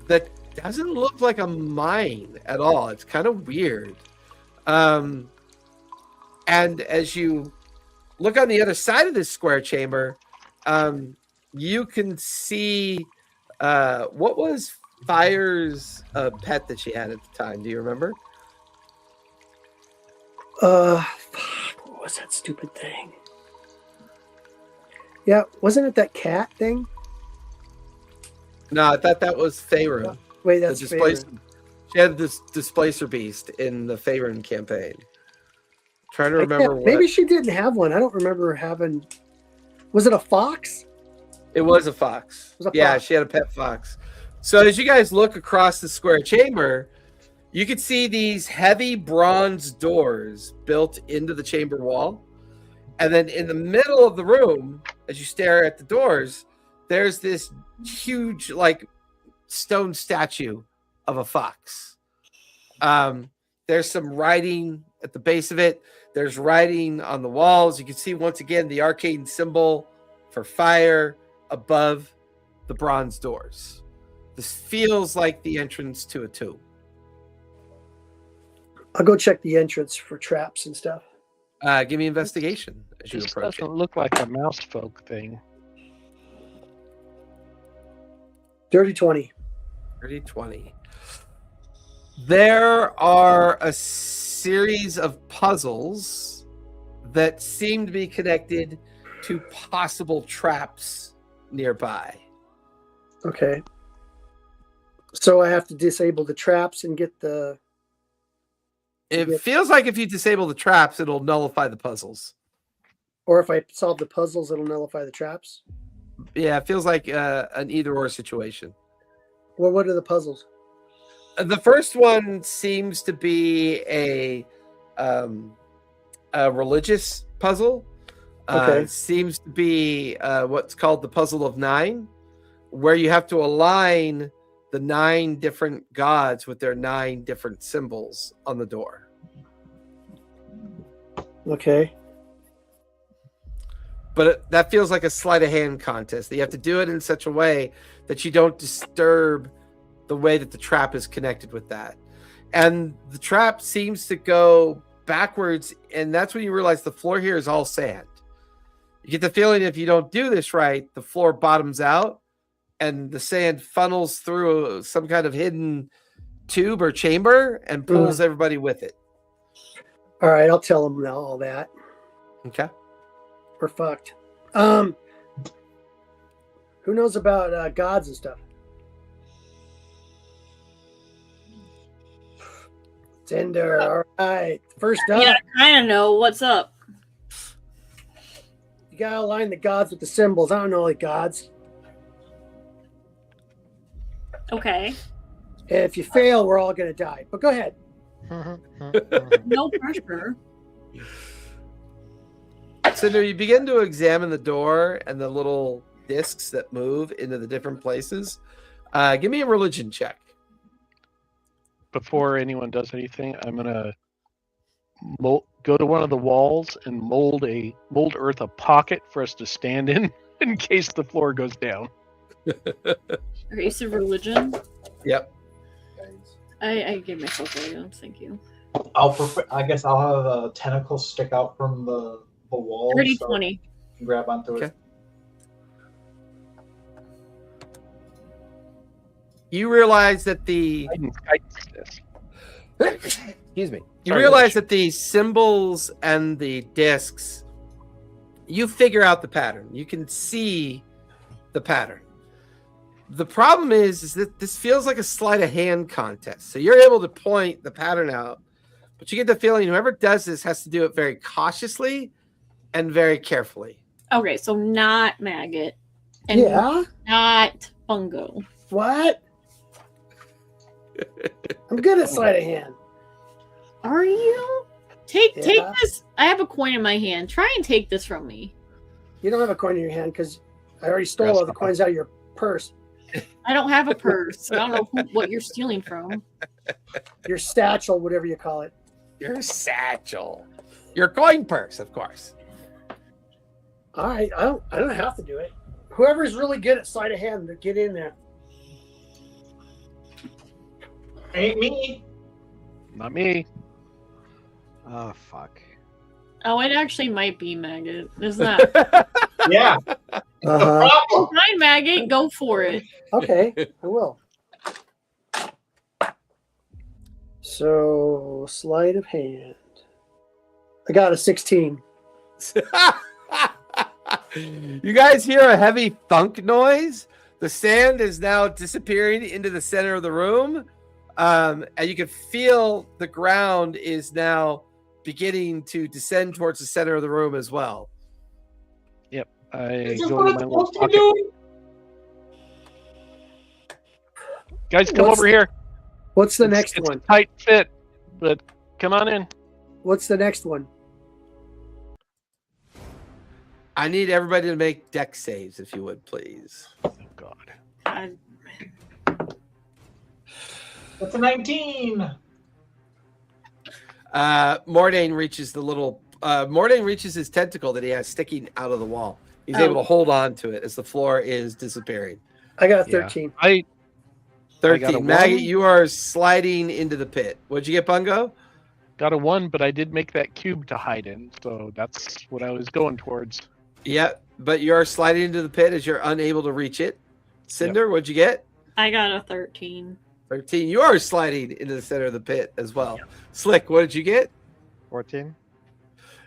Speaker 1: that doesn't look like a mine at all. It's kind of weird. And as you look on the other side of this square chamber, you can see what was Fire's pet that she had at the time. Do you remember?
Speaker 5: What was that stupid thing? Yeah, wasn't it that cat thing?
Speaker 1: No, I thought that was Faerun.
Speaker 5: Wait, that's
Speaker 1: Faerun. She had this Displacer Beast in the Faerun campaign. Trying to remember what.
Speaker 5: Maybe she didn't have one. I don't remember having. Was it a fox?
Speaker 1: It was a fox.
Speaker 5: It was a
Speaker 1: yeah,
Speaker 5: fox.
Speaker 1: She had a pet fox. So as you guys look across the square chamber, you can see these heavy bronze doors built into the chamber wall. And then in the middle of the room, as you stare at the doors, there's this huge, like, stone statue of a fox. There's some writing at the base of it. There's writing on the walls. You can see, once again, the arcane symbol for fire above the bronze doors. This feels like the entrance to a tomb.
Speaker 5: I'll go check the entrance for traps and stuff.
Speaker 1: Give me investigation as you
Speaker 6: This
Speaker 1: approach
Speaker 6: doesn't
Speaker 1: it.
Speaker 6: look like a mouse folk thing.
Speaker 5: Dirty 20.
Speaker 1: 30-20. There are a series of puzzles that seem to be connected to possible traps nearby.
Speaker 5: Okay. So I have to disable the traps and get the.
Speaker 1: It feels like if you disable the traps, it'll nullify the puzzles.
Speaker 5: Or if I solve the puzzles, it'll nullify the traps.
Speaker 1: Yeah, it feels like an either-or situation.
Speaker 5: Well, what are the puzzles?
Speaker 1: The first one seems to be a religious puzzle.
Speaker 5: Okay.
Speaker 1: Seems to be what's called the Puzzle of Nine, where you have to align the 9 different gods with their 9 different symbols on the door.
Speaker 5: Okay.
Speaker 1: But that feels like a sleight of hand contest. That you have to do it in such a way that you don't disturb the way that the trap is connected with that. And the trap seems to go backwards, and that's when you realize the floor here is all sand. You get the feeling if you don't do this right, the floor bottoms out and the sand funnels through some kind of hidden tube or chamber and pulls everybody with it.
Speaker 5: All right, I'll tell them now all that.
Speaker 1: Okay.
Speaker 5: We're fucked. Who knows about gods and stuff? Tinder. All right. First up,
Speaker 4: Yeah, I kind of know what's up.
Speaker 5: you gotta align the gods with the symbols. I don't know the gods.
Speaker 4: Okay.
Speaker 5: And if you fail, we're all gonna die. But go ahead.
Speaker 4: No pressure.
Speaker 1: Cinder, you begin to examine the door and the little discs that move into the different places. Give me a religion check.
Speaker 6: Before anyone does anything, I'm gonna go to one of the walls and mold earth a pocket for us to stand in case the floor goes down.
Speaker 4: Okay, so religion.
Speaker 1: Yep.
Speaker 4: I gave myself items, thank you.
Speaker 2: I guess I'll have a tentacle stick out from the wall.
Speaker 4: 30-20.
Speaker 2: So you can grab onto
Speaker 1: Okay.
Speaker 2: it.
Speaker 1: You realize that the excuse me. You
Speaker 6: Sorry,
Speaker 1: realize
Speaker 6: Rich.
Speaker 1: that the symbols and the discs, you figure out the pattern. You can see the pattern. The problem is that this feels like a sleight of hand contest. So you're able to point the pattern out, but you get the feeling whoever does this has to do it very cautiously and very carefully.
Speaker 4: Okay, so not maggot. And
Speaker 5: Yeah.
Speaker 4: not fungo.
Speaker 5: What? I'm good at sleight of hand.
Speaker 4: Are you? Take
Speaker 5: Yeah.
Speaker 4: this. I have a coin in my hand. Try and take this from me.
Speaker 5: You don't have a coin in your hand because I already stole all the coins out of your purse.
Speaker 4: I don't have a purse. I don't know what you're stealing from.
Speaker 5: Your satchel, whatever you call it.
Speaker 1: Your satchel. Your coin purse, of course.
Speaker 5: All right, I don't have to do it. Whoever's really good at sleight of hand, get in there.
Speaker 2: Ain't me.
Speaker 6: Not me.
Speaker 3: Oh fuck.
Speaker 4: Oh, it actually might be Maggot. Isn't that?
Speaker 2: Yeah.
Speaker 5: Uh-huh.
Speaker 4: Fine, Maggot. Go for it.
Speaker 5: Okay, I will. So, sleight of hand. I got a 16.
Speaker 1: You guys hear a heavy thunk noise. The sand is now disappearing into the center of the room. And you can feel the ground is now beginning to descend towards the center of the room as well.
Speaker 6: Yep. I
Speaker 2: Is this
Speaker 6: go
Speaker 2: what
Speaker 6: into
Speaker 2: it's
Speaker 6: my little
Speaker 2: supposed to be
Speaker 6: pocket.
Speaker 2: doing?
Speaker 6: Guys, come
Speaker 5: What's-
Speaker 6: over here.
Speaker 5: What's the
Speaker 6: It's-
Speaker 5: next
Speaker 6: it's
Speaker 5: one?
Speaker 6: a tight fit, but come on in.
Speaker 5: What's the next one?
Speaker 1: I need everybody to make deck saves, if you would, please.
Speaker 6: Oh, God.
Speaker 4: God.
Speaker 2: That's a 19.
Speaker 1: Mordain reaches Mordain reaches his tentacle that he has sticking out of the wall. He's
Speaker 4: Oh.
Speaker 1: able to hold on to it as the floor is disappearing.
Speaker 5: I got a
Speaker 6: Yeah.
Speaker 5: 13.
Speaker 6: I got a
Speaker 1: 13. Maggot,
Speaker 6: 1.
Speaker 1: you are sliding into the pit. What'd you get, Bungo?
Speaker 6: got a 1, but I did make that cube to hide in, so that's what I was going towards.
Speaker 1: Yeah, but you're sliding into the pit as you're unable to reach it. Cinder, what'd you get?
Speaker 4: I got a 13.
Speaker 1: 13. You are sliding into the center of the pit as well. Slick, what did you get?
Speaker 3: 14.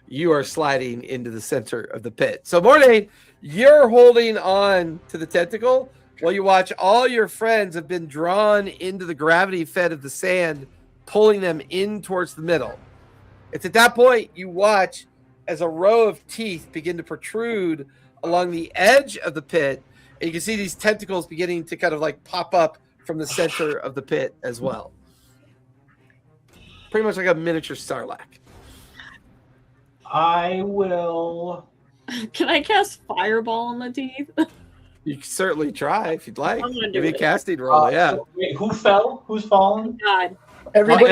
Speaker 1: You are sliding into the center of the pit. So, Mordain, you're holding on to the tentacle while you watch all your friends have been drawn into the gravity fed of the sand, pulling them in towards the middle. It's at that point you watch as a row of teeth begin to protrude along the edge of the pit, and you can see these tentacles beginning to kind of like pop up from the center of the pit as well. Pretty much like a miniature Sarlacc.
Speaker 2: I will.
Speaker 4: Can I cast Fireball on the teeth?
Speaker 1: You can certainly try if you'd like.
Speaker 4: I'm gonna do
Speaker 1: Give me a
Speaker 4: it.
Speaker 1: casting roll, yeah.
Speaker 2: So, wait, who fell? Who's fallen?
Speaker 4: God.
Speaker 5: Everybody,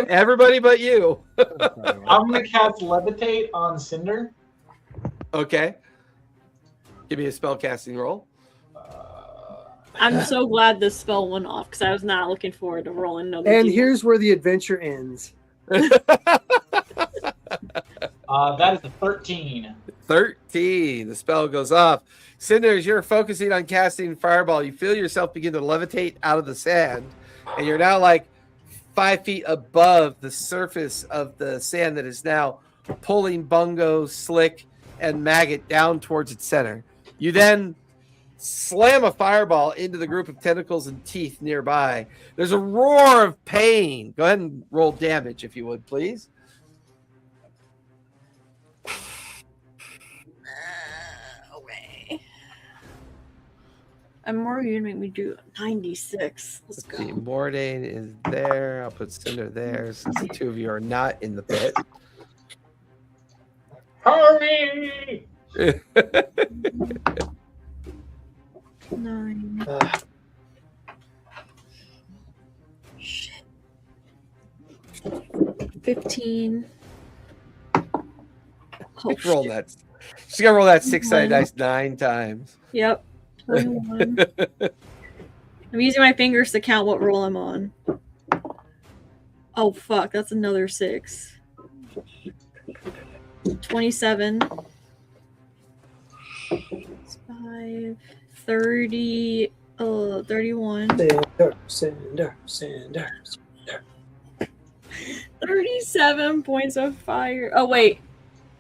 Speaker 1: Everybody but you.
Speaker 2: I'm gonna cast Levitate on Cinder.
Speaker 1: Okay. Give me a spell casting roll.
Speaker 4: I'm so glad this spell went off because I was not looking forward to rolling another.
Speaker 5: and
Speaker 4: D4.
Speaker 5: here's where the adventure ends.
Speaker 2: That is a 13.
Speaker 1: 13. The spell goes off. Cinder, as you're focusing on casting Fireball, you feel yourself begin to levitate out of the sand, and you're now like 5 feet above the surface of the sand that is now pulling Bungo, Slick, and Maggot down towards its center. You then slam a fireball into the group of tentacles and teeth nearby. There's a roar of pain. Go ahead and roll damage, if you would, please.
Speaker 4: Okay. I'm more gonna make me do 96. Let's
Speaker 1: Let's see.
Speaker 4: go.
Speaker 1: Mordain is there. I'll put Cinder there since the two of you are not in the pit.
Speaker 2: Hurry!
Speaker 4: 9.
Speaker 5: Uh,
Speaker 4: Shit. 15. Oh,
Speaker 1: Just roll
Speaker 4: shit.
Speaker 1: that. She's gonna roll that 6-sided dice 9 times.
Speaker 4: Yep. 21. I'm using my fingers to count what roll I'm on. Oh, fuck. That's another 6. 27. 5. 30. 31.
Speaker 5: Cinder.
Speaker 4: 37 points of fire. Oh, wait.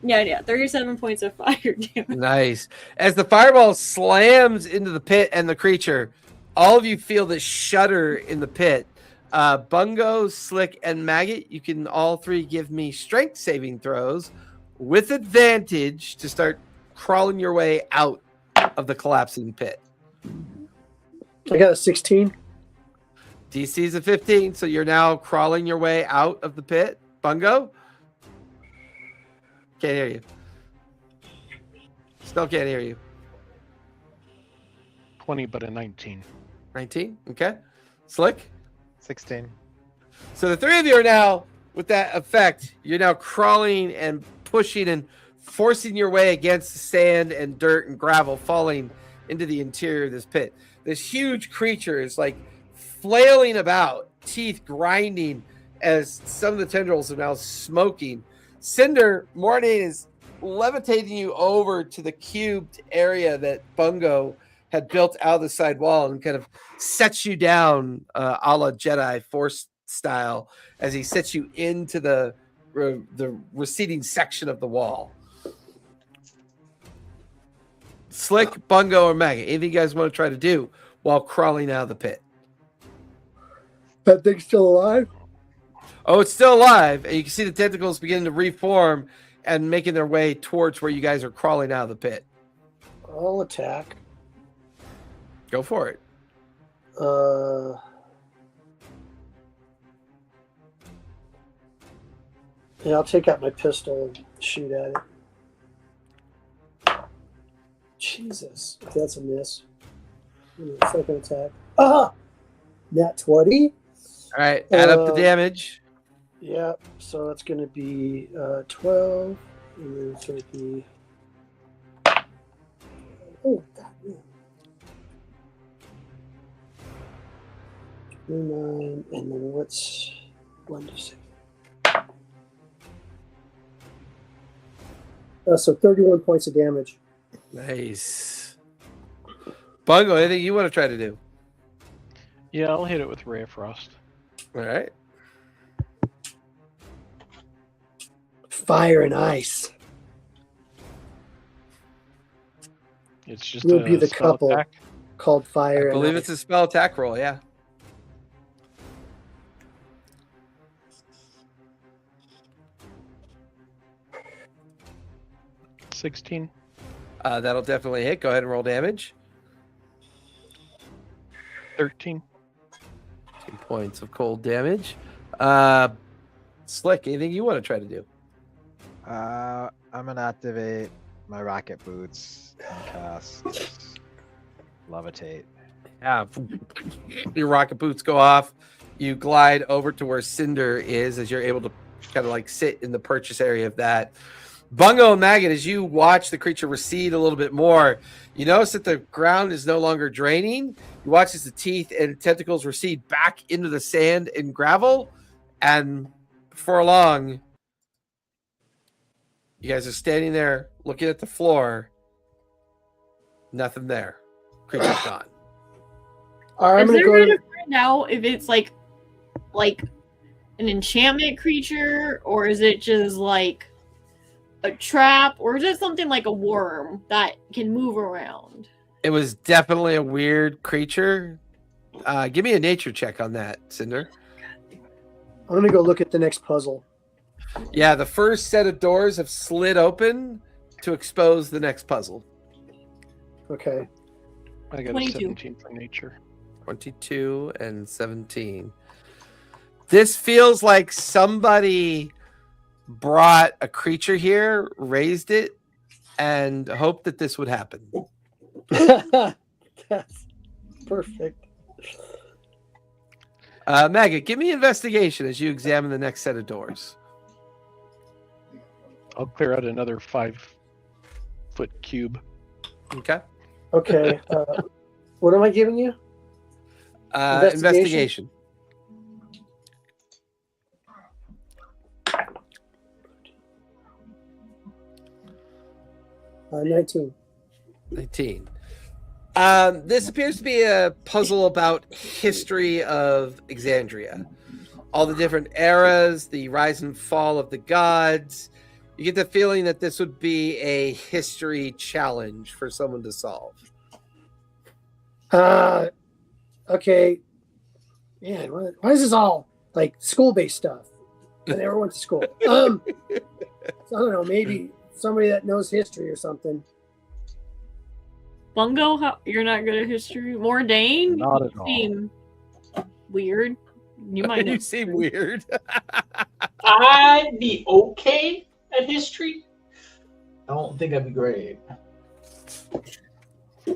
Speaker 4: Yeah. 37 points of fire damage.
Speaker 1: Nice. As the fireball slams into the pit and the creature, all of you feel this shudder in the pit. Bungo, Slick, and Maggot, you can all three give me strength saving throws with advantage to start crawling your way out of the collapsing pit.
Speaker 5: I got a 16.
Speaker 1: DC is a 15, so you're now crawling your way out of the pit. Bungo? Can't hear you. Still can't hear you.
Speaker 6: 20, but a 19.
Speaker 1: 19? Okay. Slick?
Speaker 3: 16.
Speaker 1: So the three of you are now, with that effect, you're now crawling and pushing and forcing your way against the sand and dirt and gravel, falling into the interior of this pit. This huge creature is like flailing about, teeth grinding as some of the tendrils are now smoking. Cinder, Morning is levitating you over to the cubed area that Bungo had built out of the side wall and kind of sets you down a la Jedi Force style as he sets you into the receding section of the wall. Slick, Bungo, or Maggot, anything you guys want to try to do while crawling out of the pit?
Speaker 5: That thing's still alive?
Speaker 1: Oh, it's still alive. And you can see the tentacles beginning to reform and making their way towards where you guys are crawling out of the pit.
Speaker 5: I'll attack.
Speaker 1: Go for it.
Speaker 5: Yeah, I'll take out my pistol and shoot at it. Jesus. Okay, that's a miss. Second attack. Ah! Nat 20.
Speaker 1: All right, add up the damage.
Speaker 5: Yeah, so that's going to be 12. And then it's going to be... Oh, God, man. 29, and then what's 1d6? So 31 points of damage.
Speaker 1: Nice. Bungo, anything you want to try to do?
Speaker 6: Yeah, I'll hit it with Ray of Frost.
Speaker 1: All right.
Speaker 5: Fire and ice.
Speaker 6: It's just
Speaker 5: We'll
Speaker 6: a
Speaker 5: be the
Speaker 6: spell
Speaker 5: couple
Speaker 6: attack.
Speaker 5: called fire.
Speaker 1: I believe
Speaker 5: and
Speaker 1: it's a spell attack roll, yeah.
Speaker 6: Ice. 16.
Speaker 1: That'll definitely hit. Go ahead and roll damage.
Speaker 6: 13.
Speaker 1: 2 points of cold damage. Slick, anything you want to try to do?
Speaker 3: I'm gonna activate my rocket boots and cast levitate.
Speaker 1: Yeah, your rocket boots go off. You glide over to where Cinder is as you're able to kind of like sit in the purchase area of that. Bungo and Maggot, as you watch the creature recede a little bit more, you notice that the ground is no longer draining. You watch as the teeth and tentacles recede back into the sand and gravel. And before long, you guys are standing there looking at the floor. Nothing there. Creature's gone.
Speaker 5: All right,
Speaker 4: Is
Speaker 5: I'm
Speaker 4: there
Speaker 5: going
Speaker 4: way
Speaker 5: to
Speaker 4: to find out if it's like an enchantment creature, or is it just like a trap, or is it something like a worm that can move around?
Speaker 1: It was definitely a weird creature. Give me a nature check on that, Cinder.
Speaker 5: I'm going to go look at the next puzzle.
Speaker 1: Yeah, the first set of doors have slid open to expose the next puzzle.
Speaker 5: Okay.
Speaker 6: I got
Speaker 4: 22.
Speaker 6: a 17 for nature.
Speaker 1: 22 and 17. This feels like somebody brought a creature here, raised it, and hoped that this would happen.
Speaker 5: That's perfect.
Speaker 1: Maggot, give me investigation as you examine the next set of doors.
Speaker 6: I'll clear out another 5-foot cube.
Speaker 1: Okay.
Speaker 5: Okay. What am I giving you?
Speaker 1: Investigation.
Speaker 5: 19.
Speaker 1: 19. This appears to be a puzzle about history of Exandria. All the different eras, the rise and fall of the gods. You get the feeling that this would be a history challenge for someone to solve.
Speaker 5: Okay. Man, why is this all like school-based stuff? I never went to school. So I don't know, maybe somebody that knows history or something.
Speaker 4: Bungo, you're not good at history. Mordain,
Speaker 3: Not at
Speaker 4: you
Speaker 3: all.
Speaker 4: seem weird. You might know.
Speaker 1: You seem weird.
Speaker 2: I'd be okay at history. I don't think I'd be great.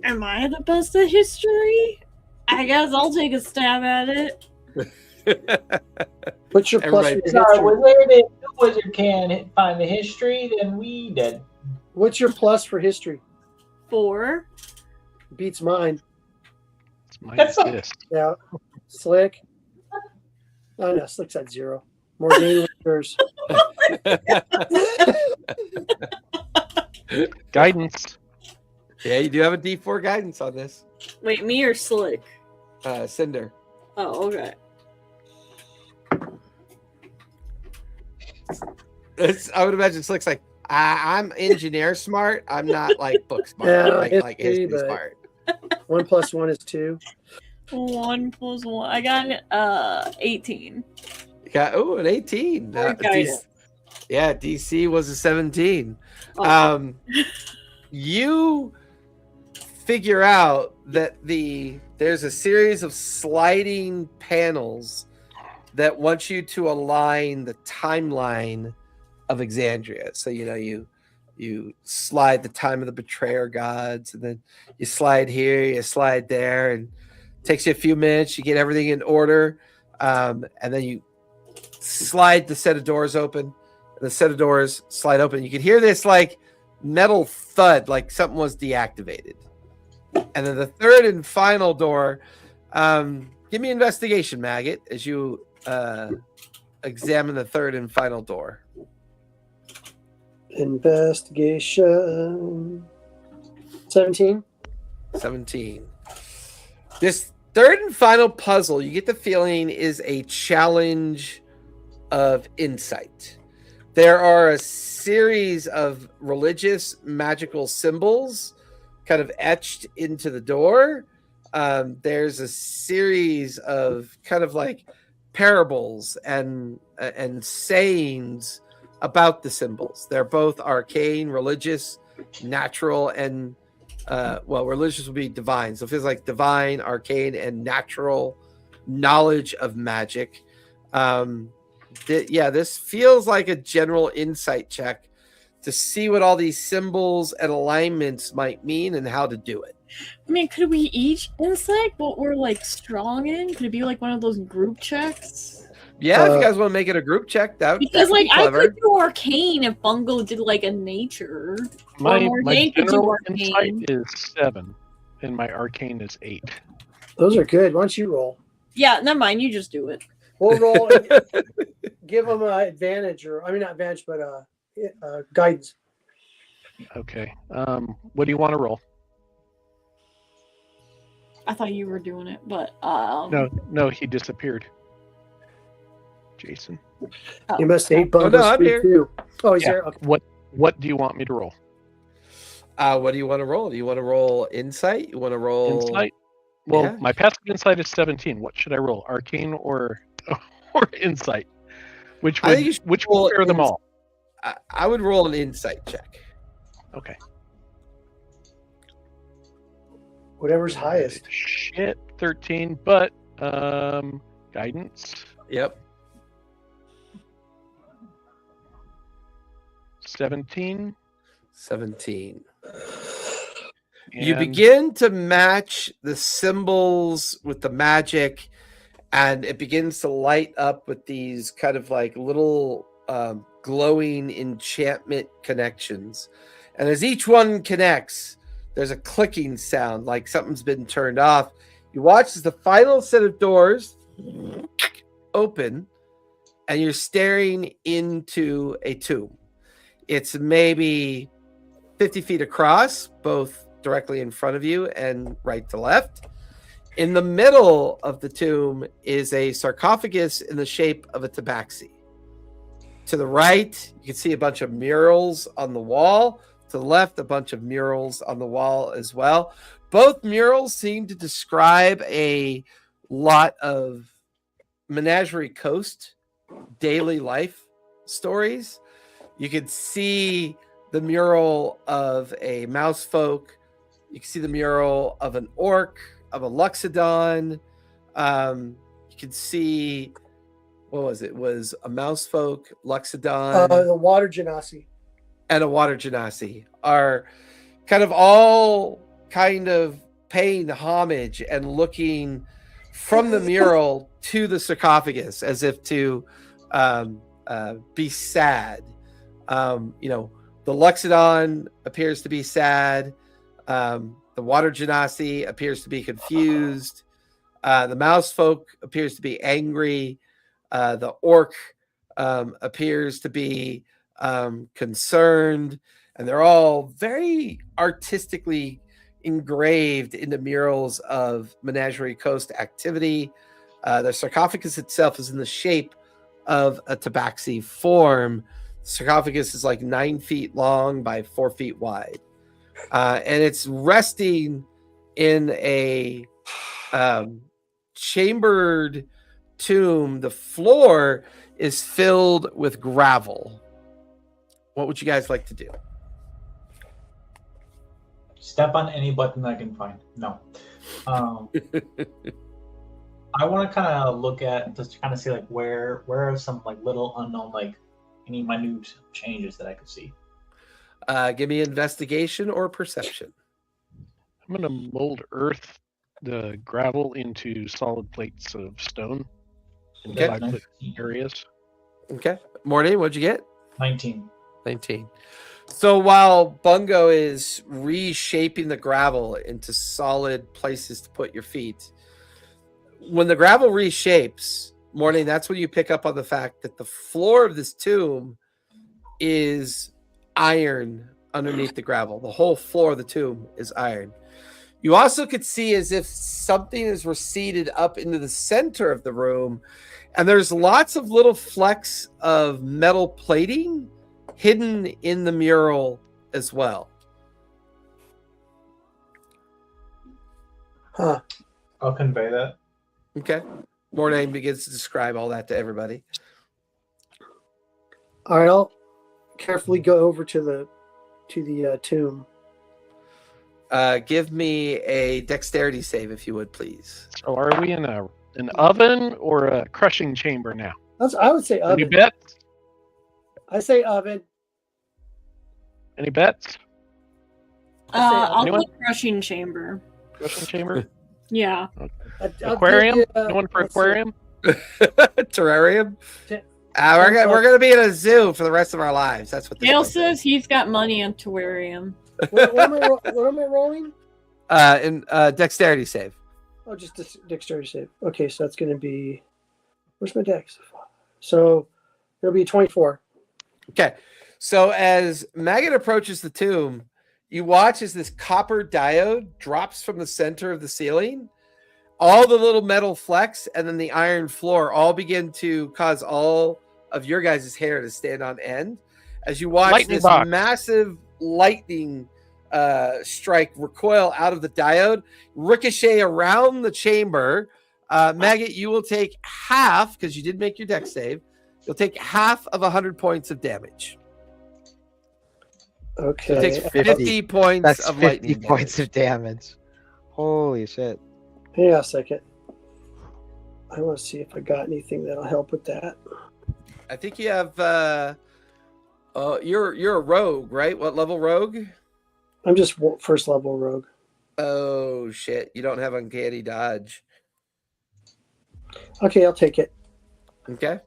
Speaker 4: Am I the best at history? I guess I'll take a stab at it.
Speaker 5: What's your plus for
Speaker 1: Everybody-
Speaker 5: your
Speaker 2: Sorry,
Speaker 5: history?
Speaker 2: well, there the wizard can find the history, then we did.
Speaker 5: What's your plus for history?
Speaker 4: 4.
Speaker 5: Beats mine.
Speaker 6: It's minus
Speaker 2: That's not-
Speaker 6: this.
Speaker 5: Yeah. Slick. Oh no, Slick's at 0. Morgan, what's yours?
Speaker 6: Guidance.
Speaker 1: Yeah, you do have a D4 guidance on this.
Speaker 4: Wait, me or Slick?
Speaker 1: Cinder.
Speaker 4: Oh, okay.
Speaker 1: I would imagine Slick's like, I'm engineer smart. I'm not like book smart.
Speaker 5: Yeah,
Speaker 1: like history
Speaker 5: but-
Speaker 1: smart.
Speaker 5: 1 + 1 is 2.
Speaker 4: 1 + 1. I got 18.
Speaker 1: You got an 18.
Speaker 4: Or guidance.
Speaker 1: DC was a 17.
Speaker 4: Oh.
Speaker 1: You figure out that there's a series of sliding panels that want you to align the timeline of Exandria. So you slide the time of the betrayer gods, and then you slide here, you slide there, and it takes you a few minutes. You get everything in order, and then you slide the set of doors open, and the set of doors slide open. You can hear this like metal thud, like something was deactivated. And then the third and final door, give me investigation, Maggot, as you examine the third and final door.
Speaker 5: Investigation. 17.
Speaker 1: 17. This third and final puzzle, you get the feeling, is a challenge of insight. There are a series of religious magical symbols kind of etched into the door. There's a series of kind of like parables and sayings about the symbols. They're both arcane, religious, natural, and religious would be divine. So it feels like divine, arcane, and natural knowledge of magic. This feels like a general insight check to see what all these symbols and alignments might mean and how to do it.
Speaker 4: I mean, could we each insight what we're like strong in? Could it be like one of those group checks?
Speaker 1: Yeah, if you guys want to make it a group check, that
Speaker 4: Because
Speaker 1: would
Speaker 4: like
Speaker 1: be
Speaker 4: I
Speaker 1: clever.
Speaker 4: could do arcane if Bungo did like a nature.
Speaker 6: My
Speaker 4: Mordain could do
Speaker 6: general
Speaker 4: arcane.
Speaker 6: insight is 7, and my arcane is 8.
Speaker 5: Those are good. Why don't you roll?
Speaker 4: Yeah, never mind. You just do it.
Speaker 5: We'll roll and give them an advantage, not advantage, but guidance.
Speaker 6: Okay. What do you want to roll?
Speaker 4: I thought you were doing it, but
Speaker 6: No, he disappeared. Jason.
Speaker 5: You must hate Bungo's
Speaker 1: no, I'm
Speaker 5: speed
Speaker 1: here.
Speaker 5: too. Oh, he's
Speaker 6: Yeah.
Speaker 5: there. Okay.
Speaker 6: What do you want me to roll?
Speaker 1: What do you want to roll? Do you want to roll insight? You want to roll
Speaker 6: Insight? Well,
Speaker 1: Yeah.
Speaker 6: my passive insight is 17. What should I roll? Arcane or insight? Which
Speaker 1: I think you should
Speaker 6: would
Speaker 1: roll
Speaker 6: pair them all?
Speaker 1: I would roll an insight check.
Speaker 6: Okay.
Speaker 5: Whatever's highest.
Speaker 6: Shit, 13, but guidance.
Speaker 1: Yep.
Speaker 6: 17.
Speaker 1: 17. You
Speaker 6: and-
Speaker 1: begin to match the symbols with the magic, and it begins to light up with these kind of like little glowing enchantment connections. And as each one connects, there's a clicking sound like something's been turned off. You watch as the final set of doors open, and you're staring into a tomb. It's maybe 50 feet across, both directly in front of you and right to left. In the middle of the tomb is a sarcophagus in the shape of a tabaxi. To the right, you can see a bunch of murals on the wall. To the left, a bunch of murals on the wall as well. Both murals seem to describe a lot of Menagerie Coast daily life stories. You can see the mural of a mouse folk. You can see the mural of an orc, of a Luxodon. You can see, what was it? It was a mouse folk, Luxodon,
Speaker 5: The water genasi.
Speaker 1: and a water genasi are kind of all kind of paying homage and looking from the mural to the sarcophagus as if to be sad. The Luxodon appears to be sad. The water genasi appears to be confused. The mouse folk appears to be angry. The orc appears to be concerned, and they're all very artistically engraved into murals of Menagerie Coast activity. The sarcophagus itself is in the shape of a tabaxi form. The sarcophagus is like 9 feet long by 4 feet wide. And it's resting in a chambered tomb. The floor is filled with gravel. What would you guys like to do?
Speaker 2: Step on any button I can find. No. I want to kind of look at, just to kind of see like where are some like little unknown, like any minute changes that I could see.
Speaker 1: Give me investigation or perception.
Speaker 6: I'm gonna mold earth, the gravel into solid plates of stone in
Speaker 1: Okay.
Speaker 6: 5 foot areas.
Speaker 1: Okay. Morty, what'd you get?
Speaker 2: 19.
Speaker 1: 19. So while Bungo is reshaping the gravel into solid places to put your feet, when the gravel reshapes, Morning, that's when you pick up on the fact that the floor of this tomb is iron underneath the gravel. The whole floor of the tomb is iron. You also could see as if something is receded up into the center of the room, and there's lots of little flecks of metal plating hidden in the mural as well.
Speaker 5: Huh.
Speaker 2: I'll convey that.
Speaker 1: Okay. Mornay begins to describe all that to everybody.
Speaker 5: All right, I'll carefully go over to the tomb.
Speaker 1: Give me a dexterity save, if you would, please.
Speaker 6: So are we in an oven or a crushing chamber now?
Speaker 5: I would say
Speaker 6: Any
Speaker 5: oven.
Speaker 6: bets?
Speaker 5: I say oven.
Speaker 6: Any bets?
Speaker 4: I'll
Speaker 6: Anyone?
Speaker 4: put crushing chamber.
Speaker 6: Crushing chamber?
Speaker 4: Yeah.
Speaker 5: I'll
Speaker 6: Aquarium?
Speaker 5: give you,
Speaker 6: No one for
Speaker 5: let's see.
Speaker 6: aquarium?
Speaker 1: Terrarium?
Speaker 5: Ten-
Speaker 1: We're gonna be in a zoo for the rest of our lives. That's what this
Speaker 4: Dale
Speaker 1: book is.
Speaker 4: says he's got money on terrarium.
Speaker 5: what am I rolling?
Speaker 1: In dexterity save.
Speaker 5: Oh, just a dexterity save. Okay, so that's going to be. Where's my dex? So it'll be 24.
Speaker 1: Okay. So as Maggot approaches the tomb, you watch as this copper diode drops from the center of the ceiling. All the little metal flecks and then the iron floor all begin to cause all of your guys' hair to stand on end as you watch
Speaker 6: Lightning
Speaker 1: this
Speaker 6: box.
Speaker 1: massive lightning strike recoil out of the diode, ricochet around the chamber. Maggot, you will take half, because you did make your dex save. You'll take half of 100 points of damage.
Speaker 5: Okay.
Speaker 1: So it takes 50 points
Speaker 3: That's
Speaker 1: of
Speaker 3: 50
Speaker 1: lightning
Speaker 3: points
Speaker 1: damage.
Speaker 3: of damage. Holy shit.
Speaker 5: Hang on a second. I want to see if I got anything that'll help with that.
Speaker 1: I think you have you're a rogue, right? What level rogue?
Speaker 5: I'm just first level rogue.
Speaker 1: Oh shit, you don't have uncanny dodge.
Speaker 5: Okay, I'll take it.
Speaker 1: Okay.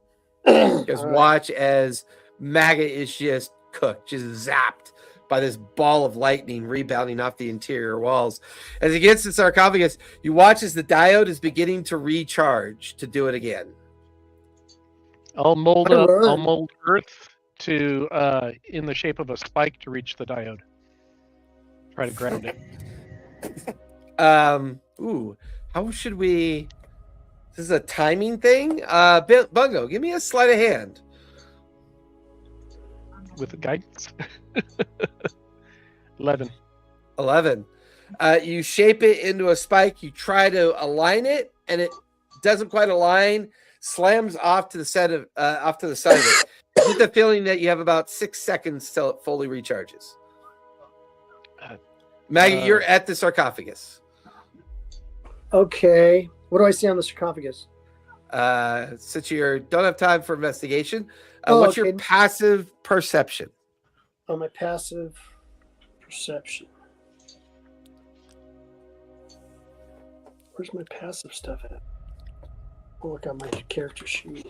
Speaker 1: Because
Speaker 5: All right.
Speaker 1: watch as Maggot is just cooked, just zapped by this ball of lightning rebounding off the interior walls. As it gets to the sarcophagus, you watch as the diode is beginning to recharge to do it again.
Speaker 6: I'll mold
Speaker 5: All right.
Speaker 6: I'll mold earth to in the shape of a spike to reach the diode. Try to ground it.
Speaker 1: How should we? This is a timing thing. Bungo, give me a sleight of hand.
Speaker 6: With the guidance. 11.
Speaker 1: 11. You shape it into a spike. You try to align it, and it doesn't quite align. Slams off to the side of it. You get the feeling that you have about 6 seconds till it fully recharges. Maggie, you're at the sarcophagus.
Speaker 5: Okay. What do I see on the sarcophagus?
Speaker 1: Since you don't have time for investigation,
Speaker 5: Oh,
Speaker 1: what's your
Speaker 5: okay.
Speaker 1: passive perception?
Speaker 5: On my passive perception. Where's my passive stuff at? I'll look on my character sheet.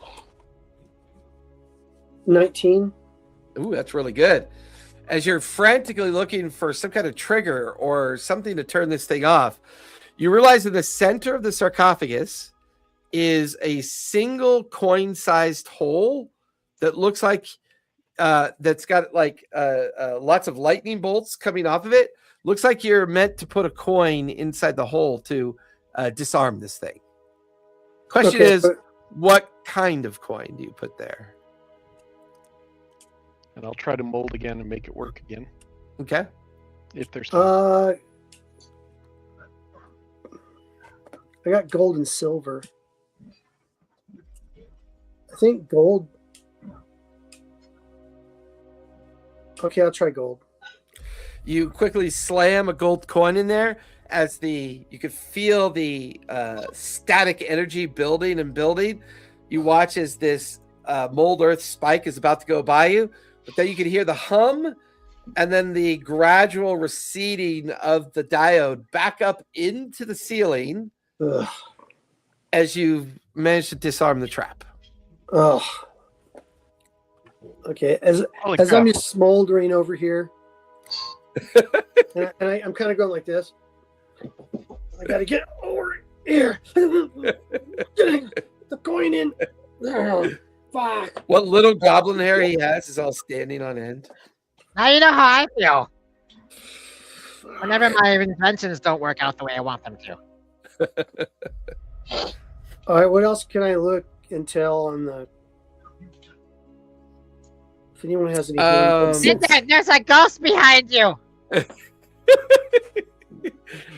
Speaker 5: 19.
Speaker 1: Ooh, that's really good. As you're frantically looking for some kind of trigger or something to turn this thing off, you realize in the center of the sarcophagus is a single coin-sized hole that looks like that's got like lots of lightning bolts coming off of it. Looks like you're meant to put a coin inside the hole to disarm this thing. Question is, what kind of coin do you put there?
Speaker 6: And I'll try to mold again and make it work again.
Speaker 1: Okay.
Speaker 6: If there's time.
Speaker 5: I got gold and silver. I think gold. Okay, I'll try gold.
Speaker 1: You quickly slam a gold coin in there as you could feel the static energy building and building. You watch as this mold earth spike is about to go by you, but then you can hear the hum and then the gradual receding of the diode back up into the ceiling.
Speaker 5: Ugh.
Speaker 1: As you manage to disarm the trap.
Speaker 5: Oh. Okay, as I'm just smoldering over here, and I'm kind of going like this. I gotta get over here. Getting the coin in. Oh, fuck.
Speaker 1: What little goblin hair he has is all standing on end.
Speaker 7: Now you know how I feel. Whenever my inventions don't work out the way I want them to.
Speaker 5: All right, what else can I look and tell on the? If anyone has any.
Speaker 7: There's a ghost behind you.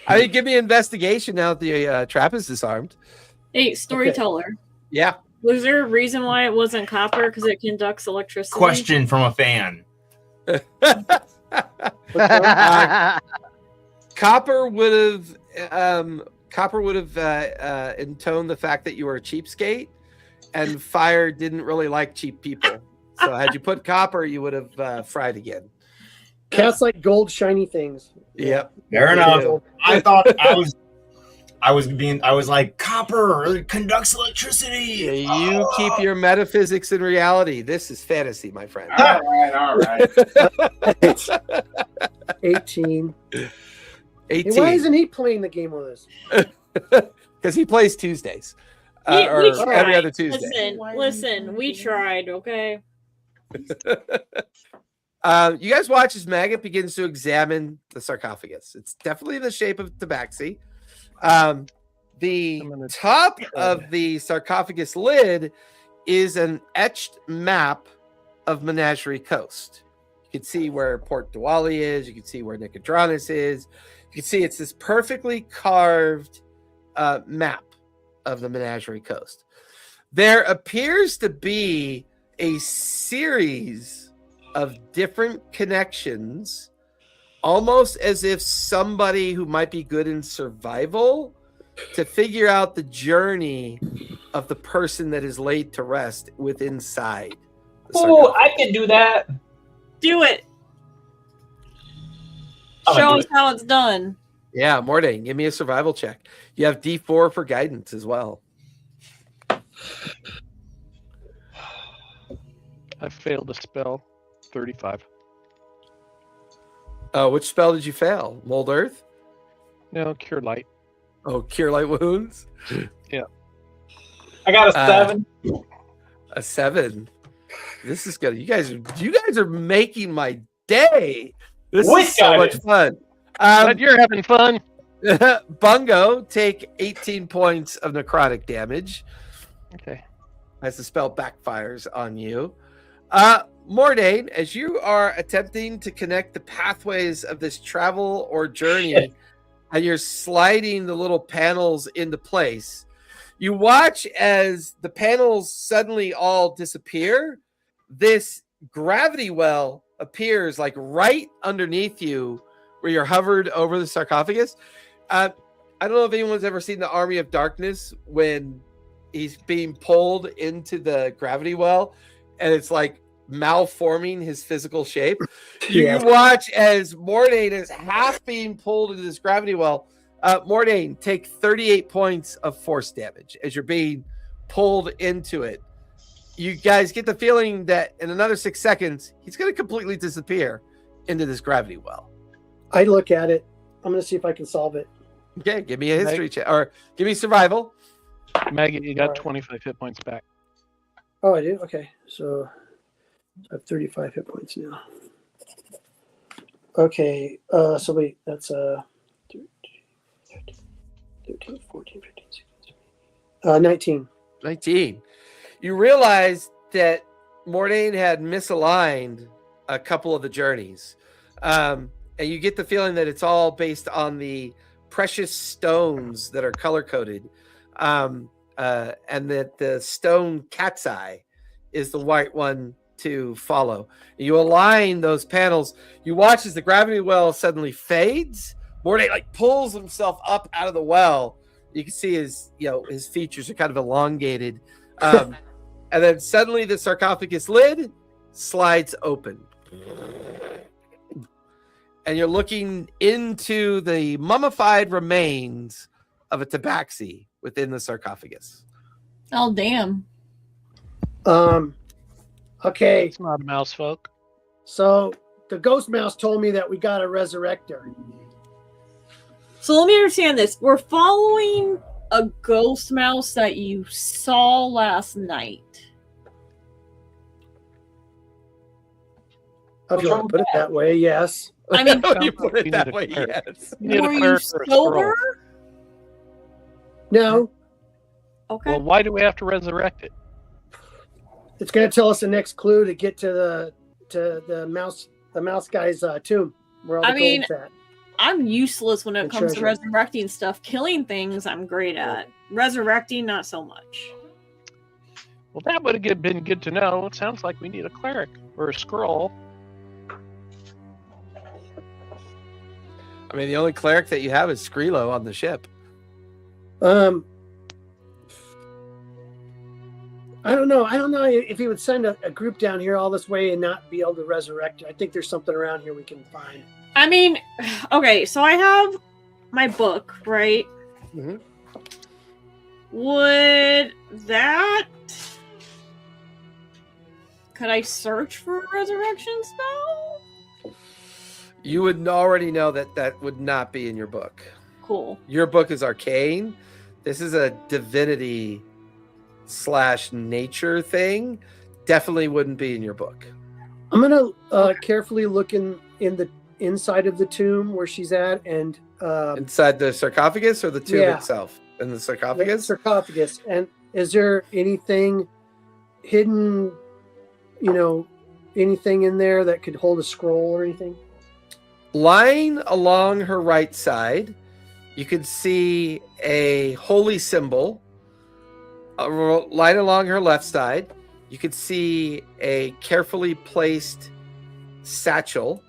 Speaker 1: I mean, give me investigation now that the trap is disarmed.
Speaker 4: Hey, storyteller.
Speaker 1: Okay. Yeah.
Speaker 4: Was there a reason why it wasn't copper? Because it conducts electricity?
Speaker 9: Question from a fan.
Speaker 1: Copper would have intoned the fact that you were a cheapskate, and fire didn't really like cheap people. So had you put copper, you would have fried again.
Speaker 5: Cats like gold, shiny things.
Speaker 1: Yep.
Speaker 9: Fair enough. I thought I was like, copper conducts electricity.
Speaker 1: Yeah, you keep your metaphysics in reality. This is fantasy, my friend.
Speaker 9: All right.
Speaker 5: 18.
Speaker 1: 18.
Speaker 5: Hey, why isn't he playing the game with us?
Speaker 1: Because he plays Tuesdays.
Speaker 4: We
Speaker 1: Or every other Tuesday.
Speaker 4: Listen, we tried, okay?
Speaker 1: You guys watch as Maggot begins to examine the sarcophagus. It's definitely in the shape of tabaxi. The top of the sarcophagus lid is an etched map of Menagerie Coast. You can see where Port Diwali is. You can see where Nicodranus is. You can see it's this perfectly carved map of the Menagerie Coast. There appears to be a series of different connections, almost as if somebody who might be good in survival to figure out the journey of the person that is laid to rest within inside.
Speaker 2: Oh, I can do that.
Speaker 4: Do it. Show us how it's done.
Speaker 1: Yeah, Mordain, give me a survival check. You have D4 for guidance as well.
Speaker 6: I failed a spell. 35.
Speaker 1: Which spell did you fail? Mold Earth?
Speaker 6: No, Cure Light.
Speaker 1: Oh, Cure Light Wounds?
Speaker 6: Yeah.
Speaker 2: I got a 7.
Speaker 1: A 7. This is good. You guys are making my day. This is so much fun.
Speaker 6: But you're having fun.
Speaker 1: Bungo, take 18 points of necrotic damage.
Speaker 6: Okay.
Speaker 1: As the spell backfires on you. Mordain, as you are attempting to connect the pathways of this travel or journey, and you're sliding the little panels into place, you watch as the panels suddenly all disappear. This gravity well appears like right underneath you where you're hovered over the sarcophagus. I don't know if anyone's ever seen the Army of Darkness when he's being pulled into the gravity well and it's like malforming his physical shape. You watch as Mordain is half being pulled into this gravity well. Mordain, take 38 points of force damage as you're being pulled into it. You guys get the feeling that in another 6 seconds, he's going to completely disappear into this gravity well.
Speaker 5: I look at it. I'm going to see if I can solve it.
Speaker 1: Okay, give me a history check, or give me survival.
Speaker 6: Maggie, you got 25 hit points back.
Speaker 5: Oh, I do? Okay. So I have 35 hit points now. Okay, so wait, that's 13, 14, 15, 16, 19.
Speaker 1: 19. You realize that Mordain had misaligned a couple of the journeys. And you get the feeling that it's all based on the precious stones that are color-coded. And that the stone cat's eye is the right one to follow. You align those panels. You watch as the gravity well suddenly fades. Mordain like pulls himself up out of the well. You can see his features are kind of elongated. And then suddenly the sarcophagus lid slides open. And you're looking into the mummified remains of a tabaxi within the sarcophagus.
Speaker 4: Oh, damn.
Speaker 5: Okay.
Speaker 6: It's not a mouse folk.
Speaker 5: So the ghost mouse told me that we got to resurrect her.
Speaker 4: So let me understand this. We're following a ghost mouse that you saw last night.
Speaker 5: If you want to put it that way, yes.
Speaker 4: I mean,
Speaker 1: you put it that way, yes.
Speaker 4: were you sober?
Speaker 5: No.
Speaker 4: Okay.
Speaker 6: Well, why do we have to resurrect it?
Speaker 5: It's going to tell us the next clue to get to the mouse guy's tomb where all the gold's at.
Speaker 4: I'm useless when it
Speaker 5: The
Speaker 4: comes to
Speaker 5: treasure.
Speaker 4: resurrecting stuff. Killing things, I'm great at. Resurrecting, not so much.
Speaker 6: Well, that would have been good to know. It sounds like we need a cleric or a scroll.
Speaker 1: I mean, the only cleric that you have is Skrilo on the ship.
Speaker 5: I don't know. I don't know if he would send a group down here all this way and not be able to resurrect it. I think there's something around here we can find.
Speaker 4: I mean, okay, so I have my book, right?
Speaker 1: Mm-hmm.
Speaker 4: Would that... Could I search for a resurrection spell?
Speaker 1: You would already know that that would not be in your book.
Speaker 4: Cool.
Speaker 1: Your book is arcane. This is a divinity / nature thing. Definitely wouldn't be in your book.
Speaker 5: I'm gonna carefully look in the inside of the tomb where she's at, and
Speaker 1: Inside the sarcophagus or the tomb
Speaker 5: Yeah.
Speaker 1: itself? In the
Speaker 5: the
Speaker 1: sarcophagus?
Speaker 5: sarcophagus. And is there anything hidden? Anything in there that could hold a scroll or anything?
Speaker 1: Lying along her right side, you could see a holy symbol. Lying along her left side, you could see a carefully placed satchel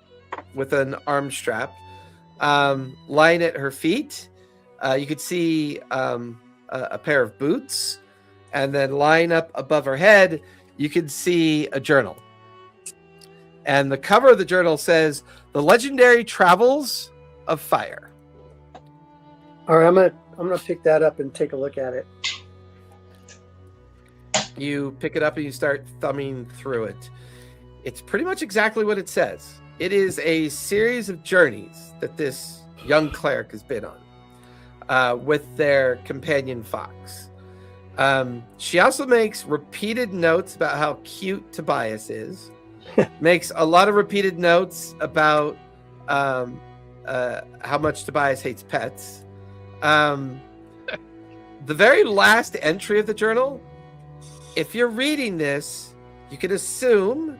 Speaker 1: with an arm strap. Lying at her feet, you could see a pair of boots. And then lying up above her head, you could see a journal. And the cover of the journal says, "The Legendary Travels of Fire."
Speaker 5: All right, I'm gonna pick that up and take a look at it.
Speaker 1: You pick it up and you start thumbing through it. It's pretty much exactly what it says. It is a series of journeys that this young cleric has been on with their companion Fox. She also makes repeated notes about how cute Tobias is. Makes a lot of repeated notes about how much Tobias hates pets. The very last entry of the journal, if you're reading this, you can assume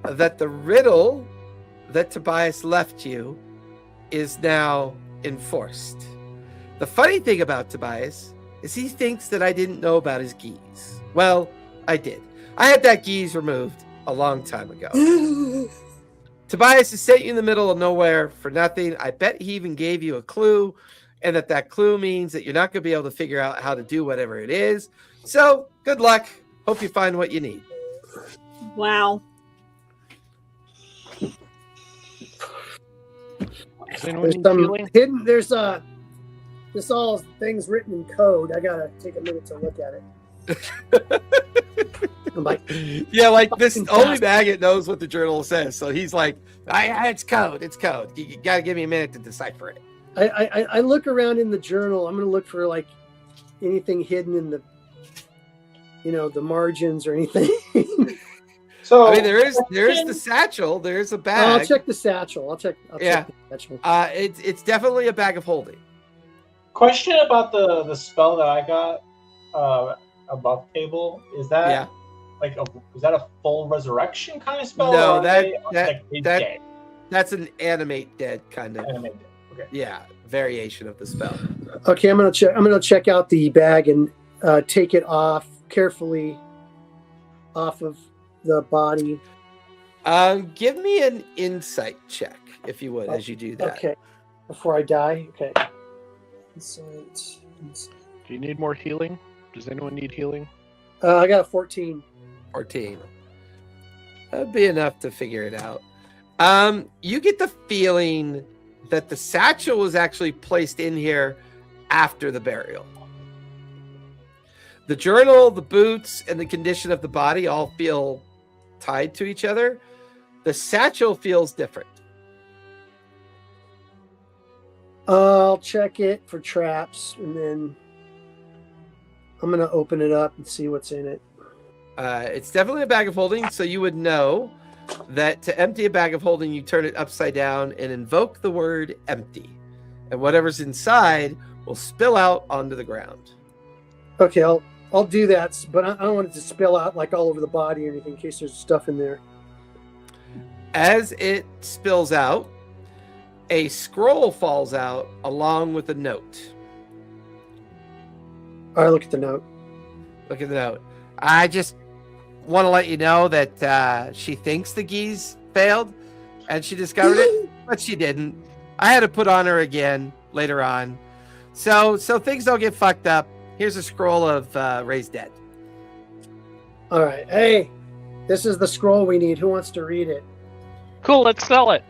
Speaker 1: that the riddle that Tobias left you is now enforced. The funny thing about Tobias is he thinks that I didn't know about his geese. Well, I did. I had that geese removed a long time ago. Tobias is sent you in the middle of nowhere for nothing. I bet he even gave you a clue, and that clue means that you're not going to be able to figure out how to do whatever it is. So, good luck. Hope you find what you need.
Speaker 4: Wow.
Speaker 6: Is anyone
Speaker 5: There's
Speaker 6: need
Speaker 5: some
Speaker 6: healing?
Speaker 5: hidden. There's this all things written in code. I gotta take a minute to look at it. I'm like,
Speaker 1: Yeah, like this,
Speaker 5: Fucking
Speaker 1: only
Speaker 5: fast.
Speaker 1: Maggot knows what the journal says. So he's like, it's code. It's code. You got to give me a minute to decipher it.
Speaker 5: I look around in the journal. I'm gonna look for like anything hidden in the, the margins or anything.
Speaker 2: So
Speaker 1: I mean, there is the satchel. There's a bag.
Speaker 5: I'll check the satchel. I'll check the satchel.
Speaker 1: It's definitely a bag of holding.
Speaker 2: Question about the spell that I got above table. Is that is that a full resurrection kind of spell?
Speaker 1: No,
Speaker 2: dead?
Speaker 1: That's an animate dead kind of.
Speaker 2: Animate dead. Okay.
Speaker 1: Yeah, variation of the spell.
Speaker 5: Okay, I'm gonna check out the bag and take it off carefully off of the body.
Speaker 1: Give me an insight check, if you would, as you do that.
Speaker 5: Okay, before I die. Okay. Insight.
Speaker 6: Do you need more healing? Does anyone need healing?
Speaker 5: I got a 14.
Speaker 1: 14. That'd be enough to figure it out. You get the feeling that the satchel was actually placed in here after the burial. The journal, the boots, and the condition of the body all feel tied to each other. The satchel feels different.
Speaker 5: I'll check it for traps, and then I'm going to open it up and see what's in it.
Speaker 1: It's definitely a bag of holding, so you would know that to empty a bag of holding, you turn it upside down and invoke the word empty. And whatever's inside will spill out onto the ground.
Speaker 5: Okay, I'll do that, but I don't want it to spill out like all over the body or anything in case there's stuff in there.
Speaker 1: As it spills out, a scroll falls out along with a note.
Speaker 5: All right, look at the note.
Speaker 1: Look at the note. I just want to let you know that she thinks the geese failed and she discovered it, but she didn't. I had to put on her again later on. So things don't get fucked up. Here's a scroll of Ray's dead.
Speaker 5: All right. Hey, this is the scroll we need. Who wants to read it?
Speaker 6: Cool, let's sell it.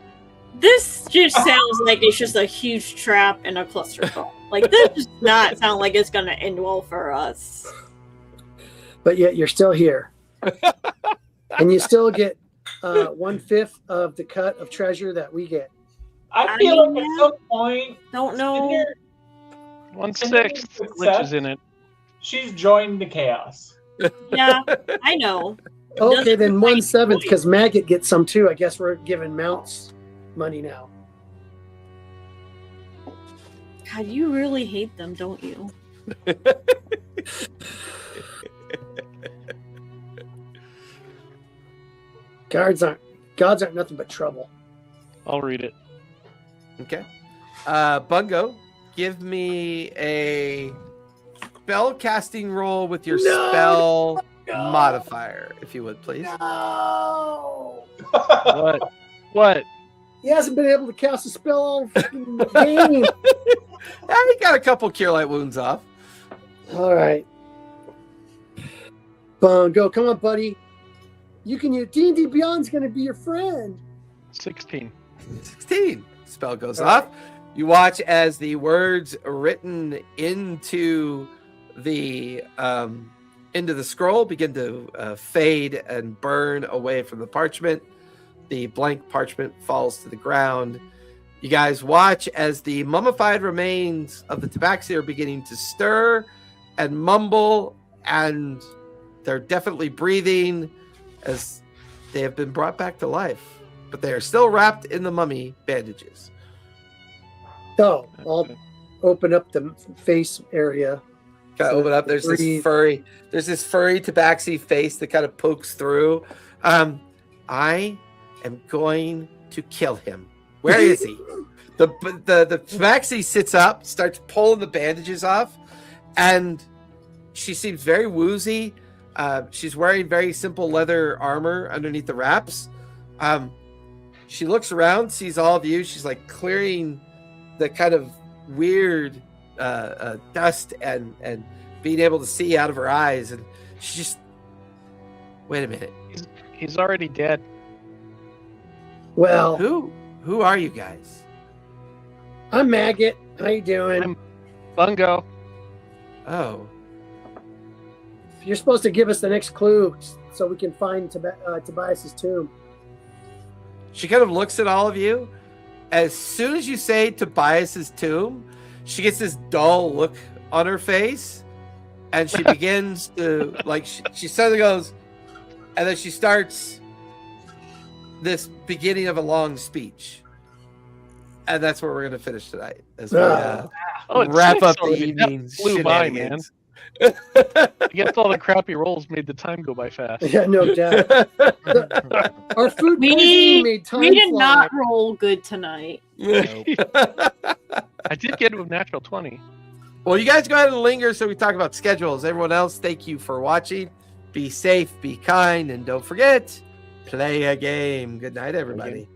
Speaker 4: This just sounds like it's just a huge trap and a clusterfuck. Like, this does not sound like it's going to end well for us.
Speaker 5: But yet you're still here. And you still get 1/5 of the cut of treasure that we get.
Speaker 2: I feel like at some point,
Speaker 4: don't know.
Speaker 6: 1/6 glitch is in it.
Speaker 2: She's joined the chaos.
Speaker 4: Yeah, I know.
Speaker 5: Okay, then 1/7 because Maggot gets some too. I guess we're giving Mounts money now.
Speaker 4: God, you really hate them, don't you?
Speaker 5: Gods aren't nothing but trouble.
Speaker 6: I'll read it.
Speaker 1: Okay. Bungo, give me a spell casting roll with your spell modifier, if you would, please.
Speaker 5: No.
Speaker 6: What?
Speaker 5: He hasn't been able to cast a spell all fucking game.
Speaker 1: He got a couple cure light wounds off.
Speaker 5: All right. Bungo, come on, buddy. You can use D&D Beyond's going to be your friend.
Speaker 6: 16.
Speaker 1: 16. Spell goes off. You watch as the words written into the scroll begin to fade and burn away from the parchment. The blank parchment falls to the ground. You guys watch as the mummified remains of the tabaxi are beginning to stir and mumble, and they're definitely breathing as they have been brought back to life, but they are still wrapped in the mummy bandages.
Speaker 5: So I'll open up the face area.
Speaker 1: Kind of open up. There's this furry tabaxi face that kind of pokes through. I am going to kill him. Where is he? The tabaxi sits up, starts pulling the bandages off, and she seems very woozy. She's wearing very simple leather armor underneath the wraps. She looks around, sees all of you. She's like clearing the kind of weird dust and being able to see out of her eyes. And she just, wait a minute.
Speaker 6: He's already dead.
Speaker 5: Well,
Speaker 1: who are you guys?
Speaker 5: I'm Maggot. How you doing?
Speaker 6: I'm Bungo.
Speaker 1: Oh.
Speaker 5: You're supposed to give us the next clue so we can find Tobias's tomb.
Speaker 1: She kind of looks at all of you. As soon as you say Tobias's tomb, she gets this dull look on her face, and she begins to she suddenly goes, and then she starts this beginning of a long speech. And that's where we're going to finish tonight. As we
Speaker 6: it's
Speaker 1: wrap
Speaker 6: 6
Speaker 1: up the
Speaker 6: already. That
Speaker 1: evening
Speaker 6: flew by, man.
Speaker 1: shenanigans.
Speaker 6: Against all the crappy rolls, made the time go by fast.
Speaker 5: Yeah, no doubt. Our food
Speaker 4: We-
Speaker 5: poisoning made time
Speaker 4: We did
Speaker 5: fly.
Speaker 4: not roll good tonight.
Speaker 6: I did get a natural 20.
Speaker 1: Well, you guys go ahead and linger so we talk about schedules. Everyone else, thank you for watching. Be safe, be kind, and don't forget, play a game. Good night, everybody.